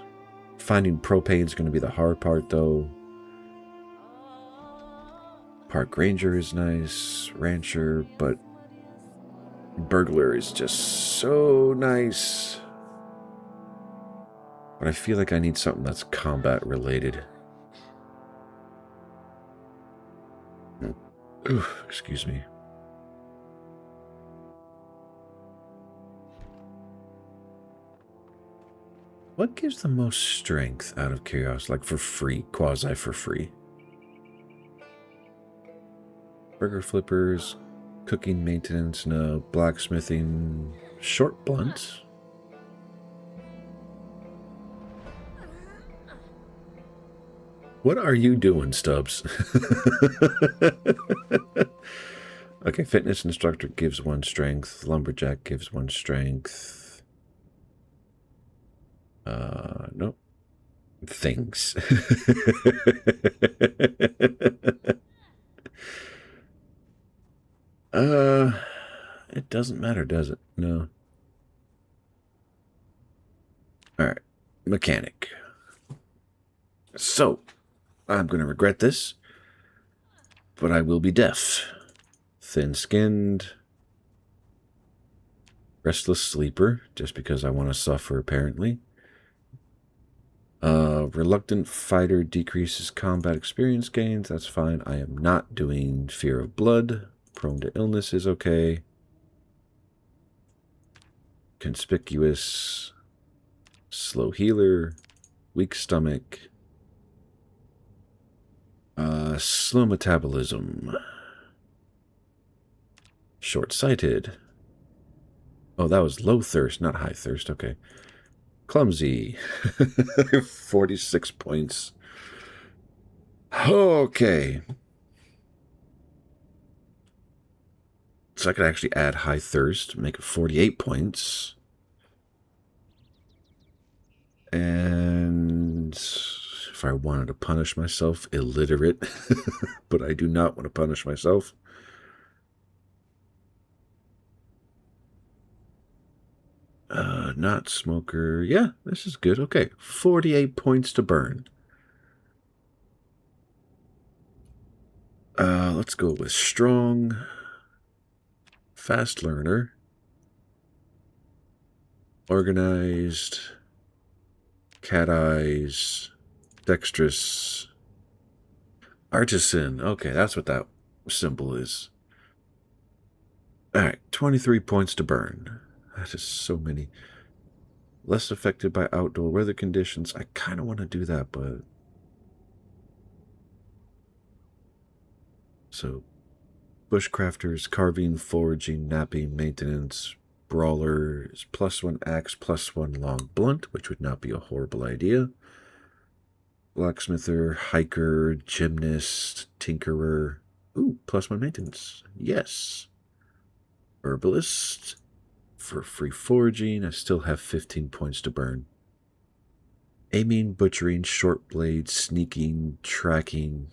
Finding propane is going to be the hard part, though. Park Ranger is nice. Rancher, but Burglar is just so nice. But I feel like I need something that's combat related. Oof, excuse me. What gives the most strength out of curiosity? Like for free, quasi for free. Burger flippers, cooking maintenance, no. Blacksmithing, short blunt. What are you doing, Stubbs? Okay, fitness instructor gives 1 strength. Lumberjack gives 1 strength. Nope. Things. It doesn't matter, does it? No. Alright. Mechanic. So, I'm going to regret this, but I will be deaf. Thin-skinned. Restless sleeper, just because I want to suffer, apparently. Reluctant fighter decreases combat experience gains. That's fine. I am not doing fear of blood. Prone to illness is okay. Conspicuous. Slow healer. Weak stomach. Slow metabolism. Short-sighted. Oh, that was low thirst, not high thirst. Okay. Clumsy. 46 points. Okay. So I could actually add high thirst, make it 48 points. And if I wanted to punish myself, illiterate. But I do not want to punish myself. Not smoker. Yeah, this is good. Okay, 48 points to burn. Let's go with strong, fast learner, organized, cat eyes, dexterous, artisan. Okay, that's what that symbol is. Alright, 23 points to burn. That is so many. Less affected by outdoor weather conditions. I kind of want to do that, but... So, bushcrafters, carving, foraging, napping, maintenance, brawlers, +1 axe, +1 long blunt, which would not be a horrible idea. Blacksmither, hiker, gymnast, tinkerer. Ooh, +1 maintenance. Yes. Herbalist. For free foraging, I still have 15 points to burn. Aiming, butchering, short blade, sneaking, tracking.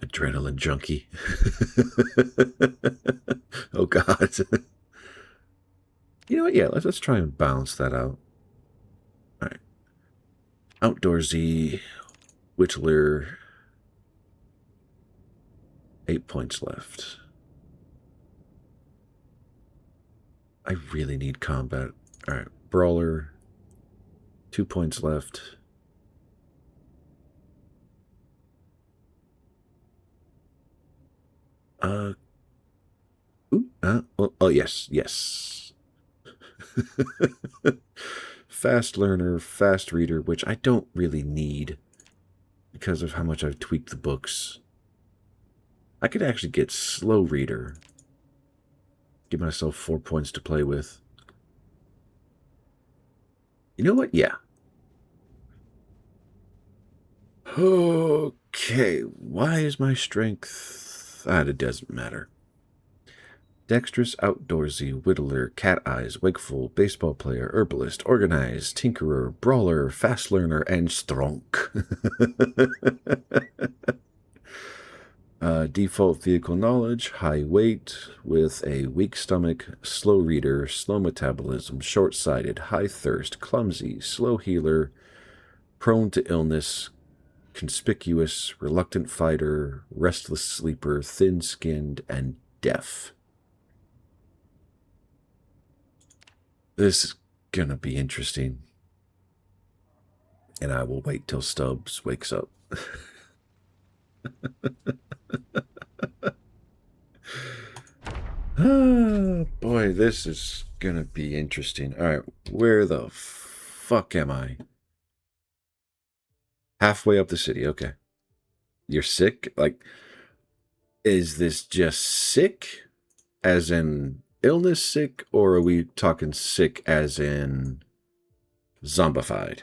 Adrenaline junkie. Oh, God. You know what? Yeah, let's try and balance that out. All right. Outdoorsy, whittler. 8 points left. I really need combat. All right. Brawler. 2 points left. Oh, yes. Fast learner, fast reader, which I don't really need because of how much I've tweaked the books. I could actually get slow reader. Give myself 4 points to play with. You know what? Yeah. Okay, why is my strength... it doesn't matter. Dexterous, outdoorsy, whittler, cat eyes, wakeful, baseball player, herbalist, organized, tinkerer, brawler, fast learner, and stronk. Default vehicle knowledge, high weight, with a weak stomach, slow reader, slow metabolism, short-sighted, high thirst, clumsy, slow healer, prone to illness, conspicuous, reluctant fighter, restless sleeper, thin-skinned, and deaf. This is gonna be interesting. And I will wait till Stubbs wakes up. Oh, boy, this is gonna be interesting. Alright, where the fuck am I? Halfway up the city, okay. You're sick? Like, is this just sick? As in illness sick? Or are we talking sick as in zombified?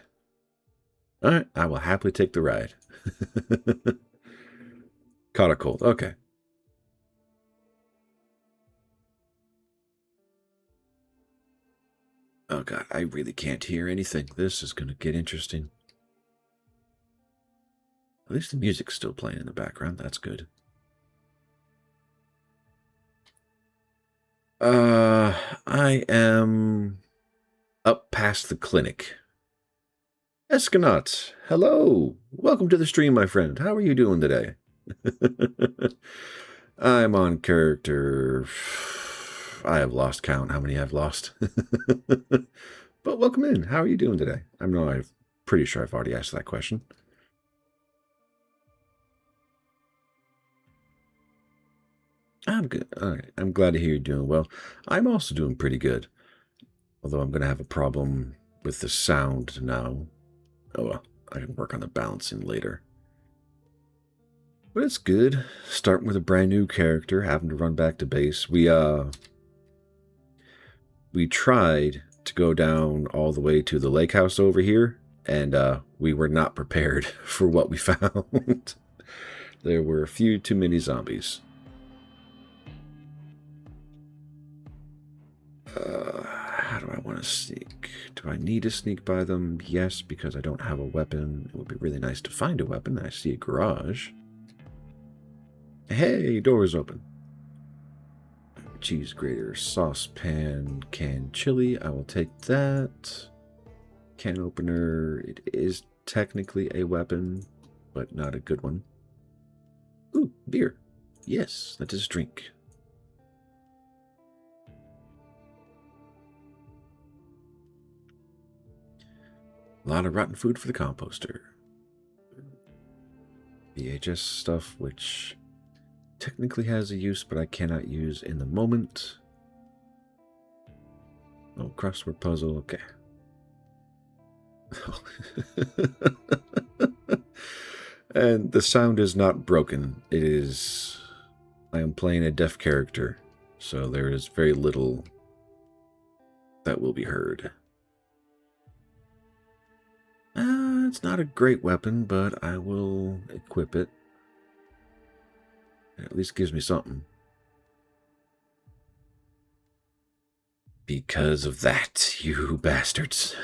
Alright, I will happily take the ride. Caught a cold, okay. Oh god, I really can't hear anything. This is gonna get interesting. At least the music's still playing in the background. That's good. I am up past the clinic. Escanaut, hello. Welcome to the stream, my friend. How are you doing today? I'm on character... I have lost count how many I've lost. But welcome in. How are you doing today? I'm pretty sure I've already asked that question. I'm good. All right. I'm glad to hear you're doing well. I'm also doing pretty good. Although I'm going to have a problem with the sound now. Oh well, I can work on the balancing later. But it's good. Starting with a brand new character, having to run back to base. We tried to go down all the way to the lake house over here, and we were not prepared for what we found. There were a few too many zombies. How do I want to sneak? Do I need to sneak by them? Yes, because I don't have a weapon. It would be really nice to find a weapon. I see a garage. Hey, door is open. Cheese grater, saucepan, canned chili. I will take that. Can opener. It is technically a weapon, but not a good one. Ooh, beer. Yes, let us drink. A lot of rotten food for the composter. VHS stuff, which technically has a use, but I cannot use in the moment. Oh, crossword puzzle, okay. And the sound is not broken. It is... I am playing a deaf character, so there is very little that will be heard. It's not a great weapon, but I will equip it. It at least gives me something. Because of that, you bastards.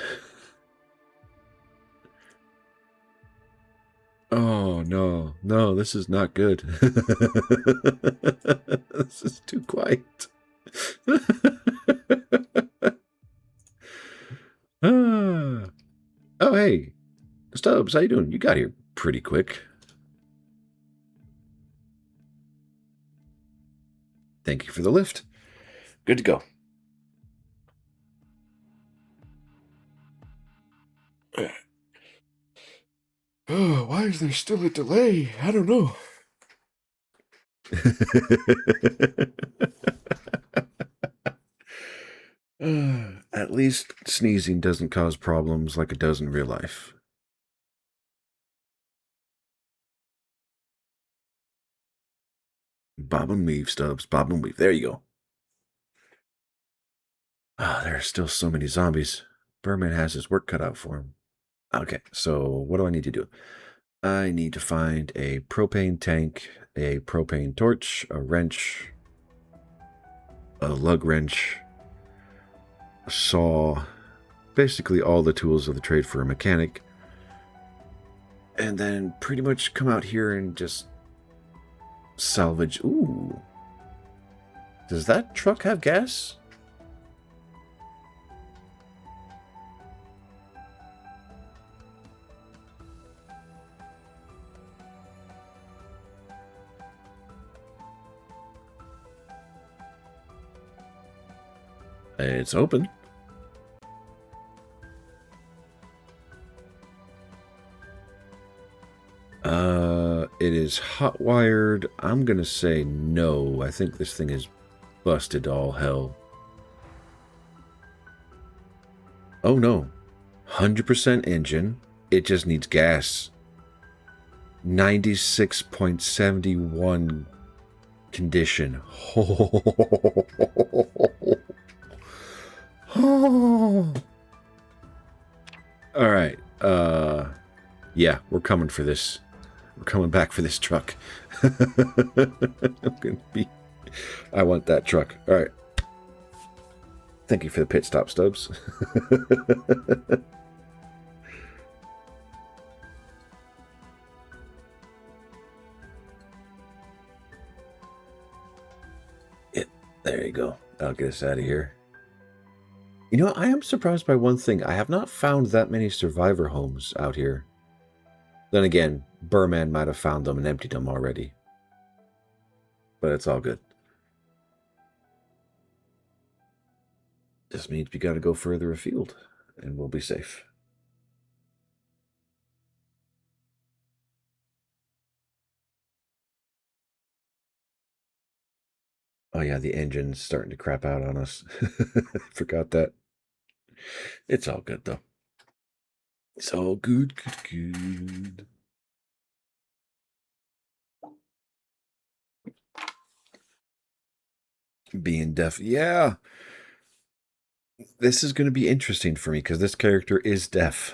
Oh, no. No, this is not good. This is too quiet. Oh, hey. Stubbs, how you doing? You got here pretty quick. Thank you for the lift. Good to go. Oh, why is there still a delay? I don't know. At least sneezing doesn't cause problems like it does in real life. Bob and weave, Stubbs. Bob and weave. There you go. Ah, there are still so many zombies. Birdman has his work cut out for him. Okay, so what do I need to do? I need to find a propane tank, a propane torch, a wrench, a lug wrench, a saw, basically all the tools of the trade for a mechanic, and then pretty much come out here and just salvage. Ooh. Does that truck have gas? It's open. It is hot wired. I'm gonna say no. I think this thing is busted to all hell. Oh no. 100% engine. It just needs gas. 96.71 condition. All right. Yeah, we're coming for this. We're coming back for this truck. I want that truck. All right. Thank you for the pit stop, Stubbs. Yeah, there you go. I'll get us out of here. You know, I am surprised by one thing. I have not found that many survivor homes out here. Then again, Burman might have found them and emptied them already. But it's all good. Just means we gotta go further afield, and we'll be safe. Oh yeah, the engine's starting to crap out on us. Forgot that. It's all good, though. It's all good, good. Being deaf. Yeah. This is going to be interesting for me because this character is deaf.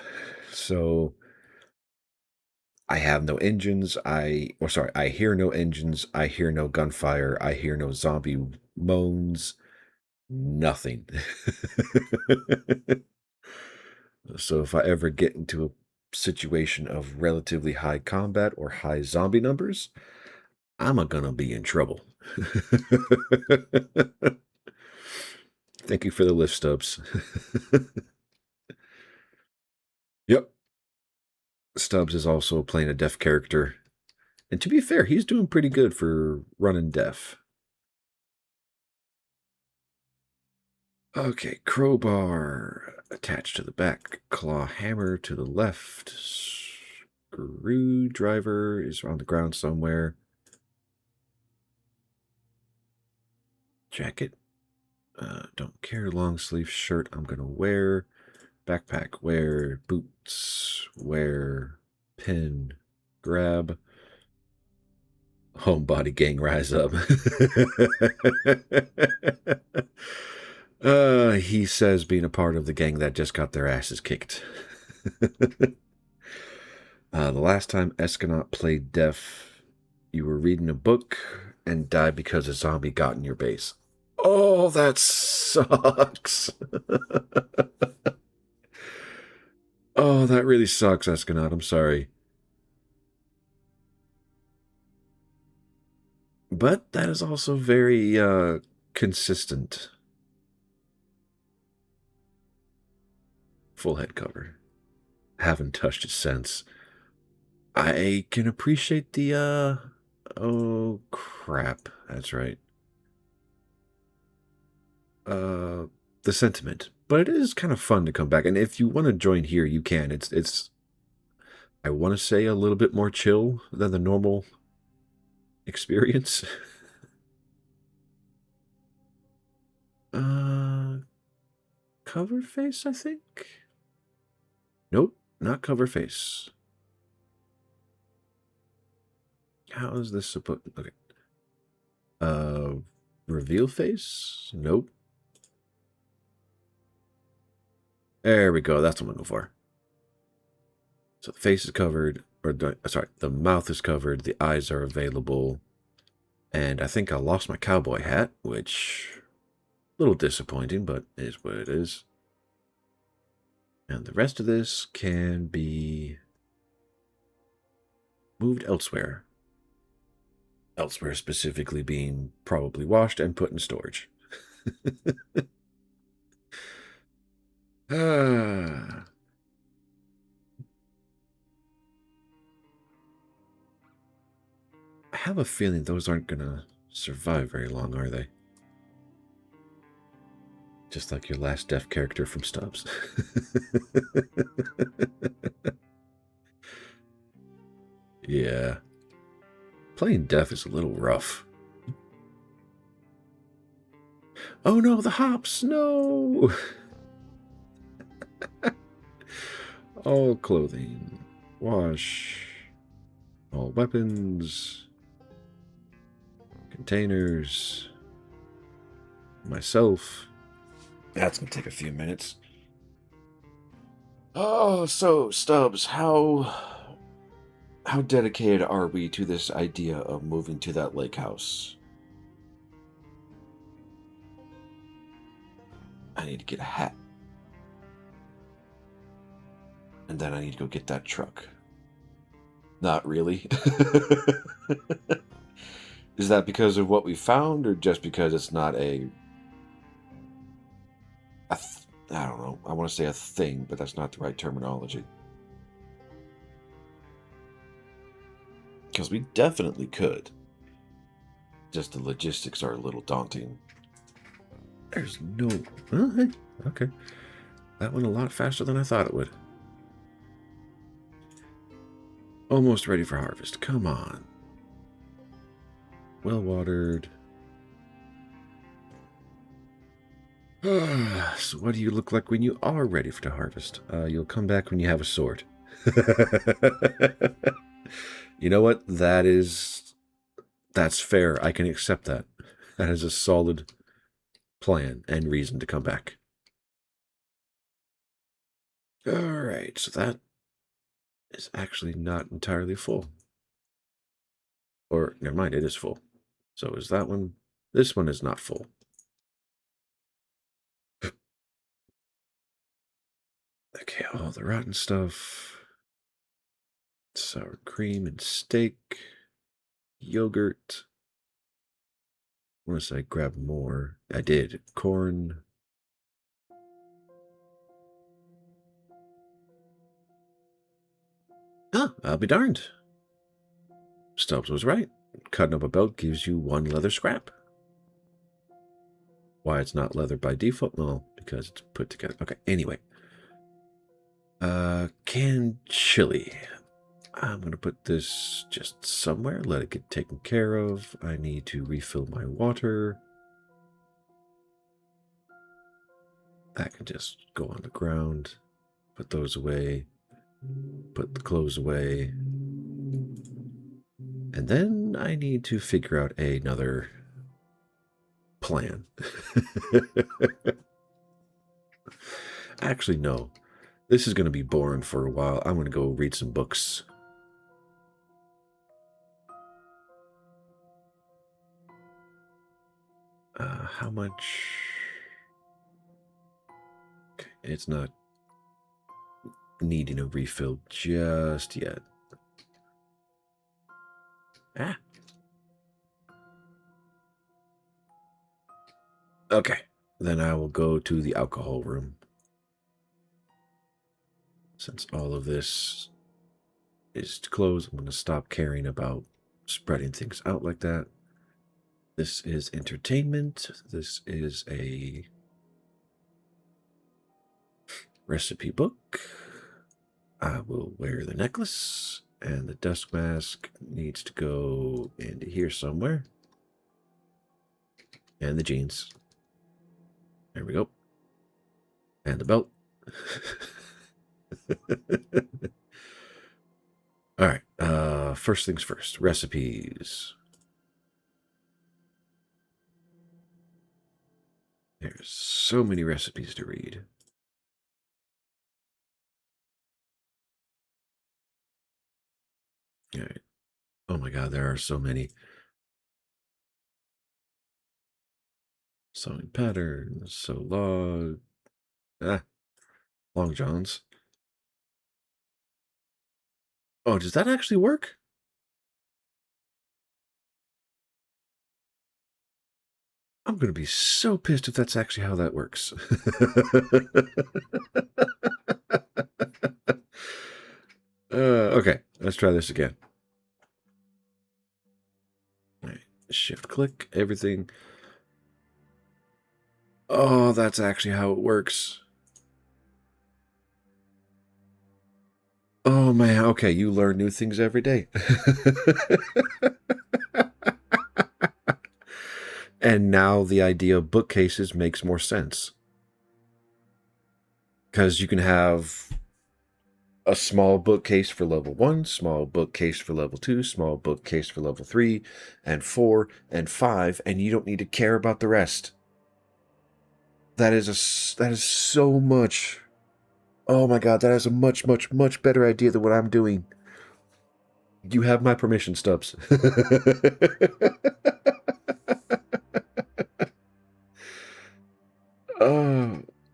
So I have no engines. I hear no engines. I hear no gunfire. I hear no zombie moans. Nothing. So if I ever get into a situation of relatively high combat or high zombie numbers, I'm gonna be in trouble. Thank you for the lift, Stubbs. Yep. Stubbs is also playing a deaf character. And to be fair, he's doing pretty good for running deaf. Okay, crowbar attached to the back, claw hammer to the left, screwdriver is on the ground somewhere. Jacket, don't care, long sleeve shirt I'm gonna wear, backpack wear, boots wear, pin grab. Homebody gang rise up. He says being a part of the gang that just got their asses kicked. The last time Escanaut played deaf, you were reading a book and died because a zombie got in your base. Oh, that sucks. Oh, that really sucks, Escanaut. I'm sorry. But that is also very consistent. Full head cover. Haven't touched it since. I can appreciate the oh crap. That's right. The sentiment. But it is kind of fun to come back. And if you want to join here, you can. It's I want to say a little bit more chill than the normal experience. Cover face, I think. Nope, not cover face. How is this supposed? Okay. Reveal face? Nope. There we go. That's what I'm going for. So the face is covered, or sorry, the mouth is covered. The eyes are available. And I think I lost my cowboy hat, which a little disappointing, but is what it is. And the rest of this can be moved elsewhere. Elsewhere specifically being probably washed and put in storage. I have a feeling those aren't going to survive very long, are they? Just like your last deaf character from Stubbs. Yeah. Playing deaf is a little rough. Oh no, the hops! No! All clothing. Wash. All weapons. Containers. Myself. That's gonna take a few minutes. Oh, so, Stubbs, how dedicated are we to this idea of moving to that lake house? I need to get a hat. And then I need to go get that truck. Not really. Is that because of what we found, or just because it's not I don't know. I want to say a thing, but that's not the right terminology. Because we definitely could. Just the logistics are a little daunting. There's no... Oh, hey. Okay. That went a lot faster than I thought it would. Almost ready for harvest. Come on. Well watered. So what do you look like when you are ready to harvest? You'll come back when you have a sword. You know what? That's fair. I can accept that. That is a solid plan and reason to come back. All right, so that is actually not entirely full. Or, never mind, it is full. So is that one? This one is not full. Okay, all the rotten stuff. Sour cream and steak. Yogurt. Unless I grab more. I did. Corn. Ah, I'll be darned. Stubbs was right. Cutting up a belt gives you one leather scrap. Why it's not leather by default? Well, because it's put together. Okay, anyway. Canned chili. I'm going to put this just somewhere, let it get taken care of. I need to refill my water. That can just go on the ground. Put those away. Put the clothes away. And then I need to figure out another plan. Actually, no. This is going to be boring for a while. I'm going to go read some books. How much? Okay, it's not needing a refill just yet. Ah. Okay. Then I will go to the alcohol room. Since all of this is closed, I'm going to stop caring about spreading things out like that. This is entertainment. This is a recipe book. I will wear the necklace, and the dust mask needs to go into here somewhere. And the jeans. There we go. And the belt. All right. First things first. Recipes. There's so many recipes to read. All right. Oh my God, there are so many. Sewing patterns, sew log, long johns. Oh, does that actually work? I'm gonna be so pissed if that's actually how that works. Okay, let's try this again. All right, shift click, everything. Oh, that's actually how it works. Oh man, okay, you learn new things every day. And now the idea of bookcases makes more sense. Because you can have a small bookcase for level 1, small bookcase for level 2, small bookcase for level 3, and 4, and 5, and you don't need to care about the rest. That is so much. Oh my God, that is a much, much, much better idea than what I'm doing. You have my permission, Stubbs.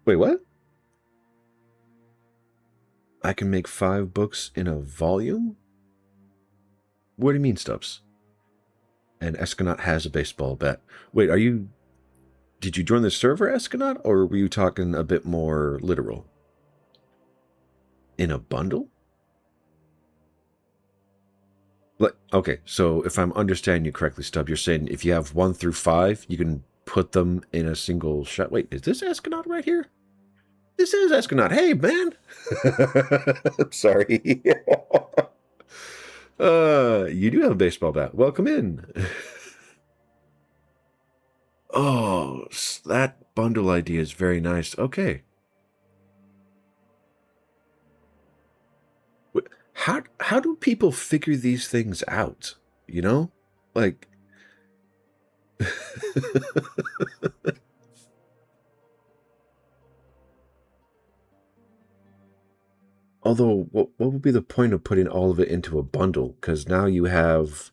Wait, what? I can make 5 books in a volume? What do you mean, Stubbs? And Escanaut has a baseball bat. Wait, did you join the server, Escanaut, or were you talking a bit more literal? In a bundle? Okay, so if I'm understanding you correctly, Stubb, you're saying if you have 1 through 5, you can put them in a single shot. Wait, is this Escanaut right here? This is Escanaut. Hey, man. I'm sorry. You do have a baseball bat. Welcome in. Oh, that bundle idea is very nice. Okay. How do people figure these things out? You know? Like although what would be the point of putting all of it into a bundle? Because now you have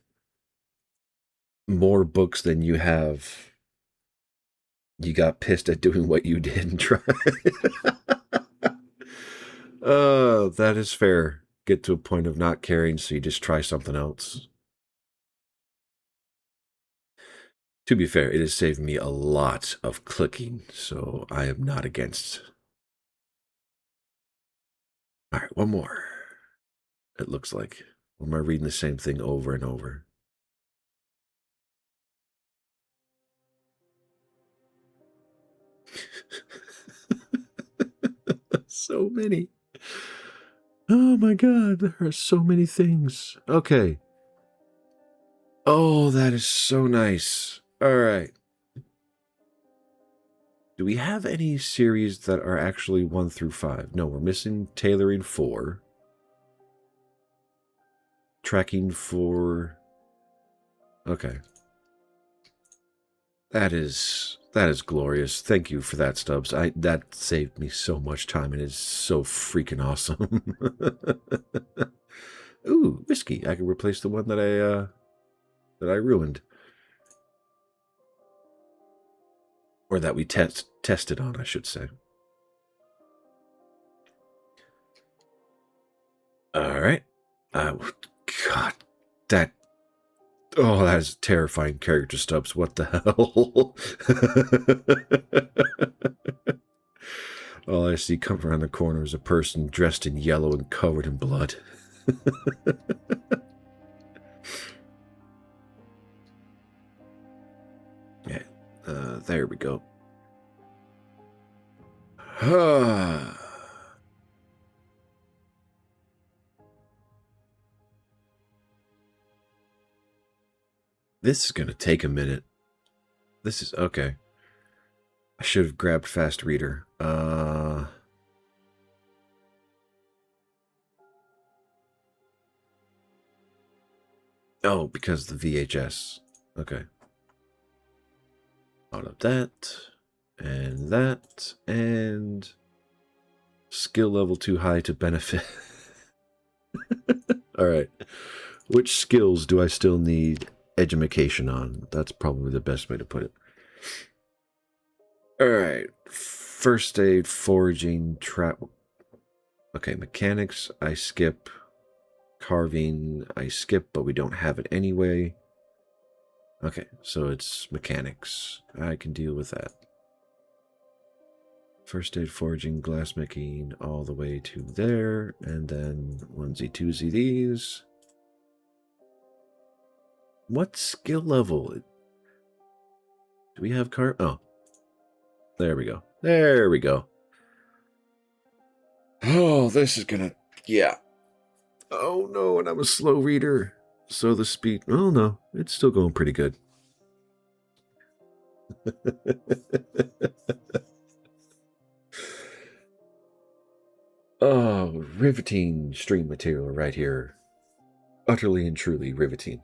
more books than you have. You got pissed at doing what you did and try. That is fair. Get to a point of not caring, so you just try something else. To be fair, it has saved me a lot of clicking, so I am not against. All right, one more. It looks like. Or am I reading the same thing over and over? So many. Oh my God, there are so many things. Okay. Oh, that is so nice. All right. Do we have any series that are actually 1 through 5? No, we're missing tailoring 4. Tracking 4. Okay. That is glorious. Thank you for that, Stubbs. That saved me so much time and is so freaking awesome. Ooh, whiskey. I can replace the one that I ruined. Or that we tested on, I should say. All right. God, that is terrifying character, Stubbs. What the hell? All I see coming around the corner is a person dressed in yellow and covered in blood. Yeah, there we go. This is going to take a minute. This is okay. I should have grabbed Fast Reader. Oh, because the VHS. Okay. Out of that, and skill level too high to benefit. All right. Which skills do I still need edumacation on? That's probably the best way to put it. Alright. First aid, foraging, trap. Okay, mechanics, I skip. Carving, I skip, but we don't have it anyway. Okay, so it's mechanics. I can deal with that. First aid, foraging, glassmaking, all the way to there, and then onesie, twosie these. What skill level? Do we have car? Oh, there we go. There we go. Oh, this is gonna, yeah. Oh no, and I'm a slow reader. So the speed, oh no, it's still going pretty good. Oh, riveting stream material right here. Utterly and truly riveting.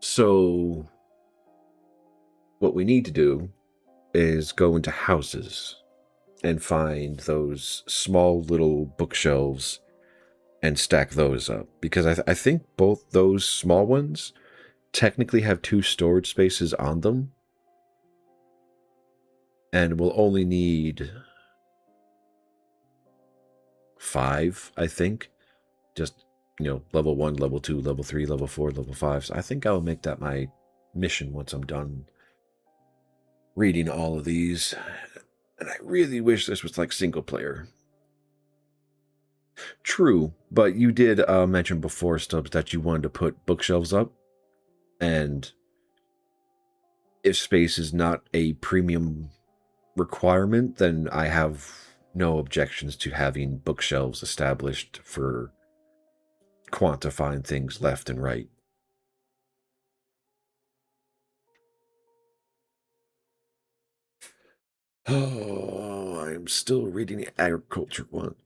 So, what we need to do is go into houses and find those small little bookshelves and stack those up. Because I think both those small ones technically have 2 storage spaces on them. And we'll only need 5, I think. Just, you know, level 1, level 2, level 3, level 4, level 5. So I think I'll make that my mission once I'm done reading all of these. And I really wish this was like single player. True, but you did mention before, Stubbs, that you wanted to put bookshelves up. And if space is not a premium requirement, then I have no objections to having bookshelves established for quantifying things left and right. Oh, I'm still reading the agriculture one.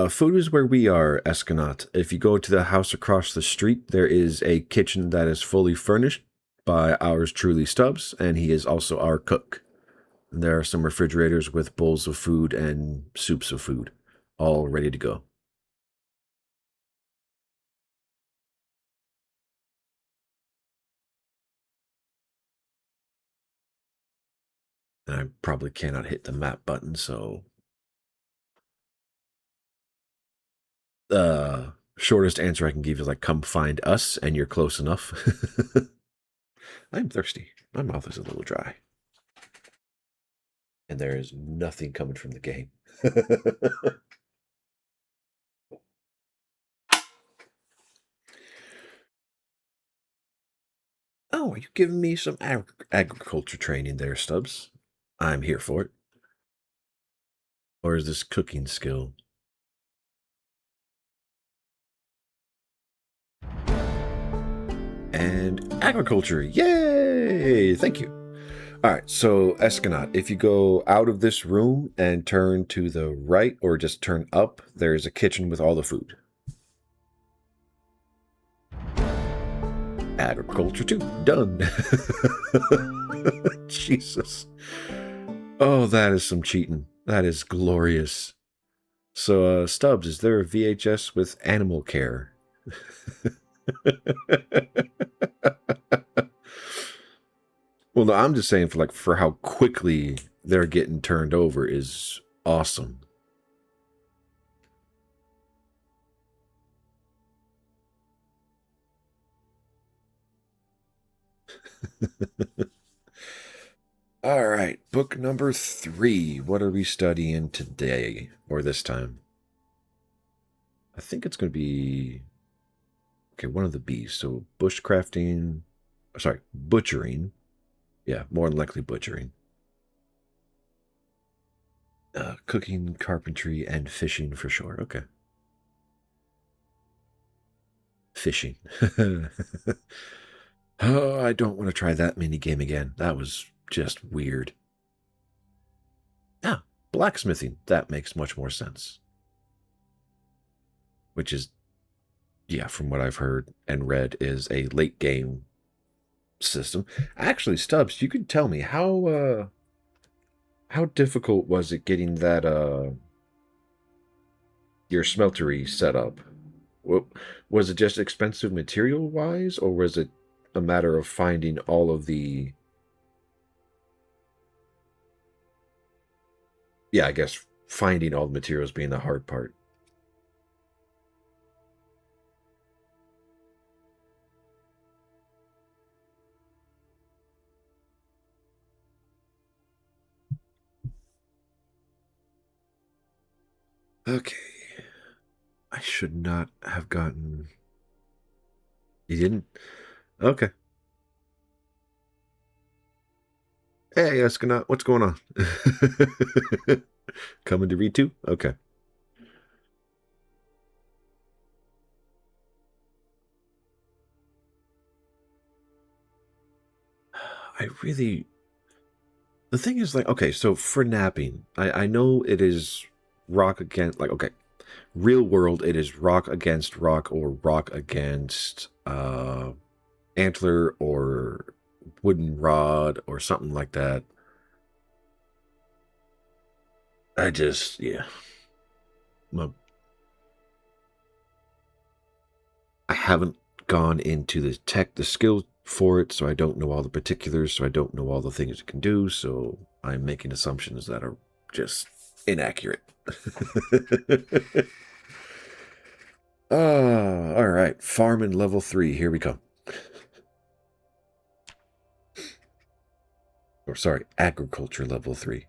Food is where we are, Escanaut. If you go to the house across the street, there is a kitchen that is fully furnished by ours truly Stubbs, and he is also our cook. There are some refrigerators with bowls of food and soups of food, all ready to go. And I probably cannot hit the map button, so shortest answer I can give is like, come find us, and you're close enough. I'm thirsty. My mouth is a little dry. And there is nothing coming from the game. Oh, are you giving me some agriculture training there, Stubbs? I'm here for it. Or is this cooking skill? And agriculture, yay! Thank you. All right, so Escanaut, if you go out of this room and turn to the right or just turn up, there's a kitchen with all the food. Agriculture 2, done. Jesus. Oh, that is some cheating. That is glorious. So, Stubbs, is there a VHS with animal care? Well, no, I'm just saying for how quickly they're getting turned over is awesome. All right, book number 3. What are we studying today or this time? I think it's going to be one of the B's. So bushcrafting, sorry, butchering. Yeah, more than likely butchering. Cooking, carpentry, and fishing for sure. Okay. Fishing. Oh, I don't want to try that mini game again. That was just weird. Ah, blacksmithing. That makes much more sense. Which is, yeah, from what I've heard and read, is a late game system. Actually, Stubbs, you could tell me how difficult was it getting that your smeltery setup. What, was it just expensive material-wise, or was it a matter of finding all of the... Yeah, I guess finding all the materials being the hard part. Okay. I should not have gotten... You didn't? Okay. Hey, Escanaut, what's going on? Coming to read too? Okay. I really... The thing is, like, okay, so for napping, I know it is rock against, like, okay, real world, it is rock against rock or rock against antler or wooden rod or something like that. I just, yeah. I haven't gone into the skill for it, so I don't know all the particulars, so I don't know all the things it can do, so I'm making assumptions that are just inaccurate. All right. Farming level 3. Here we come. Or sorry, agriculture level 3.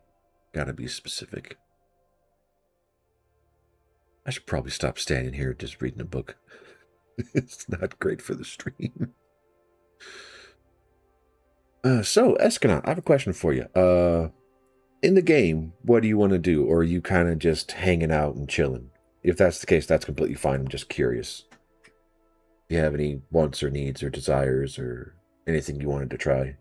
Gotta be specific. I should probably stop standing here just reading a book. It's not great for the stream. So, Escanaut, I have a question for you. In the game, what do you want to do? Or are you kind of just hanging out and chilling? If that's the case, that's completely fine. I'm just curious. Do you have any wants or needs or desires or anything you wanted to try?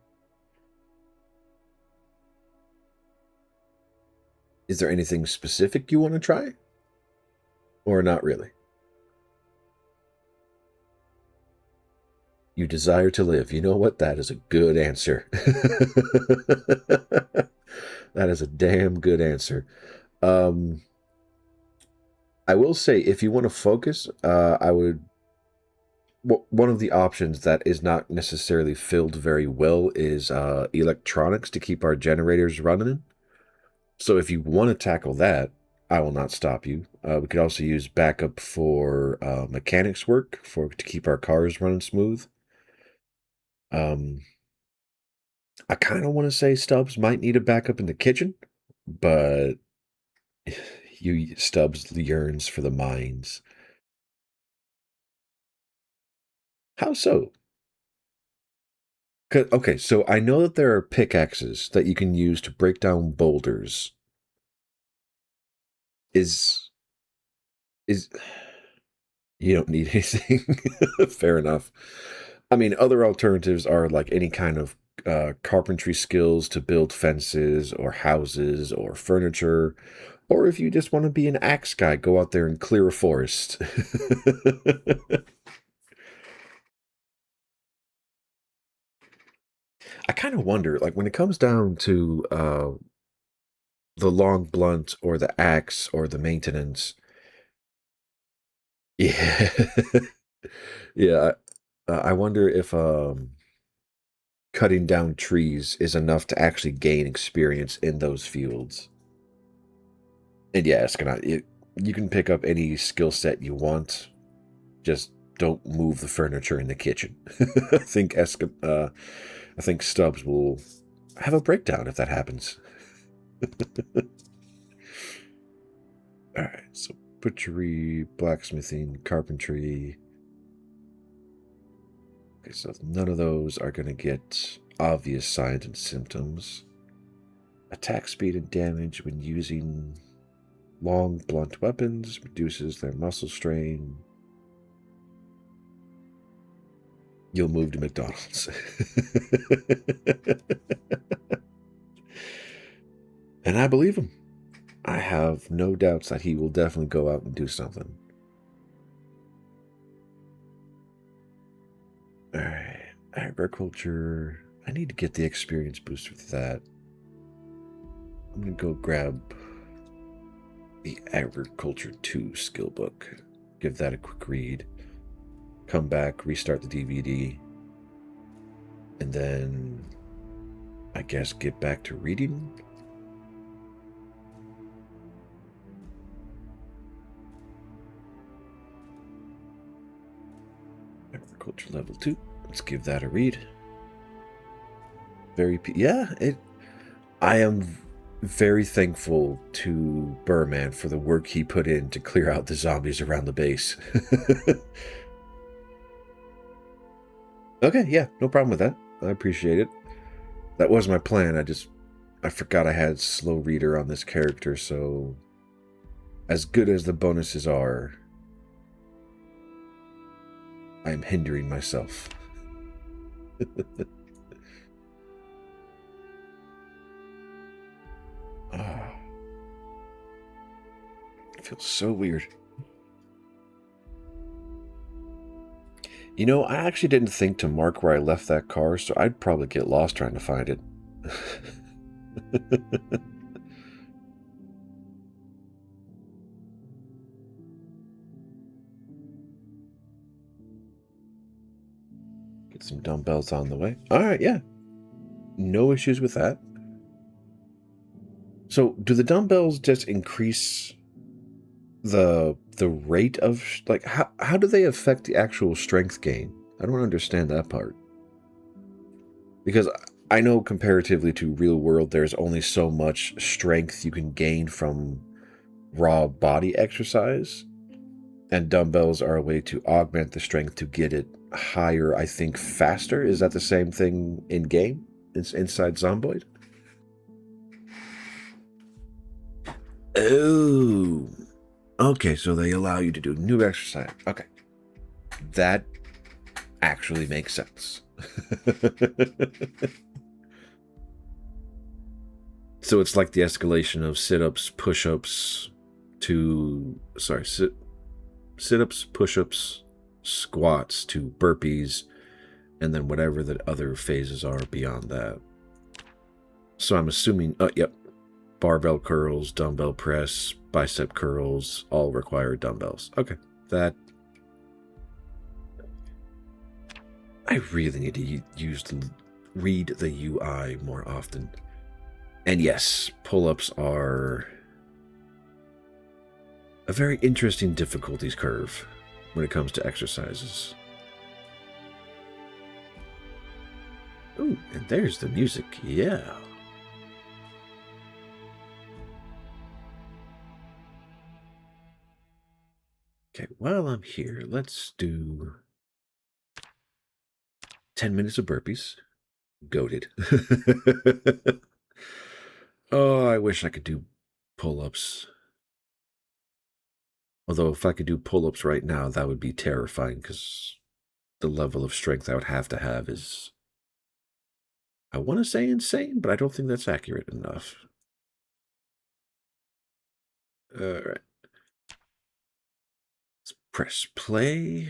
Is there anything specific you want to try? Or not really? You desire to live. You know what? That is a good answer. That is a damn good answer. Um, I will say, if you want to focus, I would. One of the options that is not necessarily filled very well is electronics to keep our generators running. So if you want to tackle that, I will not stop you. We could also use backup for mechanics work to keep our cars running smooth. Um, I kind of want to say Stubbs might need a backup in the kitchen, but you Stubbs yearns for the mines. How so? Okay, so I know that there are pickaxes that you can use to break down boulders. Is you don't need anything? Fair enough. I mean, other alternatives are like any kind of carpentry skills to build fences or houses or furniture. Or if you just want to be an axe guy, go out there and clear a forest. I kind of wonder, like, when it comes down to the long blunt or the axe or the maintenance. Yeah. Yeah. I wonder if cutting down trees is enough to actually gain experience in those fields. And yeah, you can pick up any skill set you want. Just don't move the furniture in the kitchen. I think Stubbs will have a breakdown if that happens. All right, so butchery, blacksmithing, carpentry. Okay, so none of those are going to get obvious signs and symptoms. Attack speed and damage when using long, blunt weapons reduces their muscle strain. You'll move to McDonald's. And I believe him. I have no doubts that he will definitely go out and do something. Alright. Agriculture. I need to get the experience boost with that. I'm going to go grab... The Agriculture 2 skill book. Give that a quick read. Come back, restart the DVD. And then, I guess, get back to reading. Agriculture level 2. Let's give that a read. I am very thankful to Burman for the work he put in to clear out the zombies around the base. Okay, yeah, no problem with that. I appreciate it. That was my plan. I forgot I had slow reader on this character, so as good as the bonuses are, I am hindering myself. Oh, it feels so weird. You know, I actually didn't think to mark where I left that car, so I'd probably get lost trying to find it. Get some dumbbells on the way. All right, yeah. No issues with that. So, do the dumbbells just increase the rate of like how do they affect the actual strength gain? I don't understand that part. Because I know comparatively to real world, there's only so much strength you can gain from raw body exercise, and dumbbells are a way to augment the strength to get it higher, I think, faster. Is that the same thing in game? It's inside Zomboid? Oh. Okay, so they allow you to do new exercise. Okay. That actually makes sense. So it's like the escalation of sit-ups, push-ups to... Sorry, sit-ups, push-ups, squats to burpees, and then whatever the other phases are beyond that. So I'm assuming... yep. Barbell curls, dumbbell press, bicep curls, all require dumbbells. Okay, that... I really need to read the UI more often. And yes, pull-ups are a very interesting difficulties curve when it comes to exercises. Ooh, and there's the music, yeah. Okay, while I'm here, let's do 10 minutes of burpees. Goated. Oh, I wish I could do pull-ups. Although if I could do pull-ups right now, that would be terrifying because the level of strength I would have to have is, I want to say insane, but I don't think that's accurate enough. All right. Let's press play.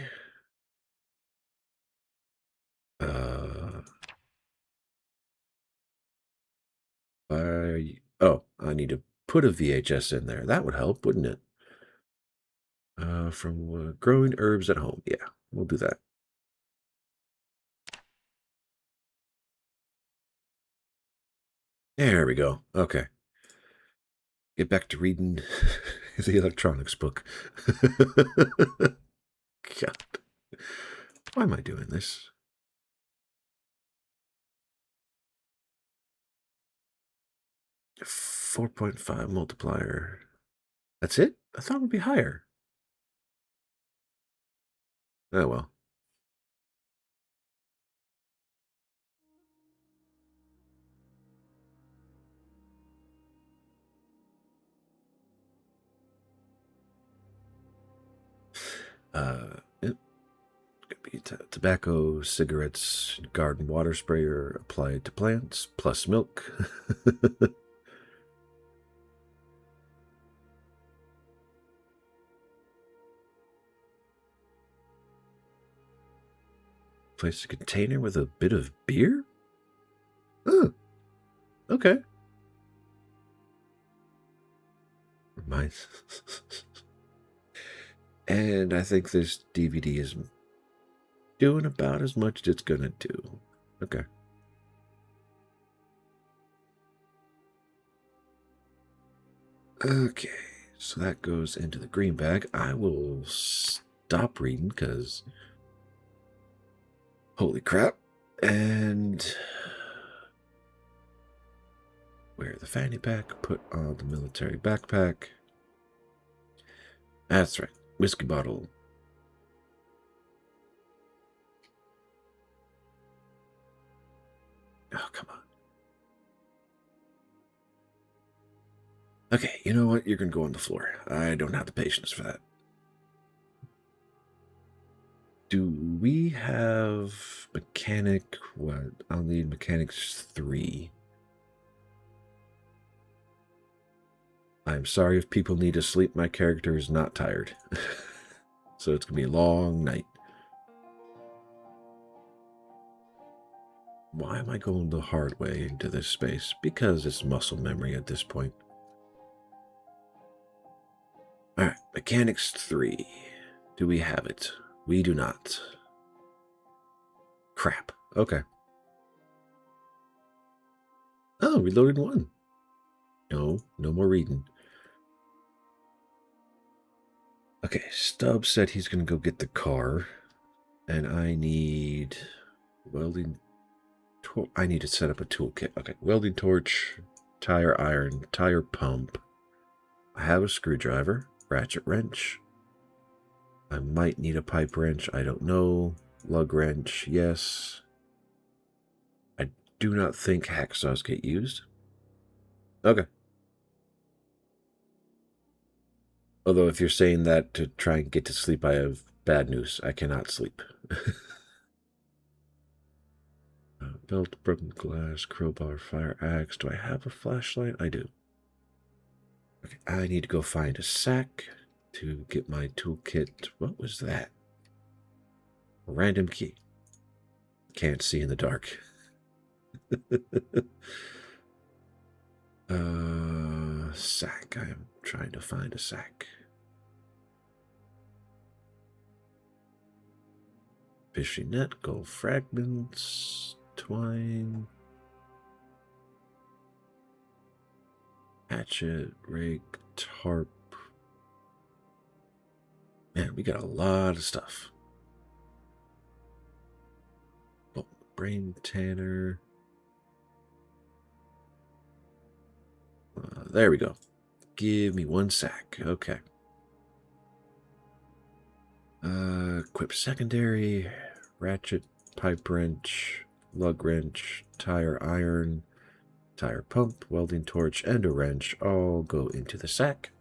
I need to put a VHS in there. That would help, wouldn't it? From growing herbs at home. Yeah, we'll do that. There we go. Okay. Get back to reading the electronics book. God. Why am I doing this? 4.5 multiplier. That's it? I thought it would be higher. Oh well. It could be tobacco, cigarettes, garden water sprayer applied to plants, plus milk. Place a container with a bit of beer? Oh, okay. mind. And I think this DVD is doing about as much as it's gonna do. Okay. Okay, so that goes into the green bag. I will stop reading because holy crap. And wear the fanny pack, put on the military backpack. That's right, whiskey bottle. Oh, come on. Okay, you know what? You're going to go on the floor. I don't have the patience for that. Do we have mechanic? What? I'll need mechanics 3. I'm sorry if people need to sleep. My character is not tired. So it's going to be a long night. Why am I going the hard way into this space? Because it's muscle memory at this point. Alright, mechanics 3. Do we have it? We do not. Crap. Okay. Oh, reloaded 1. No more reading. Okay, Stubbs said he's going to go get the car. And I need welding. I need to set up a toolkit. Okay, welding torch, tire iron, tire pump. I have a screwdriver, ratchet wrench. I might need a pipe wrench. I don't know. Lug wrench, yes. I do not think hacksaws get used. Okay. Although if you're saying that to try and get to sleep, I have bad news. I cannot sleep. Belt, broken glass, crowbar, fire axe. Do I have a flashlight? I do. Okay, I need to go find a sack to get my toolkit. What was that? A random key. Can't see in the dark. Sack. I am trying to find a sack. Fishing net, gold fragments, twine, hatchet, rake, tarp. Man, we got a lot of stuff. Oh, brain tanner. There we go. Give me 1 sack. Okay. Equip secondary, ratchet, pipe wrench, lug wrench, tire iron, tire pump, welding torch, and a wrench all go into the sack.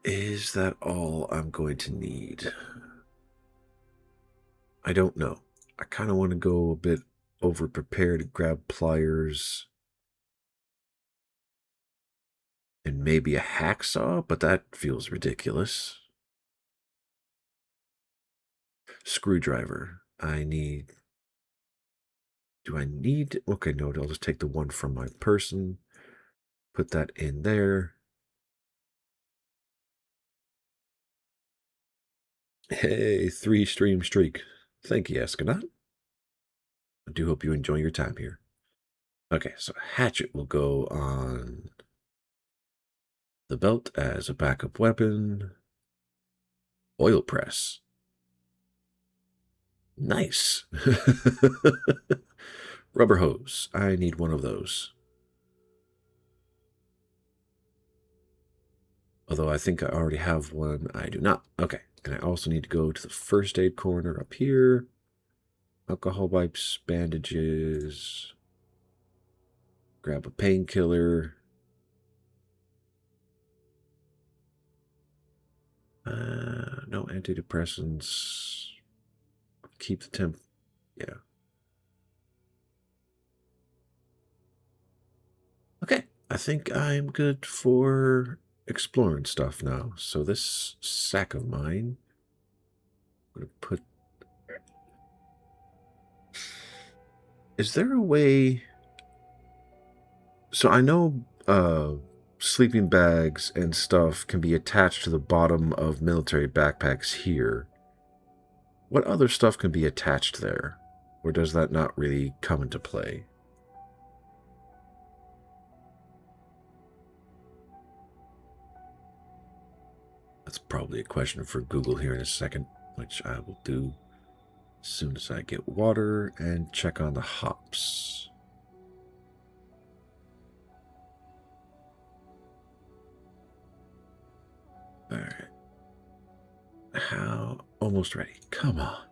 Is that all I'm going to need? I don't know. I kind of want to go a bit over prepared, grab pliers and maybe a hacksaw, but that feels ridiculous. Screwdriver. I need... Do I need... Okay, no, I'll just take the one from my person. Put that in there. Hey, 3-stream streak. Thank you, Escanaut. I do hope you enjoy your time here. Okay, so hatchet will go on the belt as a backup weapon. Oil press. Nice. Rubber hose. I need one of those. Although I think I already have one. I do not. Okay. And I also need to go to the first aid corner up here. Alcohol wipes, bandages. Grab a painkiller. No antidepressants. Keep the temp. Yeah. Okay. I think I'm good for exploring stuff now. So this sack of mine, I'm going to put... Is there a way... So I know sleeping bags and stuff can be attached to the bottom of military backpacks here. What other stuff can be attached there? Or does that not really come into play? That's probably a question for Google here in a second, which I will do as soon as I get water and check on the hops. Alright. How? Almost ready. Come on.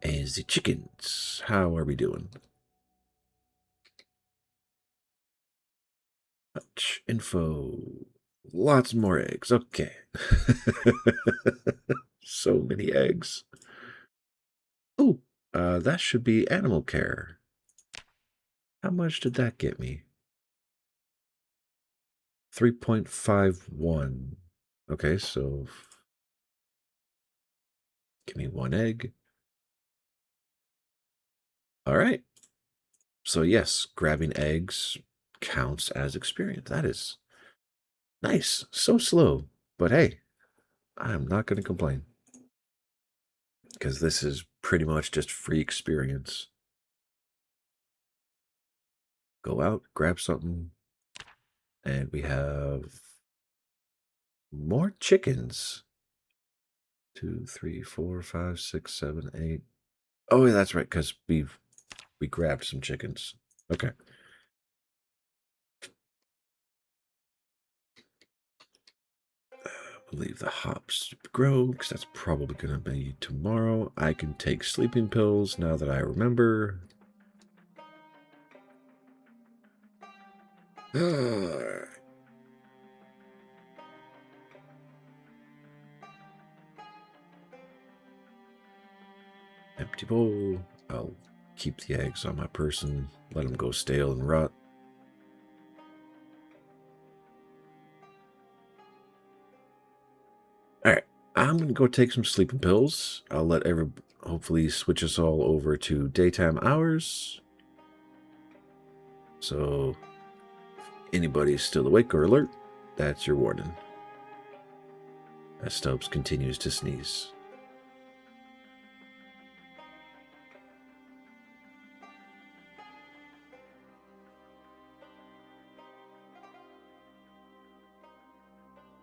And the chickens. How are we doing? Much info. Lots more eggs. Okay. So many eggs. Oh, that should be animal care. How much did that get me? 3.51. Okay, so give me one egg. All right. So yes, grabbing eggs counts as experience. That is nice. So slow, but hey, I'm not going to complain because this is pretty much just free experience. Go out, grab something, and we have more chickens. 2, 3, 4, 5, 6, 7, 8. Oh, yeah, that's right, because we grabbed some chickens. Okay. We'll leave the hops grow, because that's probably going to be tomorrow. I can take sleeping pills now that I remember. Empty bowl. I'll keep the eggs on my person, let them go stale and rot. Alright, I'm going to go take some sleeping pills. I'll let hopefully switch us all over to daytime hours. So, if anybody's still awake or alert, that's your warning. As Stubbs continues to sneeze.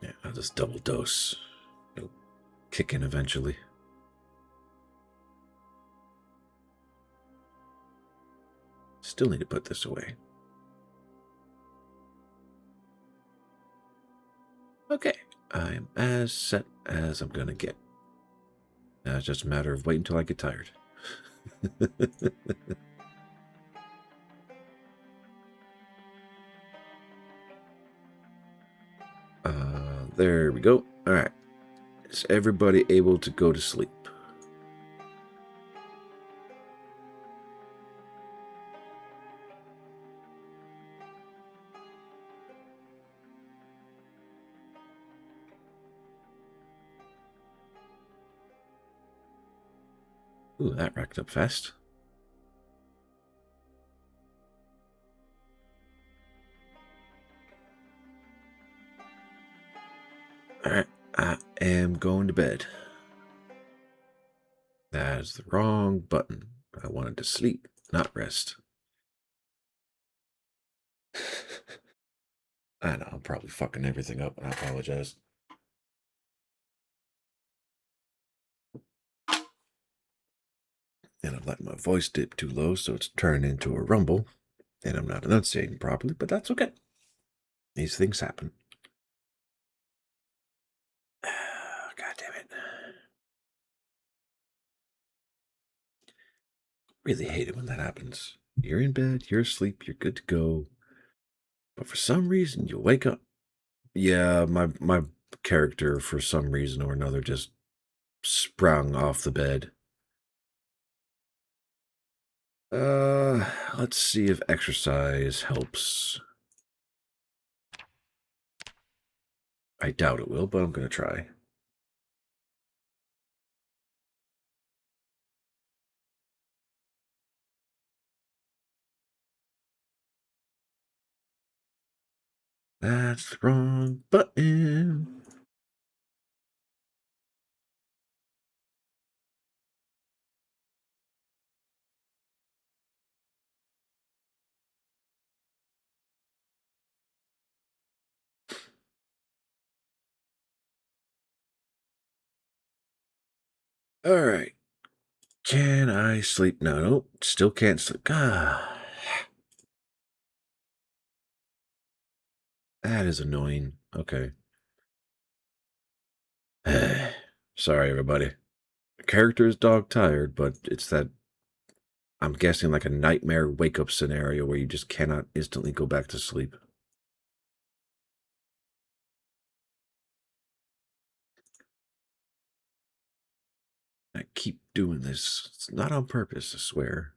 Yeah, I'll just double dose. It'll kick in eventually. Still need to put this away. Okay, I'm as set as I'm gonna get. Now it's just a matter of waiting until I get tired. There we go. Alright. Is everybody able to go to sleep? Ooh, that racked up fast. Alright, I am going to bed. That is the wrong button. I wanted to sleep, not rest. I know, I'm probably fucking everything up, and I apologize. And I'm letting my voice dip too low, so it's turned into a rumble. And I'm not enunciating properly, but that's okay. These things happen. God damn it. Really hate it when that happens. You're in bed, you're asleep, you're good to go. But for some reason, you wake up. Yeah, my character, for some reason or another, just sprung off the bed. Let's see if exercise helps. I doubt it will, but I'm gonna try. That's the wrong button. All right. Can I sleep? No, nope. Still can't sleep. Ah, that is annoying. Okay. Sorry, everybody. The character is dog tired, but it's that, I'm guessing, like a nightmare wake up scenario where you just cannot instantly go back to sleep. I keep doing this. It's not on purpose, I swear.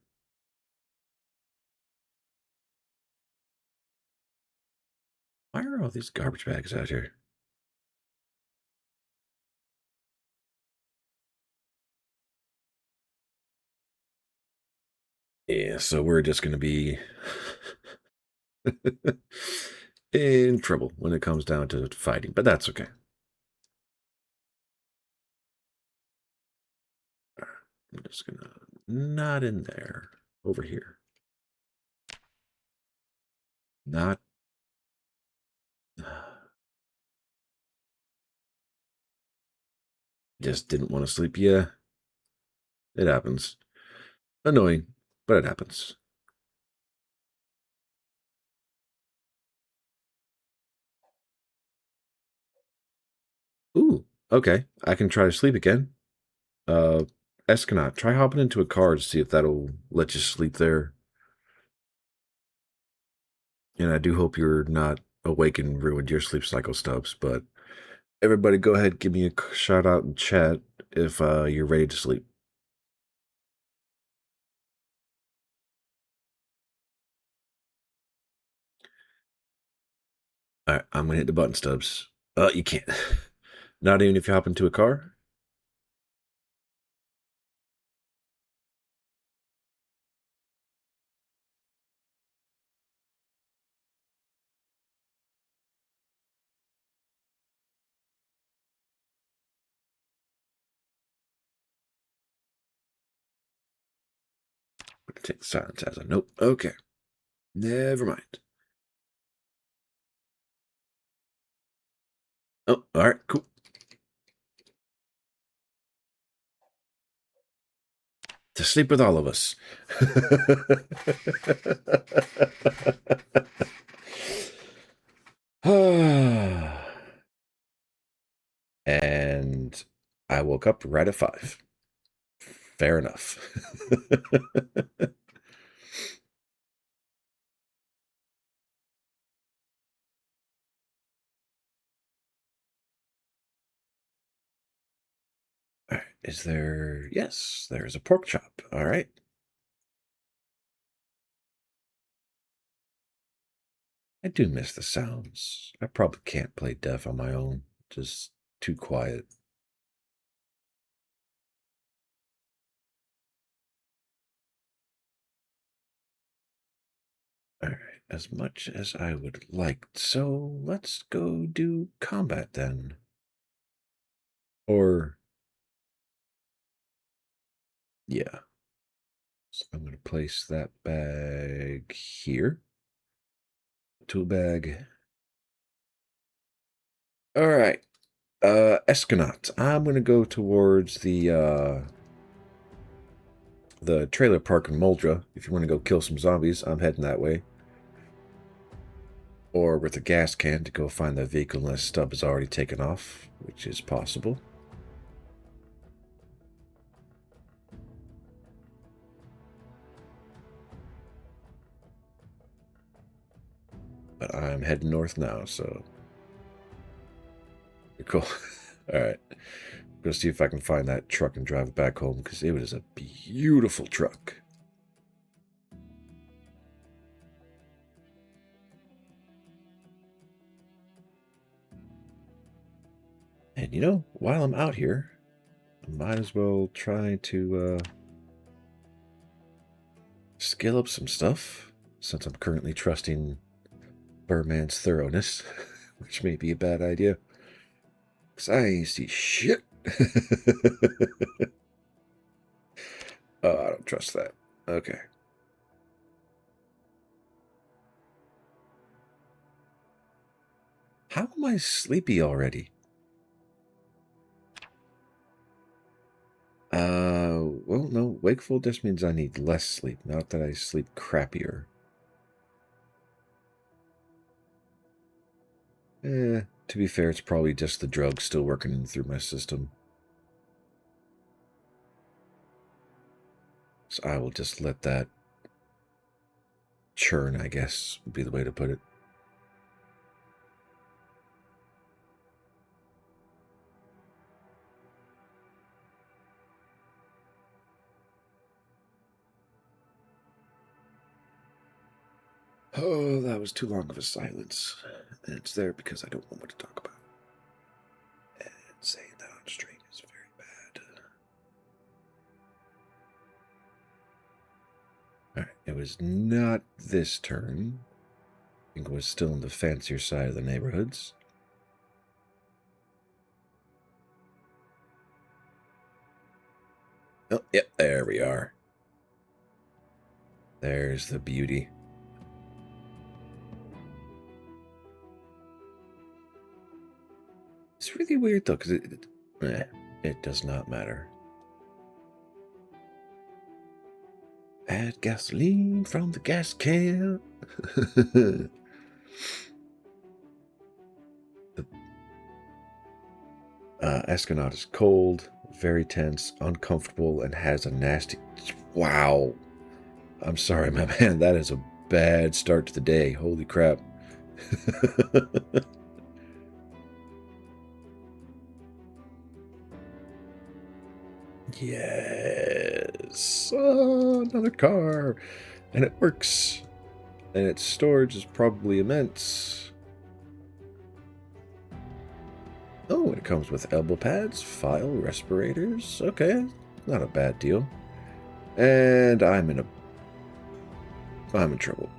Why are all these garbage bags out here? Yeah, so we're just going to be in trouble when it comes down to fighting, but that's okay. I'm just going to, not in there, over here. Not, just didn't want to sleep. Yeah, it happens. Annoying, but it happens. Ooh, okay. I can try to sleep again. Uh, Escanaut, try hopping into a car to see if that'll let you sleep there. And I do hope you're not awake and ruined your sleep cycle, Stubbs. But everybody, go ahead, give me a shout out in chat if you're ready to sleep. All right, I'm gonna hit the button, Stubbs. You can't. Not even if you hop into a car. I'm gonna take silence as a nope. Okay, never mind. Oh, all right, cool. To sleep with all of us. And I woke up right at 5. Fair enough. All right, is there? Yes, there's a pork chop. All right. I do miss the sounds. I probably can't play deaf on my own. Just too quiet. All right, as much as I would like. So let's go do combat then. Or, yeah. So I'm going to place that bag here. Tool bag. All right. Escanaut. I'm going to go towards the trailer park in Moldra. If you want to go kill some zombies, I'm heading that way. Or with a gas can to go find the vehicle unless Stub is already taken off, which is possible. But I'm heading north now, so cool. All right. I'm going to see if I can find that truck and drive it back home because it was a beautiful truck. And you know, while I'm out here, I might as well try to scale up some stuff since I'm currently trusting Burman's thoroughness, which may be a bad idea. Because I ain't see shit. Oh, I don't trust that. Okay. How am I sleepy already? Well, no. Wakeful just means I need less sleep, not that I sleep crappier. To be fair, it's probably just the drugs still working through my system. So I will just let that churn, I guess, would be the way to put it. Oh, that was too long of a silence. And it's there because I don't know what to talk about. And saying that on stream is very bad. Alright, it was not this turn. I think it was still in the fancier side of the neighborhoods. Oh, yep, there we are. There's the beauty. It's really weird, though, because it does not matter. Add gasoline from the gas can. The astronaut is cold, very tense, uncomfortable, and has a nasty... Wow. I'm sorry, my man. That is a bad start to the day. Holy crap. Yes. Oh, another car. And it works. And its storage is probably immense. Oh, it comes with elbow pads, file respirators. Okay, not a bad deal. And I'm in trouble.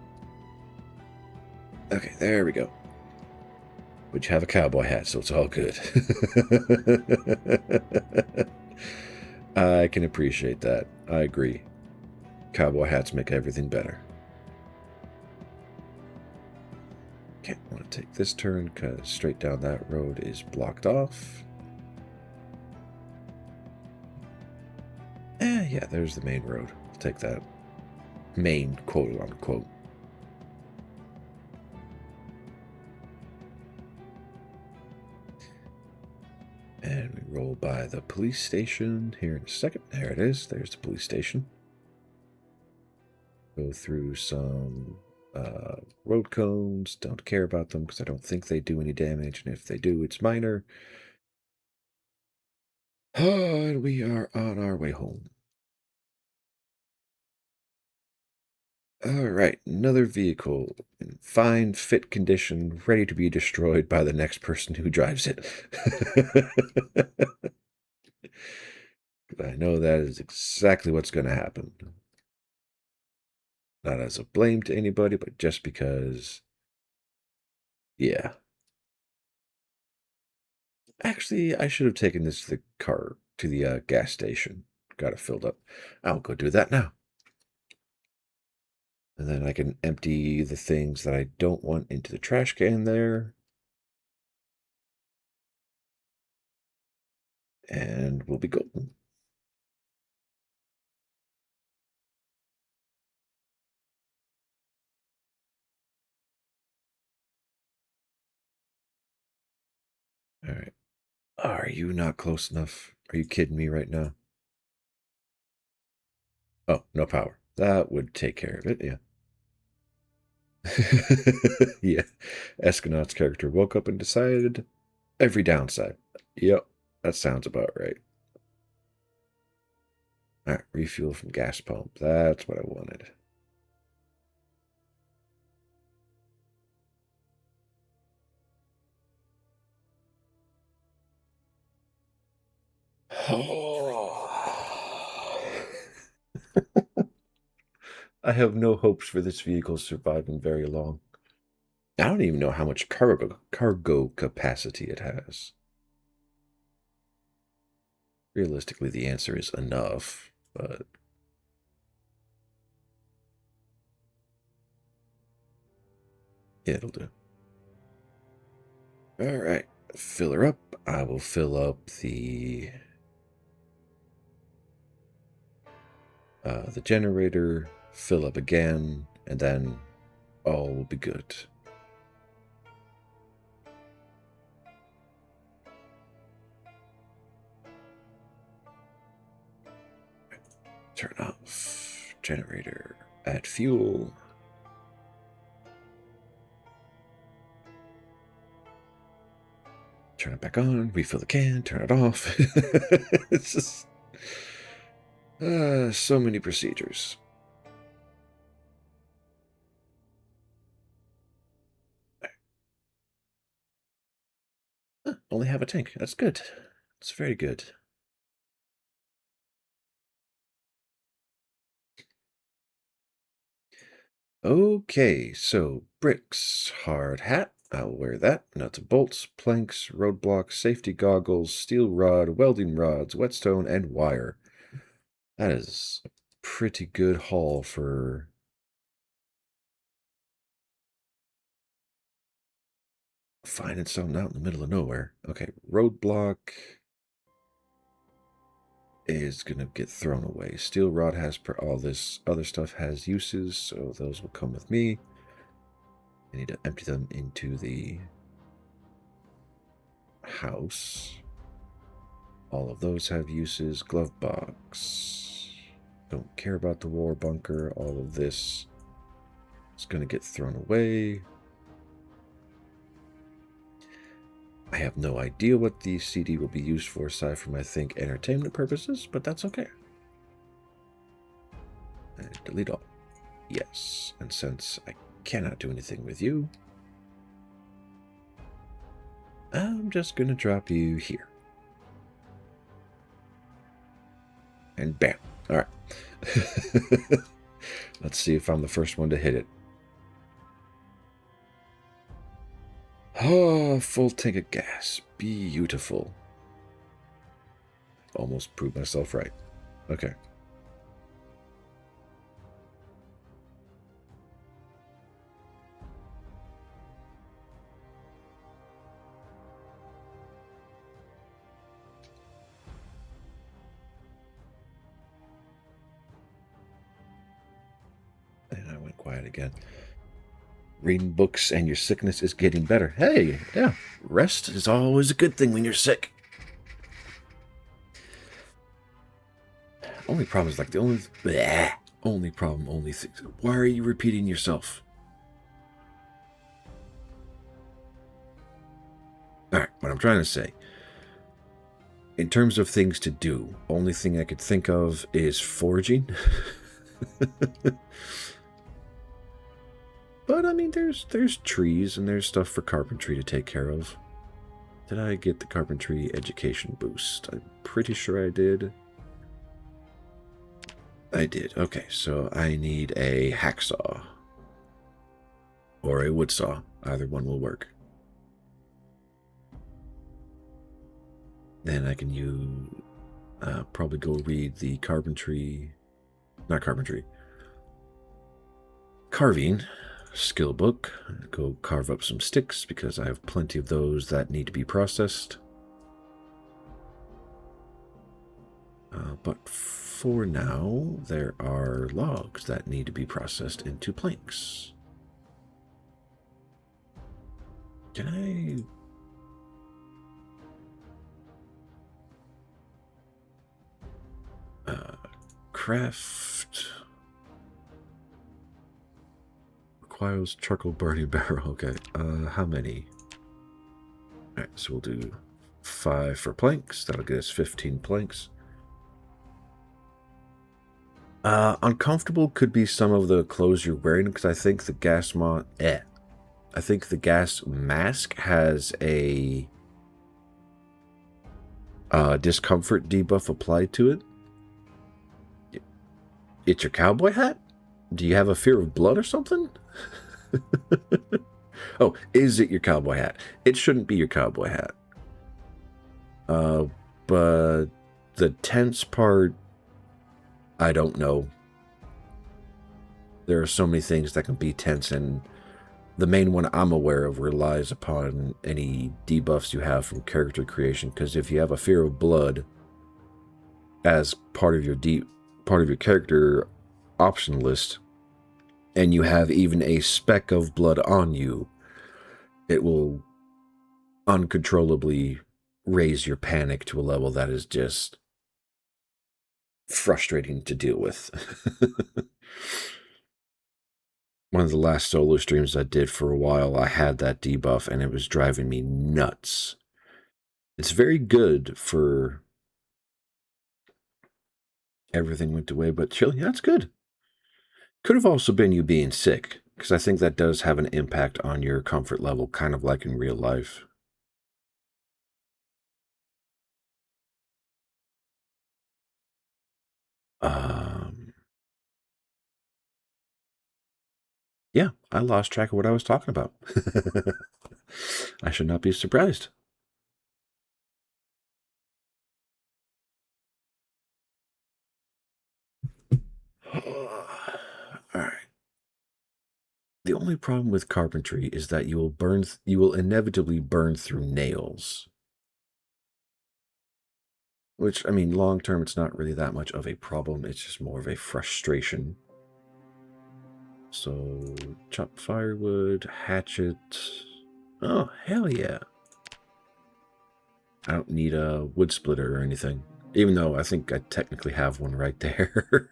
Okay, there we go. But you have a cowboy hat, so it's all good. I can appreciate that. I agree. Cowboy hats make everything better. Okay, I want to take this turn because straight down that road is blocked off. Yeah, there's the main road. I'll take that. Main, quote unquote. And we roll by the police station here in a second. There it is. There's the police station. Go through some road cones. Don't care about them because I don't think they do any damage. And if they do, it's minor. And we are on our way home. All right, another vehicle in fine, fit condition, ready to be destroyed by the next person who drives it. I know that is exactly what's going to happen. Not as a blame to anybody, but just because, yeah. Actually, I should have taken this to the gas station. Got it filled up. I'll go do that now. And then I can empty the things that I don't want into the trash can there. And we'll be golden. All right. Are you not close enough? Are you kidding me right now? Oh, no power. That would take care of it, yeah. Yeah. Eskenaut's character woke up and decided every downside. Yep, that sounds about right. All right, refuel from gas pump. That's what I wanted. I have no hopes for this vehicle surviving very long. I don't even know how much cargo capacity it has. Realistically, the answer is enough, but yeah, it'll do. All right, fill her up. I will fill up the generator, fill up again, and then all will be good. Turn off generator, add fuel. Turn it back on, refill the can, turn it off. It's just so many procedures. Only have a tank. That's good. That's very good. Okay, so bricks, hard hat. I'll wear that. Nuts and bolts, planks, roadblocks, safety goggles, steel rod, welding rods, whetstone, and wire. That is a pretty good haul for finding something out in the middle of nowhere. Okay, roadblock is going to get thrown away. Steel rod has all this other stuff has uses, so those will come with me. I need to empty them into the house. All of those have uses. Glove box. Don't care about the war bunker. All of this is going to get thrown away. I have no idea what the CD will be used for aside from, I think, entertainment purposes, but that's okay. And delete all. Yes, and since I cannot do anything with you, I'm just going to drop you here. And bam. All right. Let's see if I'm the first one to hit it. Oh, full tank of gas. Beautiful. Almost proved myself right. Okay. And I went quiet again. Reading books and your sickness is getting better. Hey, yeah, rest is always a good thing when you're sick. Only problem is like the only thing. Why are you repeating yourself? All right, what I'm trying to say, in terms of things to do, only thing I could think of is foraging. But I mean, there's trees and there's stuff for carpentry to take care of. Did I get the carpentry education boost? I'm pretty sure I did. I did. Okay, so I need a hacksaw or a wood saw. Either one will work. Then I can probably go read the carving skill book. Go carve up some sticks because I have plenty of those that need to be processed. But for now, there are logs that need to be processed into planks. Can I craft requires charcoal burning barrel? Okay, how many? All right, so we'll do 5 for planks. That'll get us 15 planks. Uncomfortable could be some of the clothes you're wearing because I think the gas mask has a discomfort debuff applied to it. It's your cowboy hat? Do you have a fear of blood or something? Oh, is it your cowboy hat? It shouldn't be your cowboy hat. But the tense part, I don't know. There are so many things that can be tense, and the main one I'm aware of relies upon any debuffs you have from character creation, because if you have a fear of blood as part of your character option list, and you have even a speck of blood on you, it will uncontrollably raise your panic to a level that is just frustrating to deal with. One of the last solo streams I did for a while, I had that debuff and it was driving me nuts. It's very good for everything went away, but chill, yeah, it's good. Could have also been you being sick, because I think that does have an impact on your comfort level, kind of like in real life. Yeah, I lost track of what I was talking about. I should not be surprised. All right. The only problem with carpentry is that you will inevitably burn through nails. Which, I mean, long term, it's not really that much of a problem. It's just more of a frustration. So, chop firewood, hatchet. Oh, hell yeah. I don't need a wood splitter or anything. Even though I think I technically have one right there.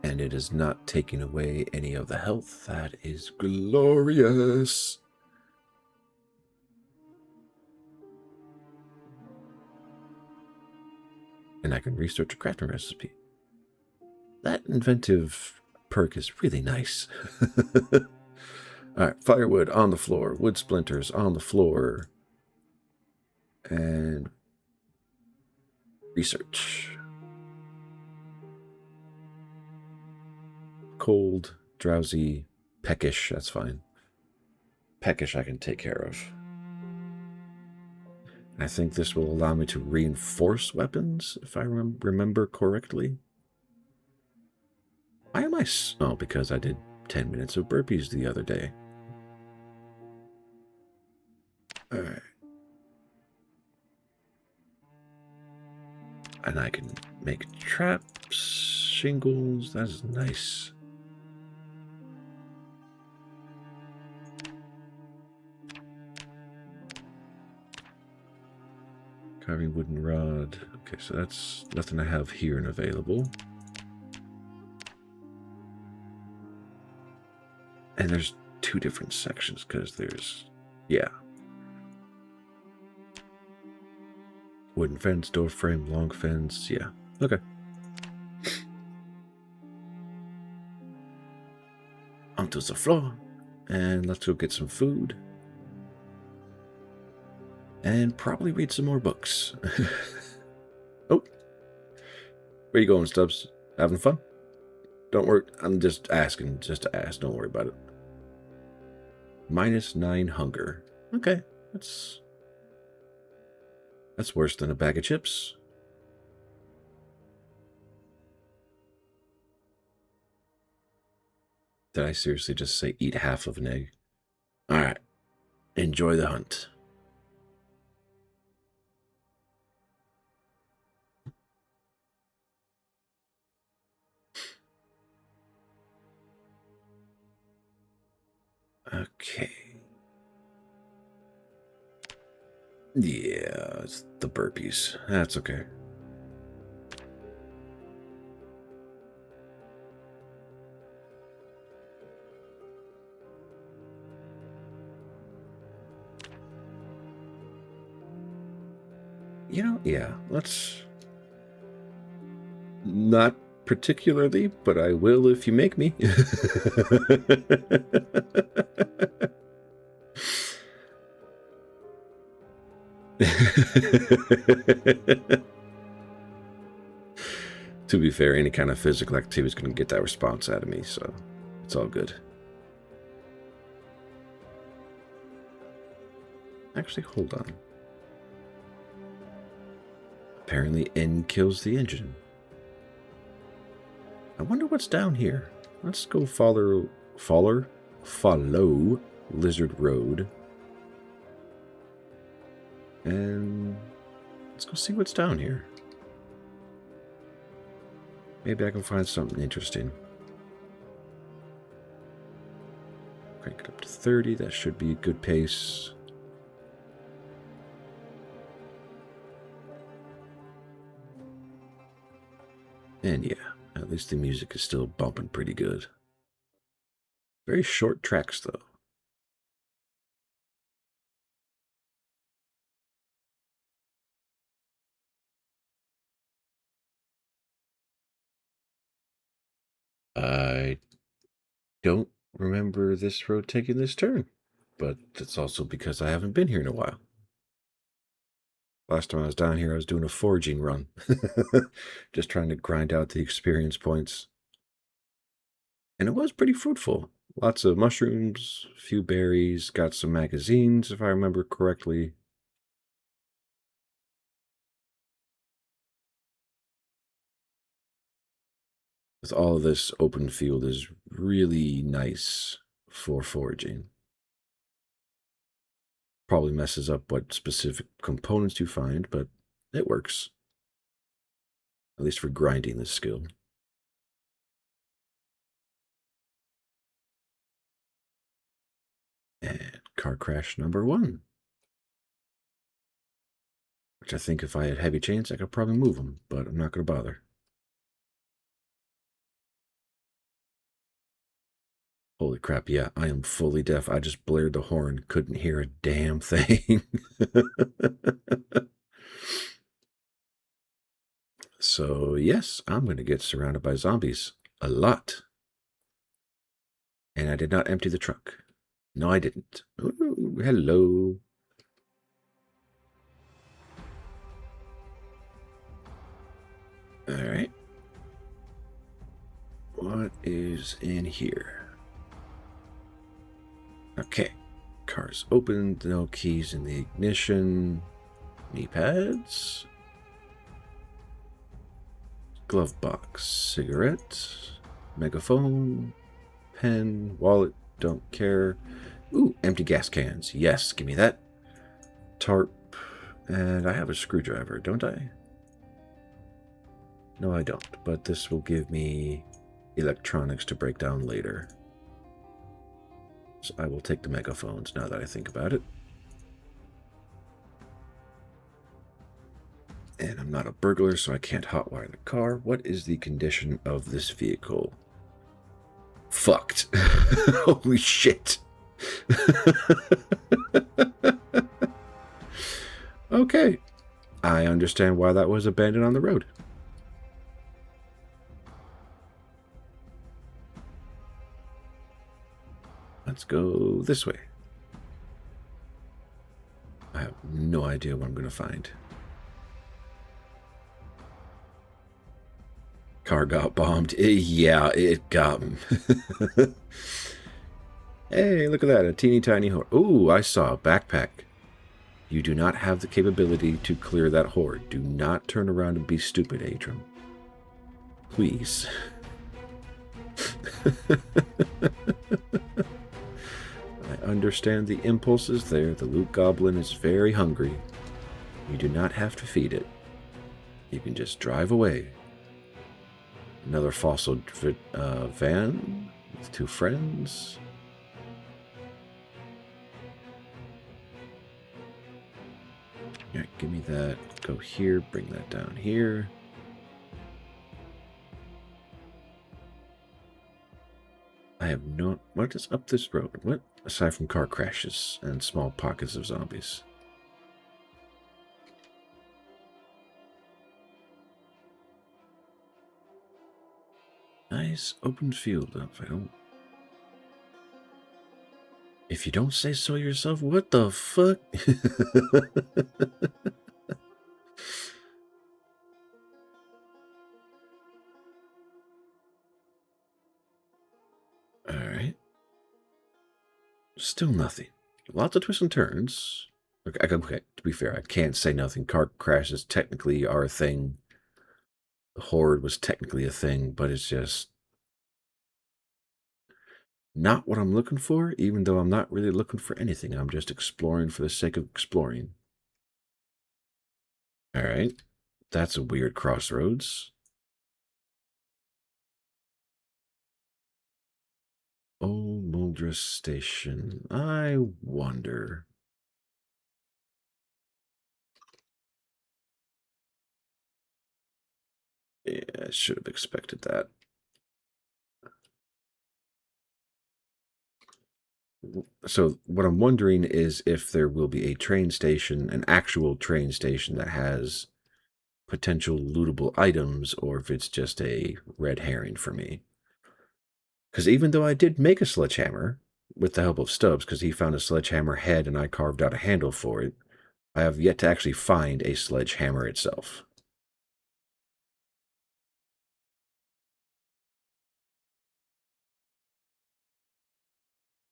And it is not taking away any of the health. That is glorious. And I can research a crafting recipe. That inventive perk is really nice. All right, firewood on the floor, wood splinters on the floor, and research. Cold, drowsy, peckish, that's fine. Peckish I can take care of. I think this will allow me to reinforce weapons, if I remember correctly. Why am I... Oh, because I did 10 minutes of burpees the other day. Alright. And I can make traps, shingles, that's nice. Carving wooden rod. Okay, so that's nothing I have here and available. And there's two different sections because there's, yeah. Wooden fence, door frame, long fence, yeah. Okay. Onto the floor. And let's go get some food. And probably read some more books. Oh. Where you going, Stubbs? Having fun? Don't worry. I'm just asking, just to ask. Don't worry about it. -9 hunger. Okay. That's worse than a bag of chips. Did I seriously just say eat half of an egg? Alright. Enjoy the hunt. Okay. Yeah, it's the burpees. That's okay. You know, yeah, let's... Not particularly, but I will if you make me. To To be fair, any kind of physical activity is going to get that response out of me, so it's all good. Actually, hold on. Apparently, N kills the engine. I wonder what's down here. Let's go follow Lizard Road. And let's go see what's down here. Maybe I can find something interesting. Crank it up to 30. That should be a good pace. And yeah, at least the music is still bumping pretty good. Very short tracks, though. I don't remember this road taking this turn, but that's also because I haven't been here in a while. Last time I was down here, I was doing a foraging run. Just trying to grind out the experience points. And it was pretty fruitful. Lots of mushrooms, a few berries, got some magazines, if I remember correctly. With all of this open field is really nice for foraging. Probably messes up what specific components you find, but it works. At least for grinding this skill. And car crash number 1. Which I think if I had heavy chains, I could probably move them, but I'm not going to bother. Holy crap, yeah, I am fully deaf. I just blared the horn, couldn't hear a damn thing. So, yes, I'm going to get surrounded by zombies. A lot. And I did not empty the truck. No, I didn't. Ooh, hello. All right. What is in here? Okay. Car's open. No keys in the ignition. Knee pads. Glove box. Cigarette. Megaphone. Pen. Wallet. Don't care. Ooh, empty gas cans. Yes, give me that. Tarp. And I have a screwdriver, don't I? No, I don't. But this will give me electronics to break down later. So I will take the megaphones now that I think about it. And I'm not a burglar, so I can't hotwire the car. What is the condition of this vehicle? Fucked. Holy shit. Okay. I understand why that was abandoned on the road. Let's go this way. I have no idea what I'm going to find. Car got bombed. Yeah, it got him. Hey, look at that. A teeny tiny horde. Ooh, I saw a backpack. You do not have the capability to clear that horde. Do not turn around and be stupid, Atrum. Please. I understand the impulses there. The loot goblin is very hungry. You do not have to feed it. You can just drive away. Another fossil van with 2 friends. Yeah, give me that. Go here, bring that down here. I have no... What is up this road? What? Aside from car crashes and small pockets of zombies. Nice open field. If you don't say so yourself, what the fuck? Still nothing. Lots of twists and turns. Okay, to be fair, I can't say nothing. Car crashes technically are a thing. The horde was technically a thing, but it's just not what I'm looking for, even though I'm not really looking for anything. I'm just exploring for the sake of exploring. All right. That's a weird crossroads. Old Muldra Station. I wonder. Yeah, I should have expected that. So what I'm wondering is if there will be a train station, an actual train station that has potential lootable items, or if it's just a red herring for me. Because even though I did make a sledgehammer with the help of Stubbs, because he found a sledgehammer head and I carved out a handle for it, I have yet to actually find a sledgehammer itself.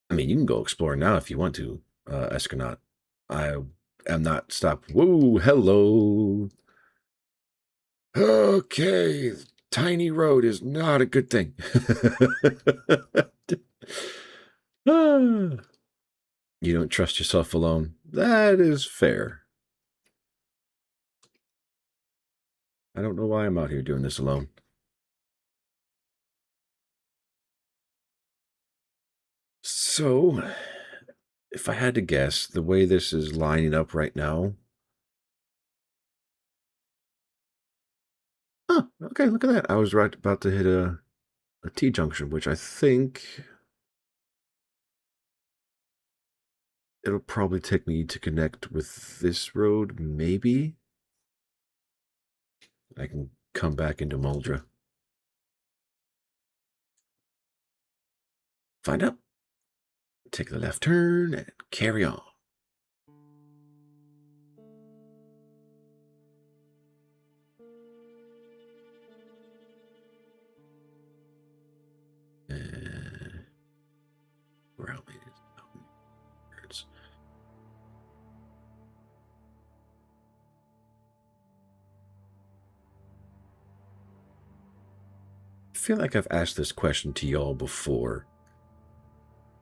I mean, you can go explore now if you want to, Estronaut. I am not stopped. Whoa, hello. Okay, tiny road is not a good thing. Ah, you don't trust yourself alone. That is fair. I don't know why I'm out here doing this alone. So, if I had to guess, the way this is lining up right now. Oh, okay, look at that. I was right about to hit a T junction, which I think it'll probably take me to connect with this road, maybe. I can come back into Muldra. Find out. Take the left turn and carry on. And where else is I feel like I've asked this question to y'all before.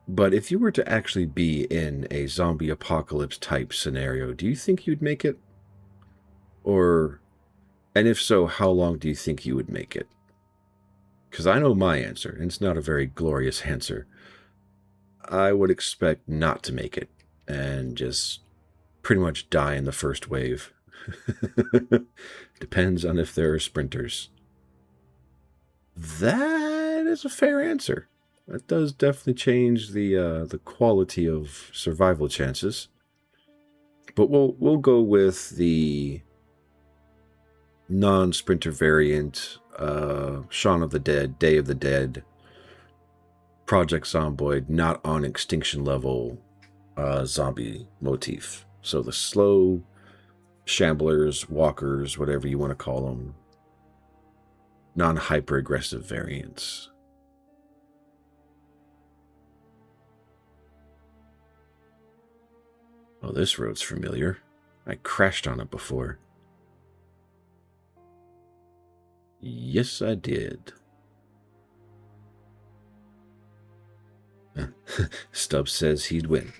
But if you were to actually be in a zombie apocalypse type scenario, do you think you'd make it? Or, and if so, how long do you think you would make it? Because I know my answer, and it's not a very glorious answer. I would expect not to make it and just pretty much die in the first wave. Depends on if there are sprinters. That is a fair answer. That does definitely change the quality of survival chances. But we'll go with the non-sprinter variant, Shaun of the Dead, Day of the Dead, Project Zomboid, not on extinction level zombie motif. So the slow shamblers, walkers, whatever you want to call them, non-hyper aggressive variants. Oh, this road's familiar. I crashed on it before. Yes, I did. Stubbs says he'd win.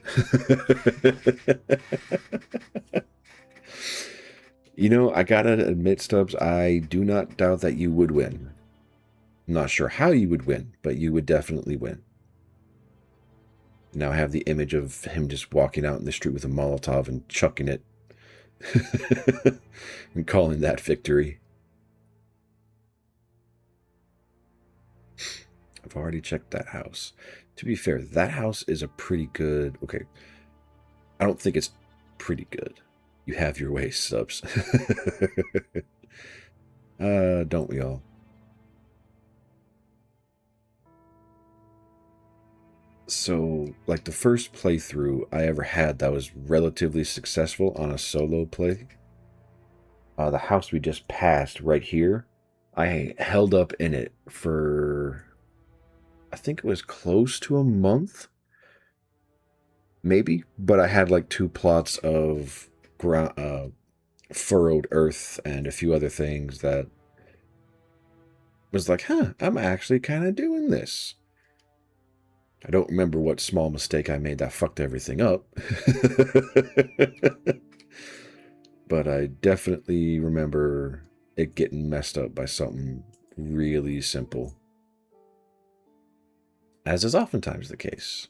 You know, I gotta admit, Stubbs, I do not doubt that you would win. I'm not sure how you would win, but you would definitely win. Now I have the image of him just walking out in the street with a Molotov and chucking it and calling that victory. I've already checked that house. To be fair, that house is a pretty good... Okay, I don't think it's pretty good. You have your way, Subs. Don't we all? So, like the first playthrough I ever had that was relatively successful on a solo play, the house we just passed right here, I held up in it for, I think it was close to a month. Maybe, but I had like 2 plots of furrowed earth and a few other things that was like, huh, I'm actually kind of doing this. I don't remember what small mistake I made that fucked everything up. But I definitely remember it getting messed up by something really simple. As is oftentimes the case.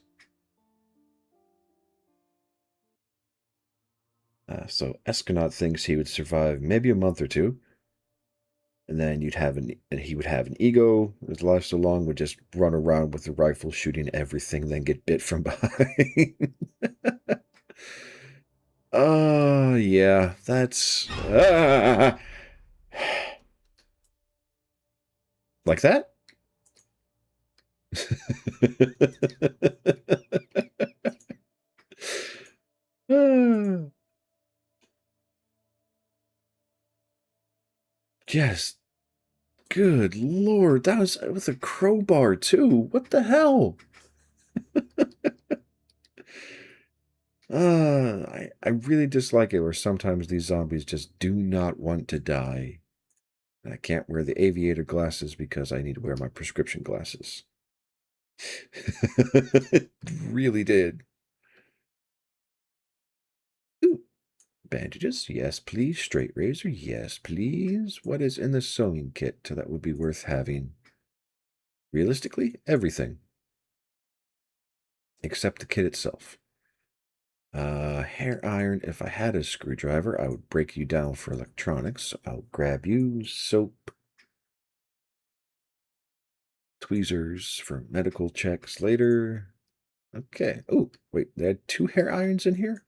So Eskenaut thinks he would survive maybe a month or two. And then he would have an ego. His life so long would just run around with a rifle shooting everything, then get bit from behind. Oh, yeah, that's like that. Yes, good lord, that was with a crowbar too. What the hell? I really dislike it where sometimes these zombies just do not want to die. I can't wear the aviator glasses because I need to wear my prescription glasses. It really did. Ooh, bandages, yes, please. Straight razor, yes, please. What is in the sewing kit that would be worth having? Realistically, everything. Except the kit itself. Hair iron. If I had a screwdriver, I would break you down for electronics. So I'll grab you. Soap. Tweezers for medical checks later. Okay. Oh, wait. They had 2 hair irons in here?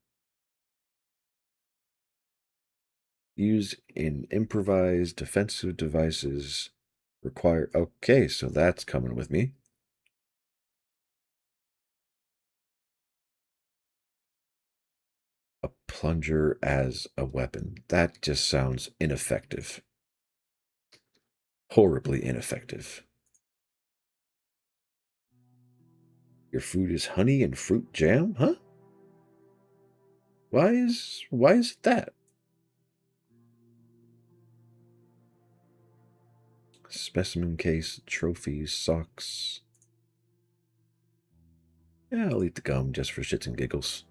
Use in improvised defensive devices. Require. Okay, so that's coming with me. A plunger as a weapon. That just sounds ineffective. Horribly ineffective. Your food is honey and fruit jam, huh? Why is it that? Specimen case, trophies, socks. Yeah, I'll eat the gum just for shits and giggles.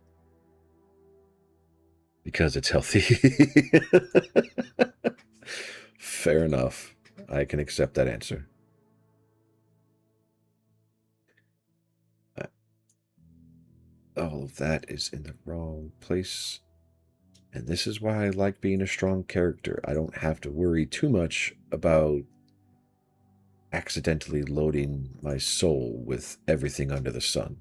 Because it's healthy. Fair enough. I can accept that answer. All of that is in the wrong place. And this is why I like being a strong character. I don't have to worry too much about accidentally loading my soul with everything under the sun.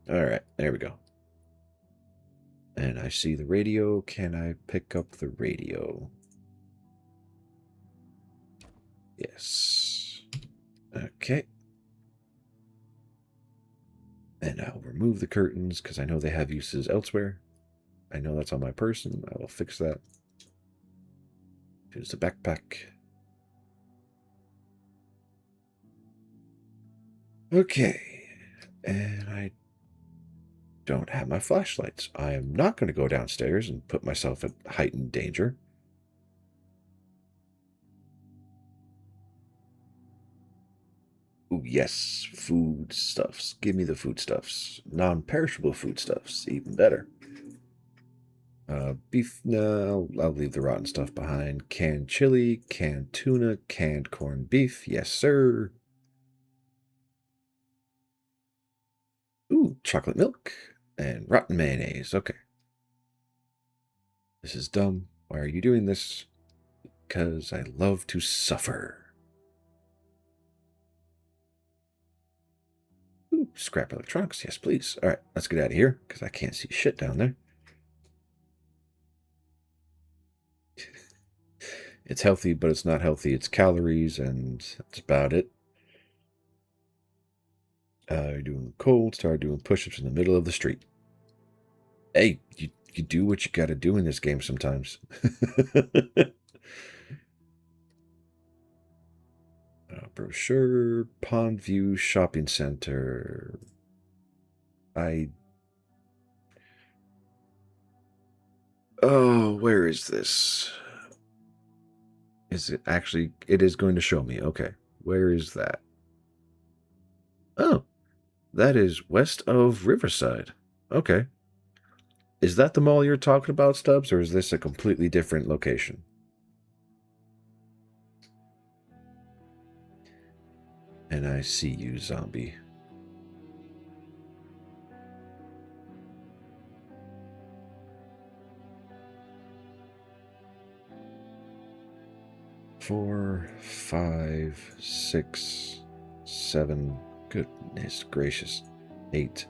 All right, there we go. And I see the radio. Can I pick up the radio? Yes. Okay. And I'll remove the curtains because I know they have uses elsewhere. I know that's on my person. I will fix that. Here's the backpack. Okay. And I don't have my flashlights. I am not going to go downstairs and put myself at heightened danger. Ooh, yes, foodstuffs. Give me the foodstuffs. Non-perishable foodstuffs, even better. Beef, no, I'll leave the rotten stuff behind. Canned chili, canned tuna, canned corned beef. Yes, sir. Ooh, chocolate milk and rotten mayonnaise. Okay. This is dumb. Why are you doing this? Because I love to suffer. Ooh, scrap electronics. Yes, please. All right, let's get out of here because I can't see shit down there. It's healthy, but it's not healthy. It's calories, and that's about it. You're doing cold. Start doing push-ups in the middle of the street. Hey, you do what you got to do in this game sometimes. Brochure, Pondview Shopping Center. Oh, where is this? Is it actually, it is going to show me. Okay, where is that? Oh, that is west of Riverside. Okay. Is that the mall you're talking about, Stubbs, or is this a completely different location? And I see you, zombie. Four, 5, 6, 7. Goodness gracious. 8.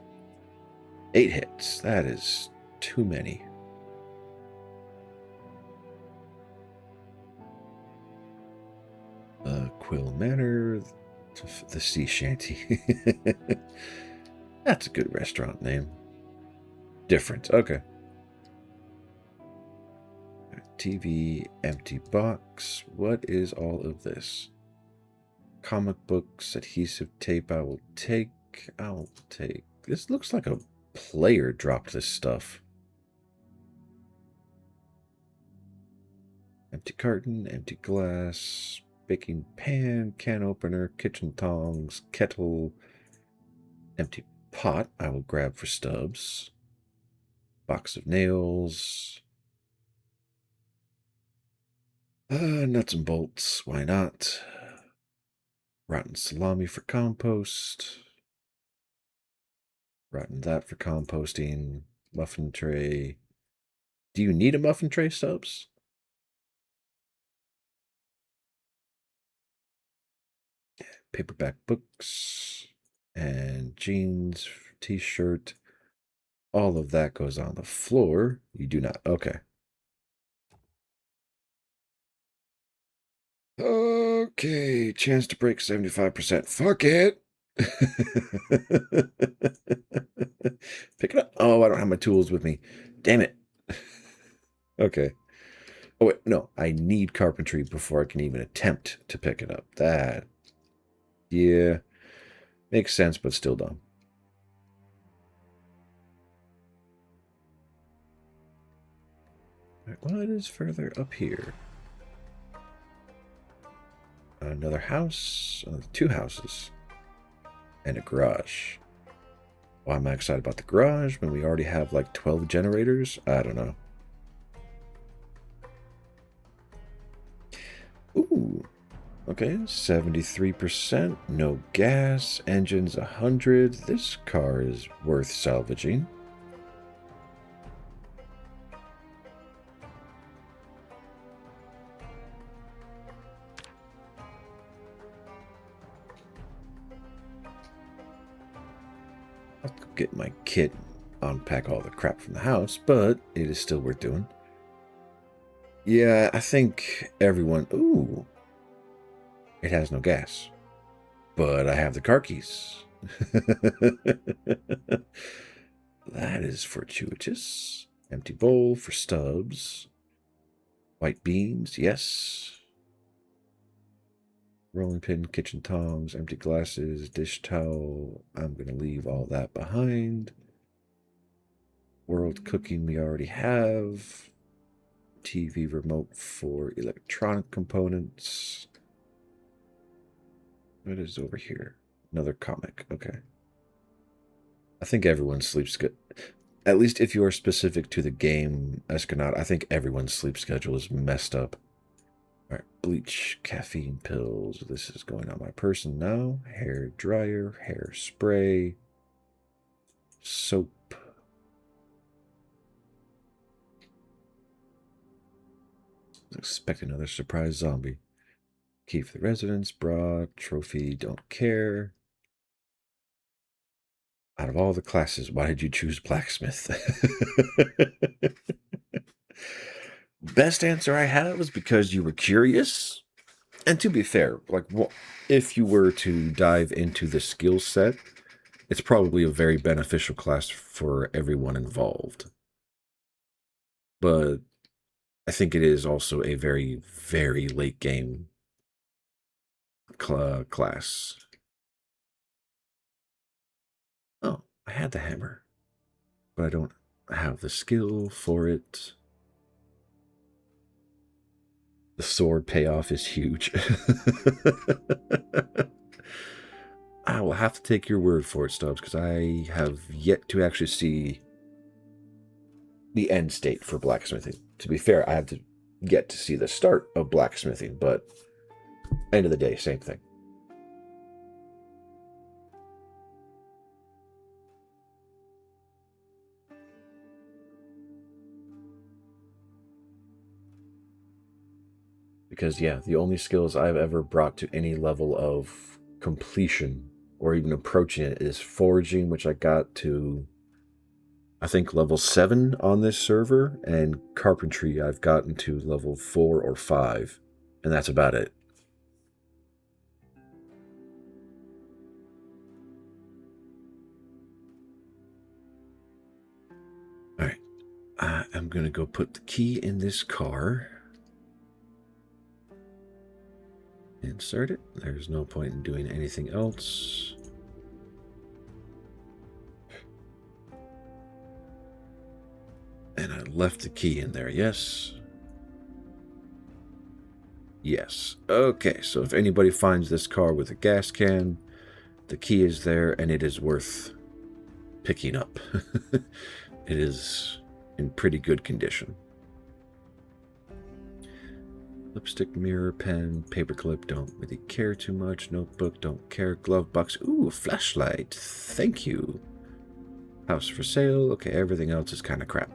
8 hits. That is too many. Quill Manor, the Sea Shanty. That's a good restaurant name. Different. Okay. TV, empty box. What is all of this? Comic books, adhesive tape. I'll take. This looks like a player dropped this stuff. Empty carton, empty glass, baking pan, can opener, kitchen tongs, kettle, empty pot. I will grab for Stubbs. Box of nails. Nuts and bolts. Why not? Rotten salami for compost. Rotten that for composting. Muffin tray. Do you need a muffin tray, Stubbs? Paperback books. And jeans, t-shirt. All of that goes on the floor. You do not. Okay. Okay. Chance to break 75%. Fuck it. Pick it up. Oh, I don't have my tools with me. Damn it. Okay. Oh, wait. No. I need carpentry before I can even attempt to pick it up. That. Yeah. Makes sense, but still dumb. What is further up here? Another house. 2 houses. And a garage. Why am I excited about the garage when we already have like 12 generators? I don't know. Ooh. Okay, 73%. No gas. Engine's 100. This car is worth salvaging. I'll get my kit and unpack all the crap from the house, but it is still worth doing. Yeah, I think everyone... Ooh. It has no gas. But I have the car keys. That is fortuitous. Empty bowl for Stubbs. White beans, yes. Rolling pin, kitchen tongs, empty glasses, dish towel. I'm going to leave all that behind. World cooking we already have. TV remote for electronic components. What is over here? Another comic. Okay. I think everyone sleeps good. At least if you are specific to the game, Escanaut, I think everyone's sleep schedule is messed up. All right, bleach, caffeine pills. This is going on my person now. Hair dryer, hair spray, soap. Expect another surprise zombie. Key for the residence, bra, trophy, don't care. Out of all the classes, why did you choose blacksmith? Best answer I had was because you were curious. And to be fair, like, if you were to dive into the skill set, it's probably a very beneficial class for everyone involved. But I think it is also a very, very late game class. Oh, I had the hammer, but I don't have the skill for it. The sword payoff is huge. I will have to take your word for it, Stubbs, because I have yet to actually see the end state for blacksmithing. To be fair, I have to get to see the start of blacksmithing, but end of the day, same thing. Because, yeah, the only skills I've ever brought to any level of completion or even approaching it is foraging, which I got to, I think, level 7 on this server, and carpentry I've gotten to level 4 or 5, and that's about it. All right, I'm going to go put the key in this car. Insert it. There's no point in doing anything else. And I left the key in there, yes. Yes. Okay, so if anybody finds this car with a gas can, the key is there and it is worth picking up. It is in pretty good condition. Lipstick, mirror, pen, paperclip, don't really care too much. Notebook, don't care. Glove box, ooh, flashlight, thank you. House for sale, okay, everything else is kind of crap.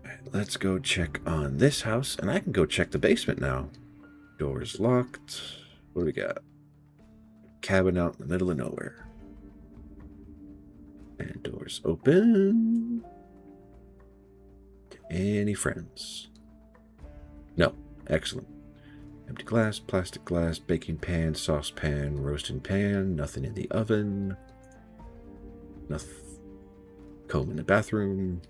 Alright, let's go check on this house, and I can go check the basement now. Door's locked. What do we got? Cabin out in the middle of nowhere. And doors open. Any friends? No. Excellent. Empty glass, plastic glass, baking pan, saucepan, roasting pan, nothing in the oven. Nothing. Comb in the bathroom.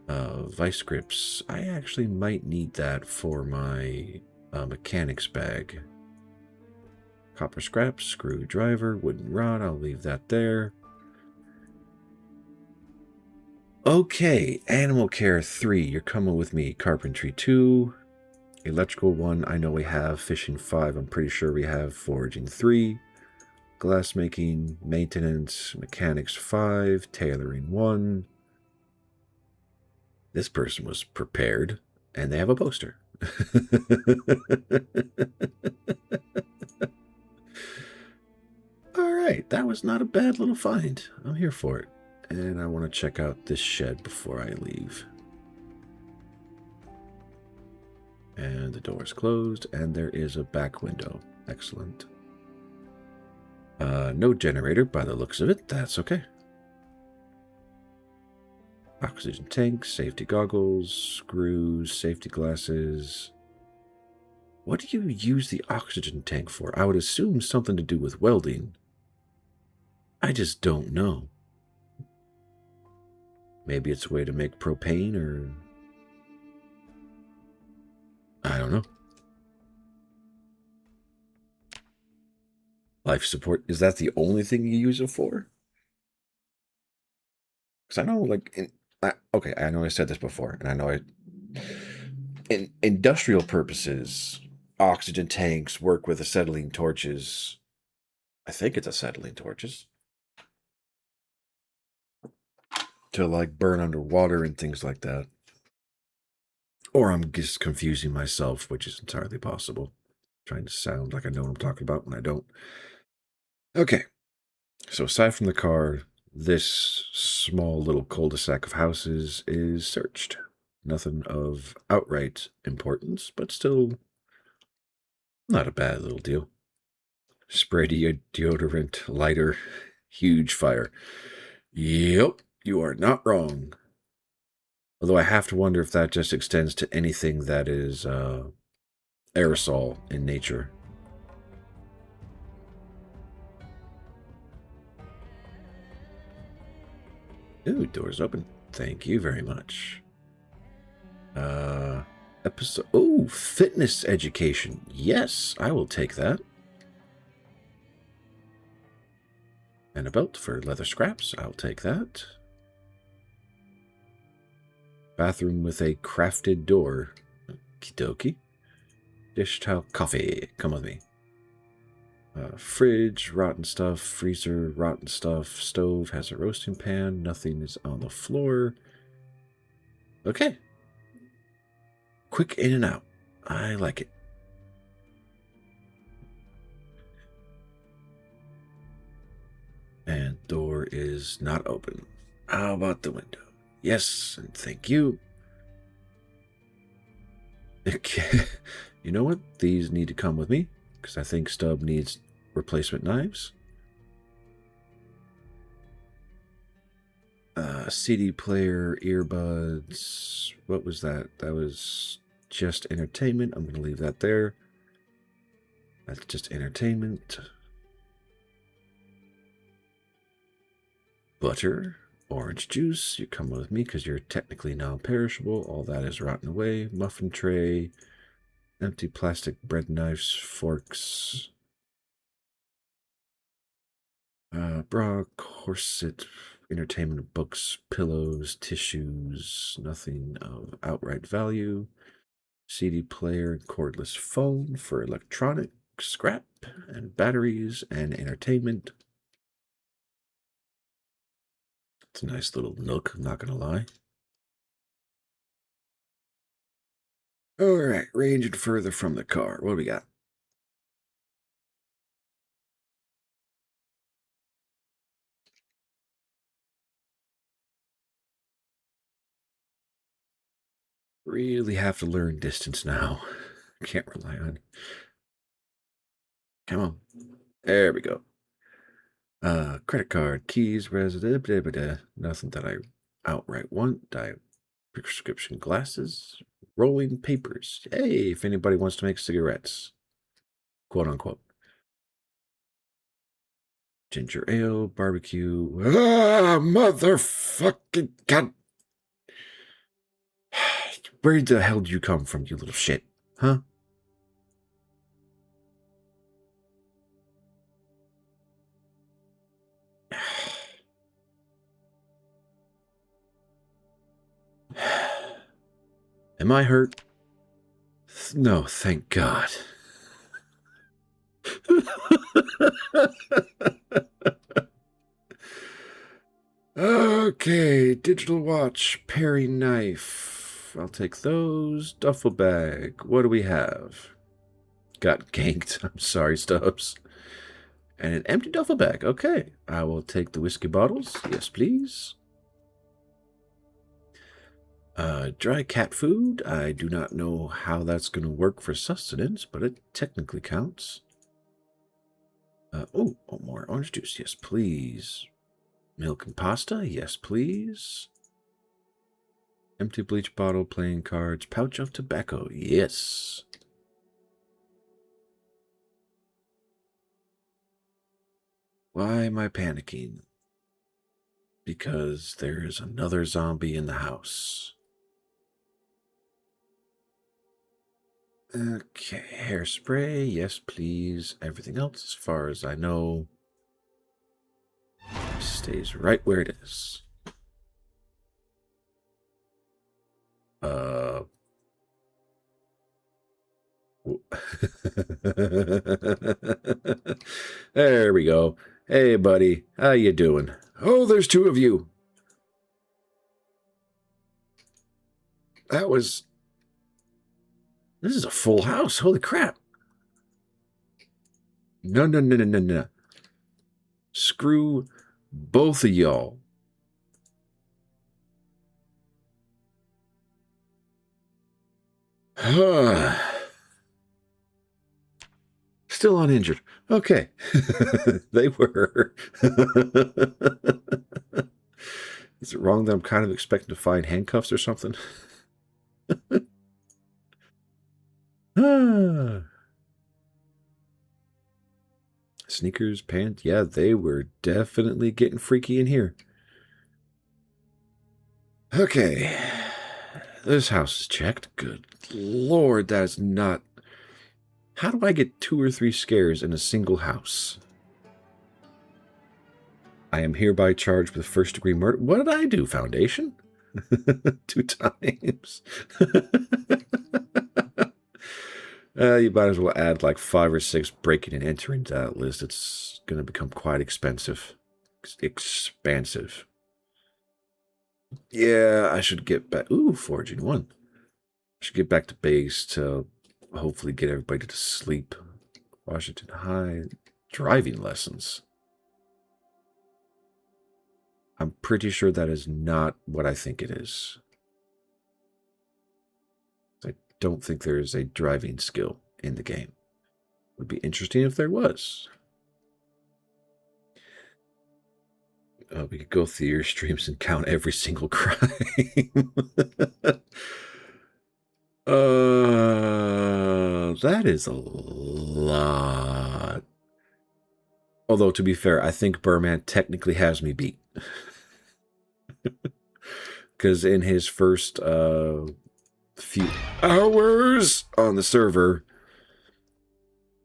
Vice grips. I actually might need that for my mechanics bag. Copper scrap, screwdriver, wooden rod. I'll leave that there. Okay, Animal Care 3, you're coming with me. Carpentry 2, Electrical 1, I know we have. Fishing 5, I'm pretty sure we have. Foraging 3, Glassmaking, Maintenance, Mechanics 5, Tailoring 1. This person was prepared, and they have a poster. Alright, that was not a bad little find. I'm here for it. And I want to check out this shed before I leave. And the door is closed, and there is a back window. Excellent. No generator by the looks of it. That's okay. Oxygen tank, safety goggles, screws, safety glasses. What do you use the oxygen tank for? I would assume something to do with welding. I just don't know. Maybe it's a way to make propane, or I don't know. Life support, is that the only thing you use it for? Because I know, like, okay, I know I said this before, and I know in industrial purposes, oxygen tanks work with acetylene torches. I think it's acetylene torches. To, like, burn underwater and things like that. Or I'm just confusing myself, which is entirely possible. Trying to sound like I know what I'm talking about when I don't. Okay. So aside from the car, this small little cul-de-sac of houses is searched. Nothing of outright importance, but still not a bad little deal. Spray deodorant, lighter, huge fire. Yep, you are not wrong. Although I have to wonder if that just extends to anything that is aerosol in nature. Ooh, doors open. Thank you very much. Episode. Oh, fitness education. Yes, I will take that. And a belt for leather scraps. I'll take that. Bathroom with a crafted door. Okie dokie. Dish towel, coffee. Come with me. Fridge, rotten stuff. Freezer, rotten stuff. Stove has a roasting pan. Nothing is on the floor. Okay. Quick in and out. I like it. And door is not open. How about the window? Yes, and thank you. Okay. You know what? These need to come with me, because I think Stub needs replacement knives. CD player, earbuds. What was that? That was just entertainment. I'm going to leave that there. That's just entertainment. Butter, orange juice. You come with me because you're technically non-perishable. All that is rotten away. Muffin tray. Empty plastic bread knives, forks. Bra, corset, entertainment books, pillows, tissues, nothing of outright value. CD player and cordless phone for electronic, scrap, and batteries, and entertainment. It's a nice little nook, I'm not gonna lie. Alright, ranging further from the car. What do we got? Really have to learn distance now. Can't rely on. Come on. There we go. Credit card, keys, resident, nothing that I outright want. Prescription glasses, rolling papers. Hey, if anybody wants to make cigarettes, quote unquote. Ginger ale, barbecue. Ah, motherfucking god. Where the hell did you come from, you little shit? Huh? Am I hurt? No, thank God. Okay, digital watch, paring knife. I'll take those. Duffel bag. What do we have? Got ganked. I'm sorry, Stubbs. And an empty duffel bag. Okay, I will take the whiskey bottles. Yes, please. Dry cat food. I do not know how that's going to work for sustenance, but it technically counts. Oh, more orange juice. Yes, please. Milk and pasta. Yes, please. Empty bleach bottle, playing cards, pouch of tobacco. Yes. Why am I panicking? Because there is another zombie in the house. Okay, hairspray, yes please. Everything else, as far as I know, stays right where it is. There we go. Hey, buddy, how you doing? Oh, there's two of you. This is a full house. Holy crap. No. Screw both of y'all. Still uninjured. Okay. They were. Is it wrong that I'm kind of expecting to find handcuffs or something? Sneakers, pants. Yeah, they were definitely getting freaky in here. Okay. This house is checked. Good Lord, that is not... How do I get 2 or 3 scares in a single house? I am hereby charged with first-degree murder. What did I do, Foundation? 2 times. You might as well add like 5 or 6 breaking and entering to that list. It's going to become quite expensive. Expansive. Yeah, I should get back. Ooh, foraging 1. I should get back to base to hopefully get everybody to sleep. Washington High. Driving lessons. I'm pretty sure that is not what I think it is. I don't think there is a driving skill in the game. Would be interesting if there was. We could go through your streams and count every single crime. That is a lot. Although, to be fair, I think Burman technically has me beat. Because in his first few hours on the server,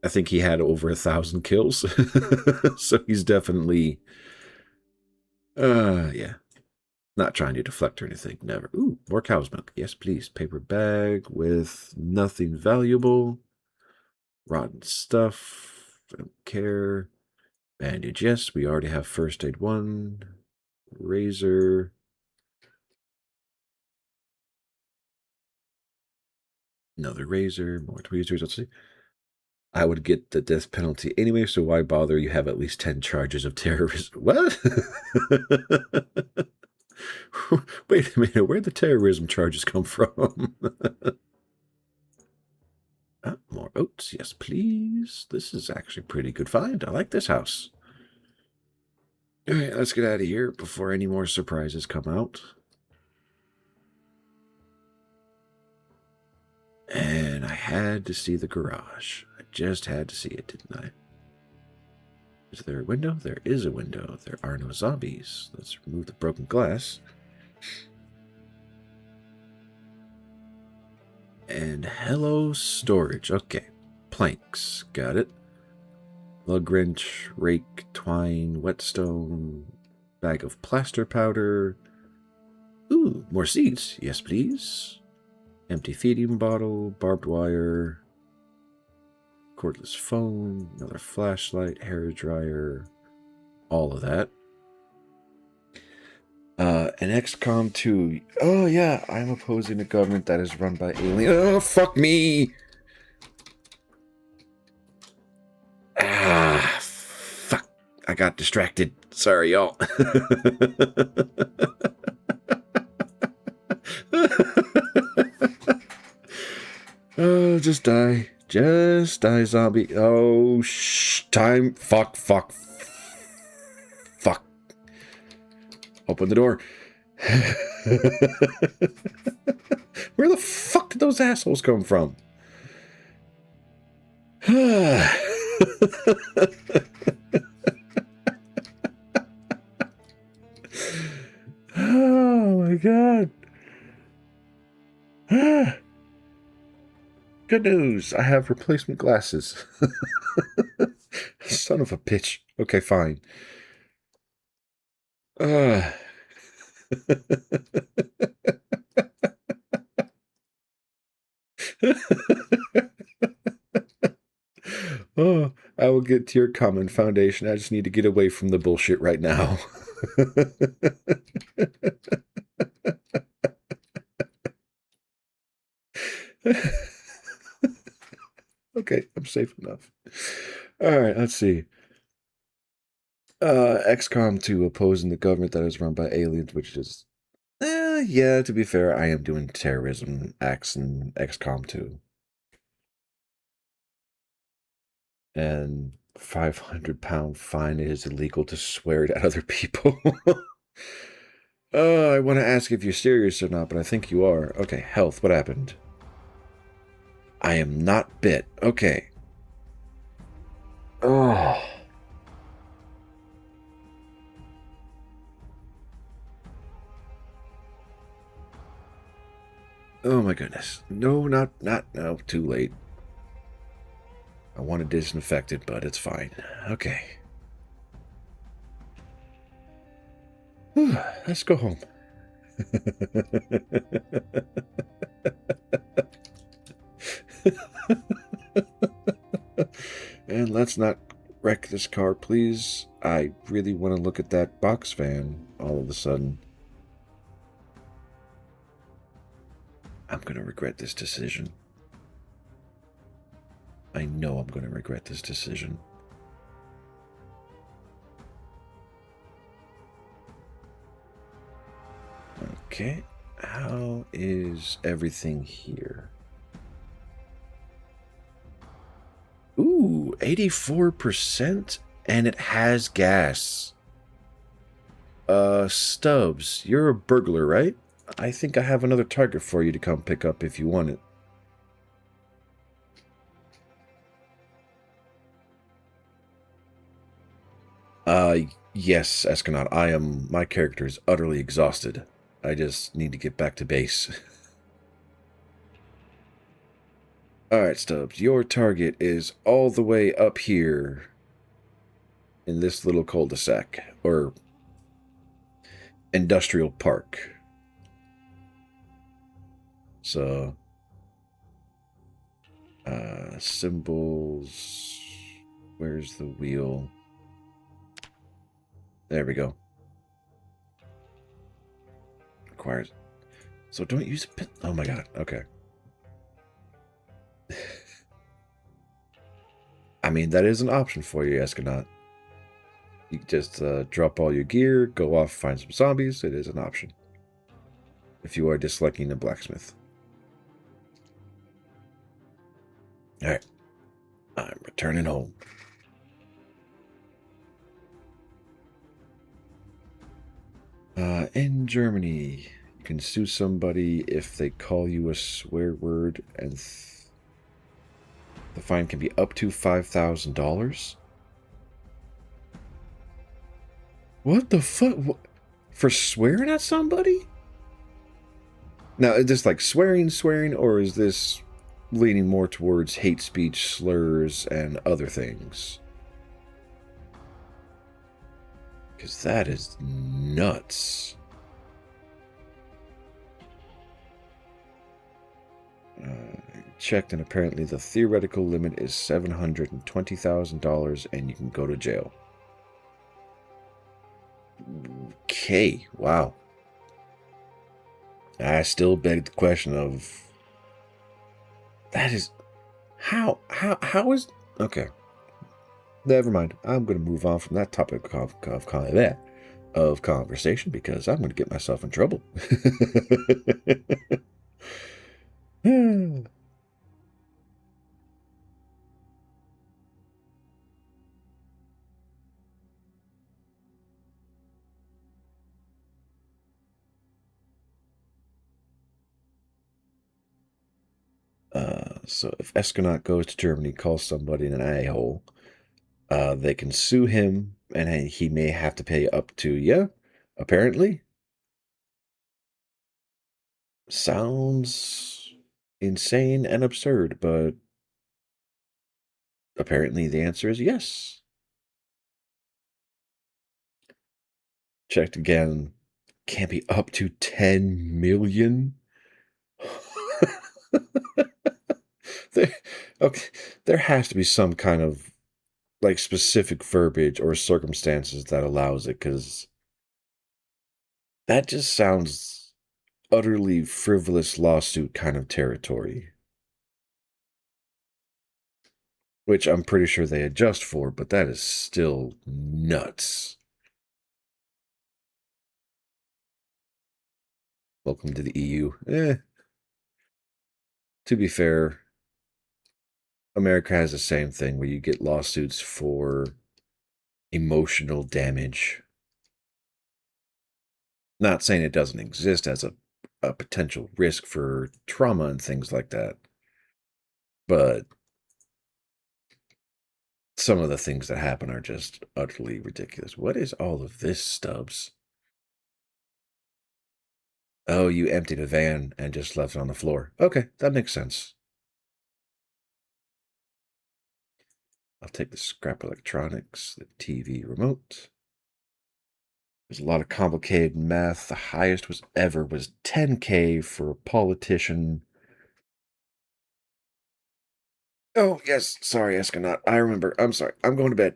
I think he had over 1,000 kills. So he's definitely... yeah. Not trying to deflect or anything, never. Ooh, more cow's milk. Yes, please. Paper bag with nothing valuable. Rotten stuff. I don't care. Bandage, yes. We already have first aid 1. Razor. Another razor. More tweezers. Let's see. I would get the death penalty anyway, so why bother? You have at least 10 charges of terrorism. What? Wait a minute, where'd the terrorism charges come from? More oats, yes please. This is actually a pretty good find. I like this house. Alright, let's get out of here before any more surprises come out. And I had to see the garage. I just had to see it, didn't I? Is there a window? There is a window. There are no zombies. Let's remove the broken glass. And hello, storage. Okay. Planks. Got it. Lug wrench, rake, twine, whetstone, bag of plaster powder. Ooh, more seeds. Yes, please. Empty feeding bottle, barbed wire, cordless phone, another flashlight, hair dryer, all of that. An XCOM 2. Oh, yeah, I'm opposing a government that is run by aliens. Oh, fuck me! Ah, fuck. I got distracted. Sorry, y'all. Oh, just die. Just die, zombie. Oh, shh. Time. Fuck, fuck. Fuck. Open the door. Where the fuck did those assholes come from? Oh my god. Good news. I have replacement glasses. Son of a bitch. Okay, fine. Oh, I will get to your comment, Foundation. I just need to get away from the bullshit right now. Okay, I'm safe enough. Alright, let's see. XCOM 2 opposing the government that is run by aliens, which is... yeah, to be fair, I am doing terrorism acts in XCOM 2. And 500-pound fine. It is illegal to swear at other people. I want to ask if you're serious or not, but I think you are. Okay, health, what happened? I am not bit. Okay. Oh. Oh my goodness. No, no, too late. I want to disinfect it, but it's fine. Okay. Let's go home. And let's not wreck this car, please. I really want to look at that box fan all of a sudden. I'm going to regret this decision. I know I'm going to regret this decision. Okay, how is everything here? Ooh, 84%, and it has gas. Stubbs, you're a burglar, right? I think I have another target for you to come pick up if you want it. Yes, Escanaut, my character is utterly exhausted. I just need to get back to base. Alright, Stubbs, your target is all the way up here in this little cul-de-sac, or industrial park. So, symbols, where's the wheel? There we go. Requires, so don't use a pin, oh my god, okay. I mean, that is an option for you, Escanaut. You can just drop all your gear, go off, find some zombies. It is an option. If you are disliking the blacksmith. Alright. I'm returning home. In Germany, you can sue somebody if they call you a swear word, and the fine can be up to $5,000. What the fuck? For swearing at somebody? Now, is this like swearing, or is this leaning more towards hate speech, slurs, and other things? Because that is nuts. Checked, and apparently the theoretical limit is $720,000, and you can go to jail. Okay, wow. I still beg the question of, that is, how is, okay. Never mind. I'm going to move on from that topic of conversation, because I'm going to get myself in trouble. So if Escanaut goes to Germany, calls somebody an a-hole, they can sue him, and he may have to pay up to, yeah, apparently. Sounds insane and absurd, but apparently the answer is yes. Checked again. Can't be up to 10 million? Okay, there has to be some kind of like specific verbiage or circumstances that allows it, because that just sounds utterly frivolous lawsuit kind of territory. Which I'm pretty sure they adjust for, but that is still nuts. Welcome to the EU. To be fair, America has the same thing where you get lawsuits for emotional damage. Not saying it doesn't exist as a potential risk for trauma and things like that, but some of the things that happen are just utterly ridiculous. What is all of this, Stubbs? Oh, you emptied a van and just left it on the floor. Okay, that makes sense. I'll take the scrap electronics, the TV remote. There's a lot of complicated math. The highest was ever was 10K for a politician. Oh, yes. Sorry, Escanaut. I remember. I'm sorry. I'm going to bed.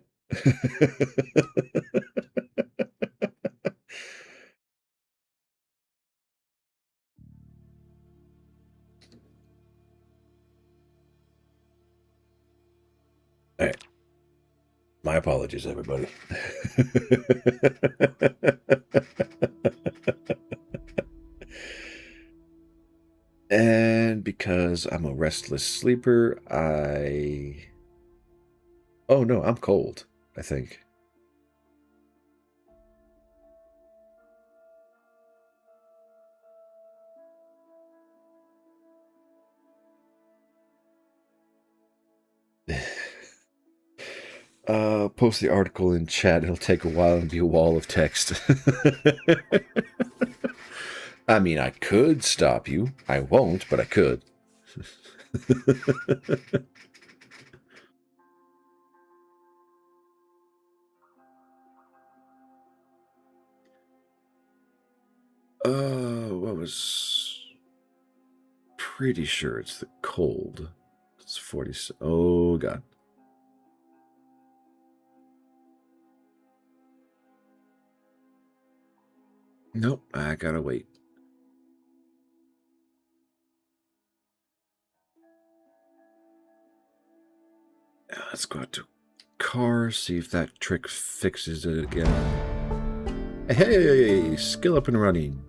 All right. My apologies, everybody. And because I'm a restless sleeper, Oh, no, I'm cold, I think. Post the article in chat. It'll take a while and be a wall of text. I mean, I could stop you. I won't, but I could. What was... Pretty sure it's the cold. It's 40... Oh, God. Nope, I gotta wait. Let's go out to car, see if that trick fixes it again. Hey, skill up and running.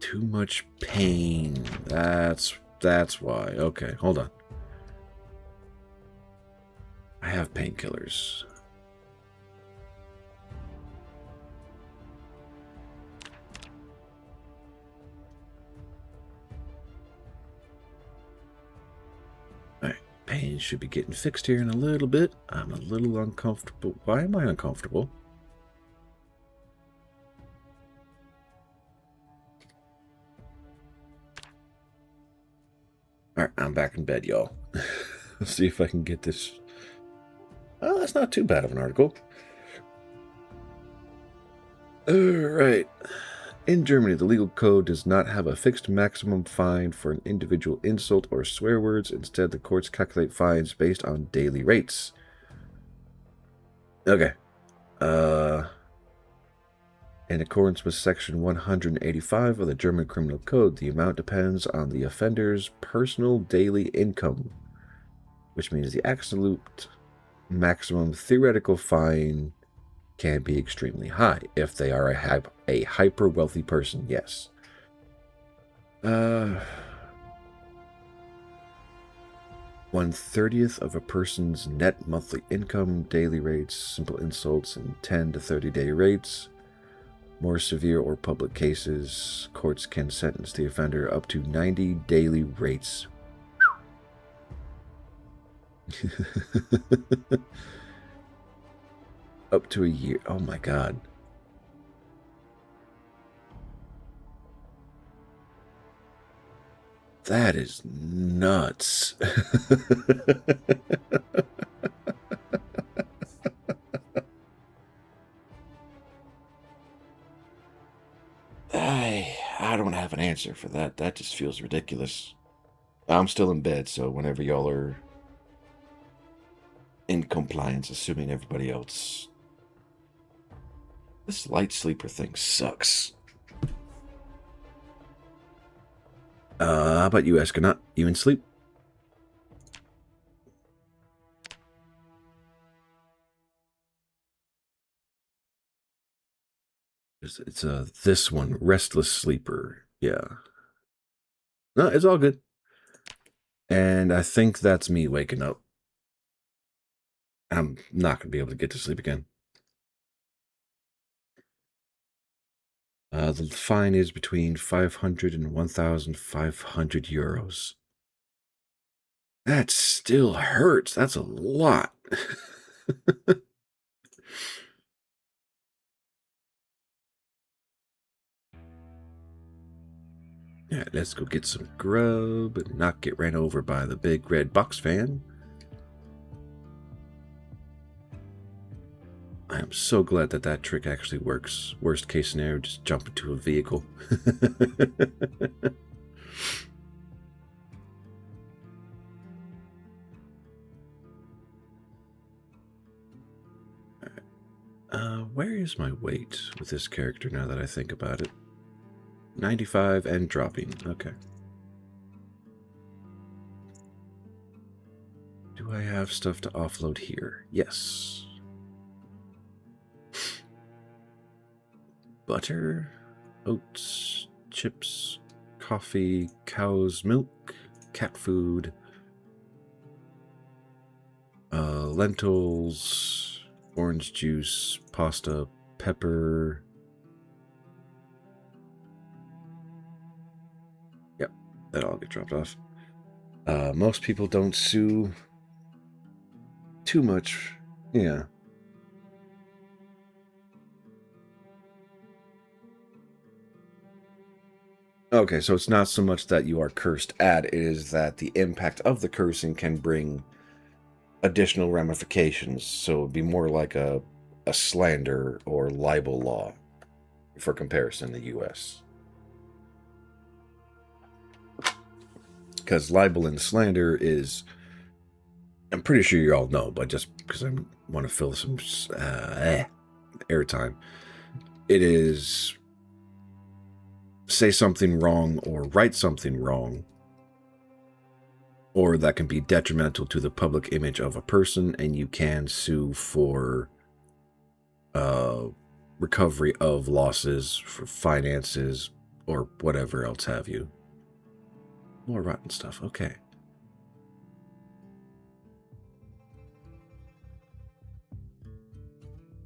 Too much pain. That's why. Okay, hold on. I have painkillers. Alright, pain should be getting fixed here in a little bit. I'm a little uncomfortable. Why am I uncomfortable? Alright, I'm back in bed, y'all. Let's see if I can get this. Oh, that's not too bad of an article. Alright. In Germany, the legal code does not have a fixed maximum fine for an individual insult or swear words. Instead, the courts calculate fines based on daily rates. Okay. In accordance with Section 185 of the German Criminal Code, the amount depends on the offender's personal daily income, which means the absolute maximum theoretical fine can be extremely high if they are a hyper wealthy person. Yes. 1/30th of a person's net monthly income, daily rates, simple insults, and 10 to 30-day rates. More severe or public cases, courts can sentence the offender up to 90 daily rates. Up to a year. Oh my God. That is nuts. I don't have an answer for that. That just feels ridiculous. I'm still in bed, so whenever y'all are in compliance, assuming everybody else. This light sleeper thing sucks. How about you, Escanaut? You in sleep? It's this one, Restless Sleeper. Yeah. No, it's all good. And I think that's me waking up. I'm not going to be able to get to sleep again. The fine is between 500 and 1,500 euros. That still hurts. That's a lot. Yeah, let's go get some grub and not get ran over by the big red box fan. I am so glad that that trick actually works. Worst case scenario, just jump into a vehicle. Where is my weight with this character now that I think about it? 95 and dropping. Okay. Do I have stuff to offload here? Yes. Butter, oats, chips, coffee, cow's milk, cat food, lentils, orange juice, pasta, pepper. Yep, that all get dropped off. Most people don't sue too much. Yeah. Okay, so it's not so much that you are cursed at, it is that the impact of the cursing can bring additional ramifications. So it'd be more like a slander or libel law for comparison in the US. Because libel and slander is, I'm pretty sure you all know, but just because I want to fill some airtime, it is say something wrong or write something wrong, or that can be detrimental to the public image of a person, and you can sue for recovery of losses, for finances, or whatever else have you. More rotten stuff, okay.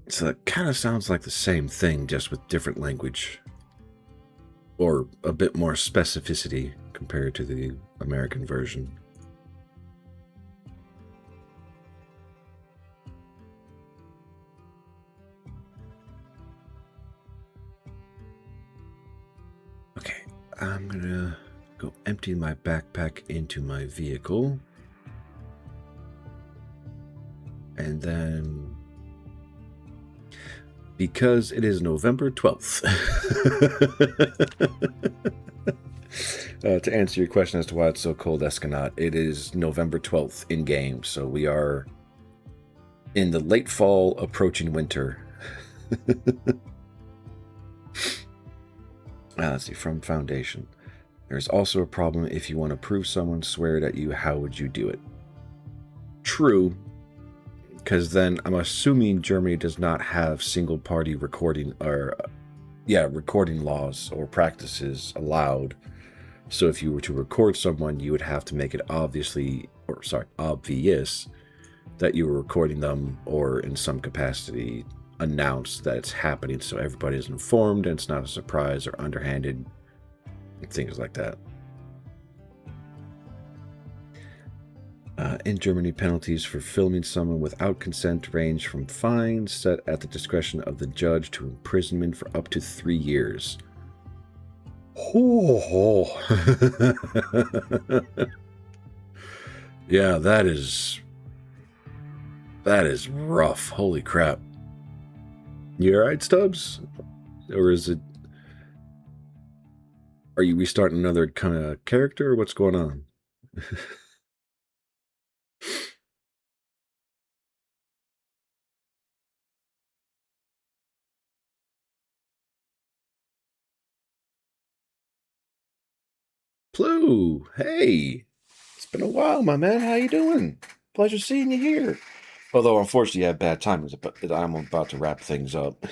So it kind of sounds like the same thing, just with different language. Or a bit more specificity compared to the American version. Okay, I'm gonna go empty my backpack into my vehicle. And then, because it is November 12th, to answer your question as to why it's so cold, Escanaut, it is November 12th in game, so we are in the late fall, approaching winter. Let's see, from Foundation. There's also a problem if you want to prove someone sweared at you, how would you do it? True, because then I'm assuming Germany does not have single-party recording or, recording laws or practices allowed. So if you were to record someone, you would have to make it obvious that you were recording them, or in some capacity announce that it's happening so everybody is informed and it's not a surprise or underhanded, things like that. In Germany, penalties for filming someone without consent range from fines set at the discretion of the judge to imprisonment for up to 3 years. Oh. Yeah, that is rough. Holy crap. You alright, Stubbs? Or is it... Are you restarting another kind of character, or what's going on? Plue, hey! It's been a while, my man. How you doing? Pleasure seeing you here. Although, unfortunately, you had bad timings, but I'm about to wrap things up.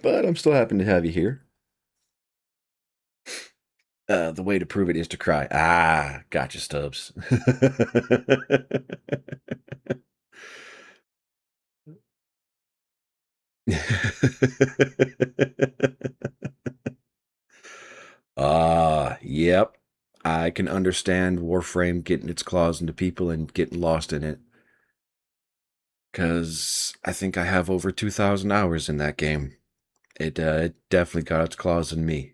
But I'm still happy to have you here. The way to prove it is to cry. Ah, gotcha, Stubbs. Ah, yep. I can understand Warframe getting its claws into people and getting lost in it. Because I think I have over 2,000 hours in that game. It definitely got its claws in me.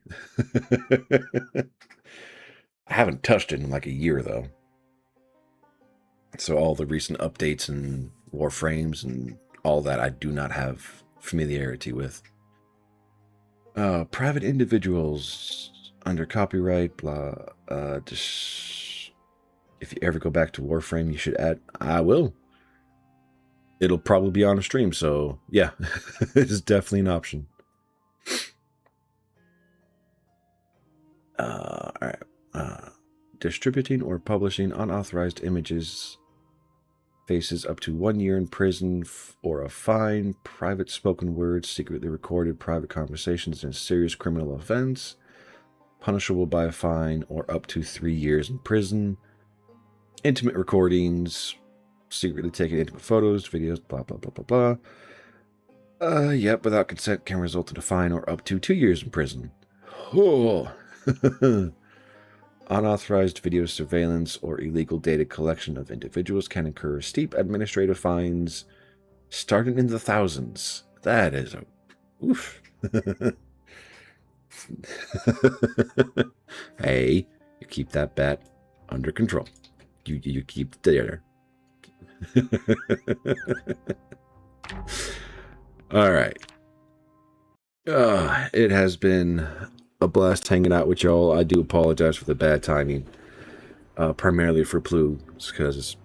I haven't touched it in like a year, though. So all the recent updates and Warframes and all that, I do not have familiarity with. Private individuals under copyright, blah. Just if you ever go back to Warframe, you should add. I will. It'll probably be on a stream, so yeah, it's definitely an option. All right. Distributing or publishing unauthorized images faces up to 1 year in prison or a fine. Private spoken words, secretly recorded private conversations, and serious criminal offense, punishable by a fine or up to 3 years in prison. Intimate recordings, secretly taking intimate photos, videos, blah, blah, blah, blah, blah. Yep, without consent can result in a fine or up to 2 years in prison. Oh. Unauthorized video surveillance or illegal data collection of individuals can incur steep administrative fines starting in the thousands. That is a oof. Hey, you keep that bat under control. You keep it there. All right. It has been a blast hanging out with y'all. I do apologize for the bad timing, primarily for Plugs, because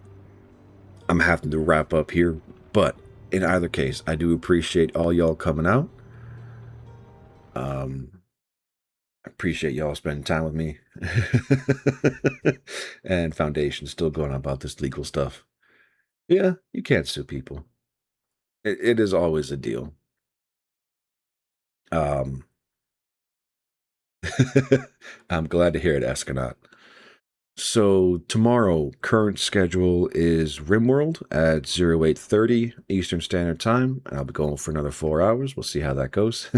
I'm having to wrap up here. But in either case, I do appreciate all y'all coming out. I appreciate y'all spending time with me. And Foundation still going on about this legal stuff. Yeah, you can't sue people. It is always a deal. I'm glad to hear it, Escanaut. So tomorrow, current schedule is RimWorld at 0830 Eastern Standard Time. I'll be going for another 4 hours. We'll see how that goes.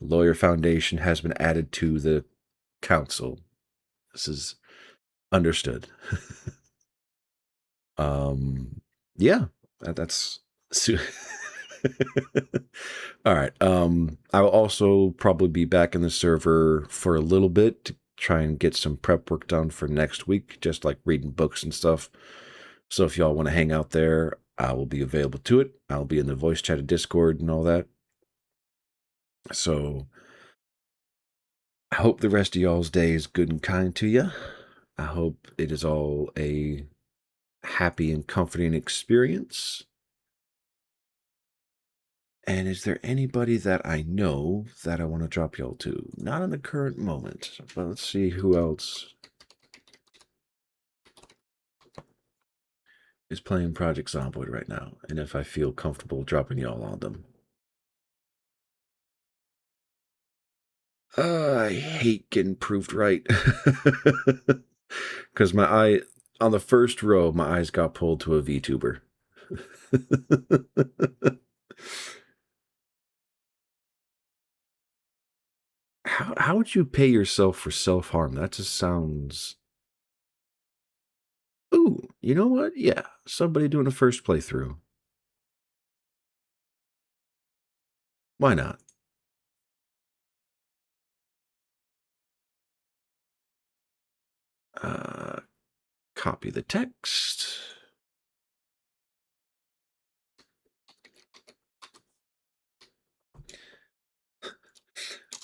Lawyer Foundation has been added to the council. This is understood. Yeah, that's all right. I will also probably be back in the server for a little bit to try and get some prep work done for next week, just like reading books and stuff. So if y'all want to hang out there, I will be available to it. I'll be in the voice chat of Discord and all that. So I hope the rest of y'all's day is good and kind to you. I hope it is all a happy and comforting experience. And is there anybody that I know that I want to drop y'all to? Not in the current moment, but let's see who else is playing Project Zomboid right now, and if I feel comfortable dropping y'all on them. I hate getting proved right. Because my eye, on the first row, my eyes got pulled to a VTuber. How would you pay yourself for self-harm? That just sounds... Ooh, you know what? Yeah, somebody doing a first playthrough. Why not? Copy the text.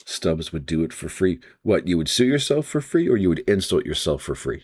Stubbs would do it for free. What, you would sue yourself for free, or you would insult yourself for free?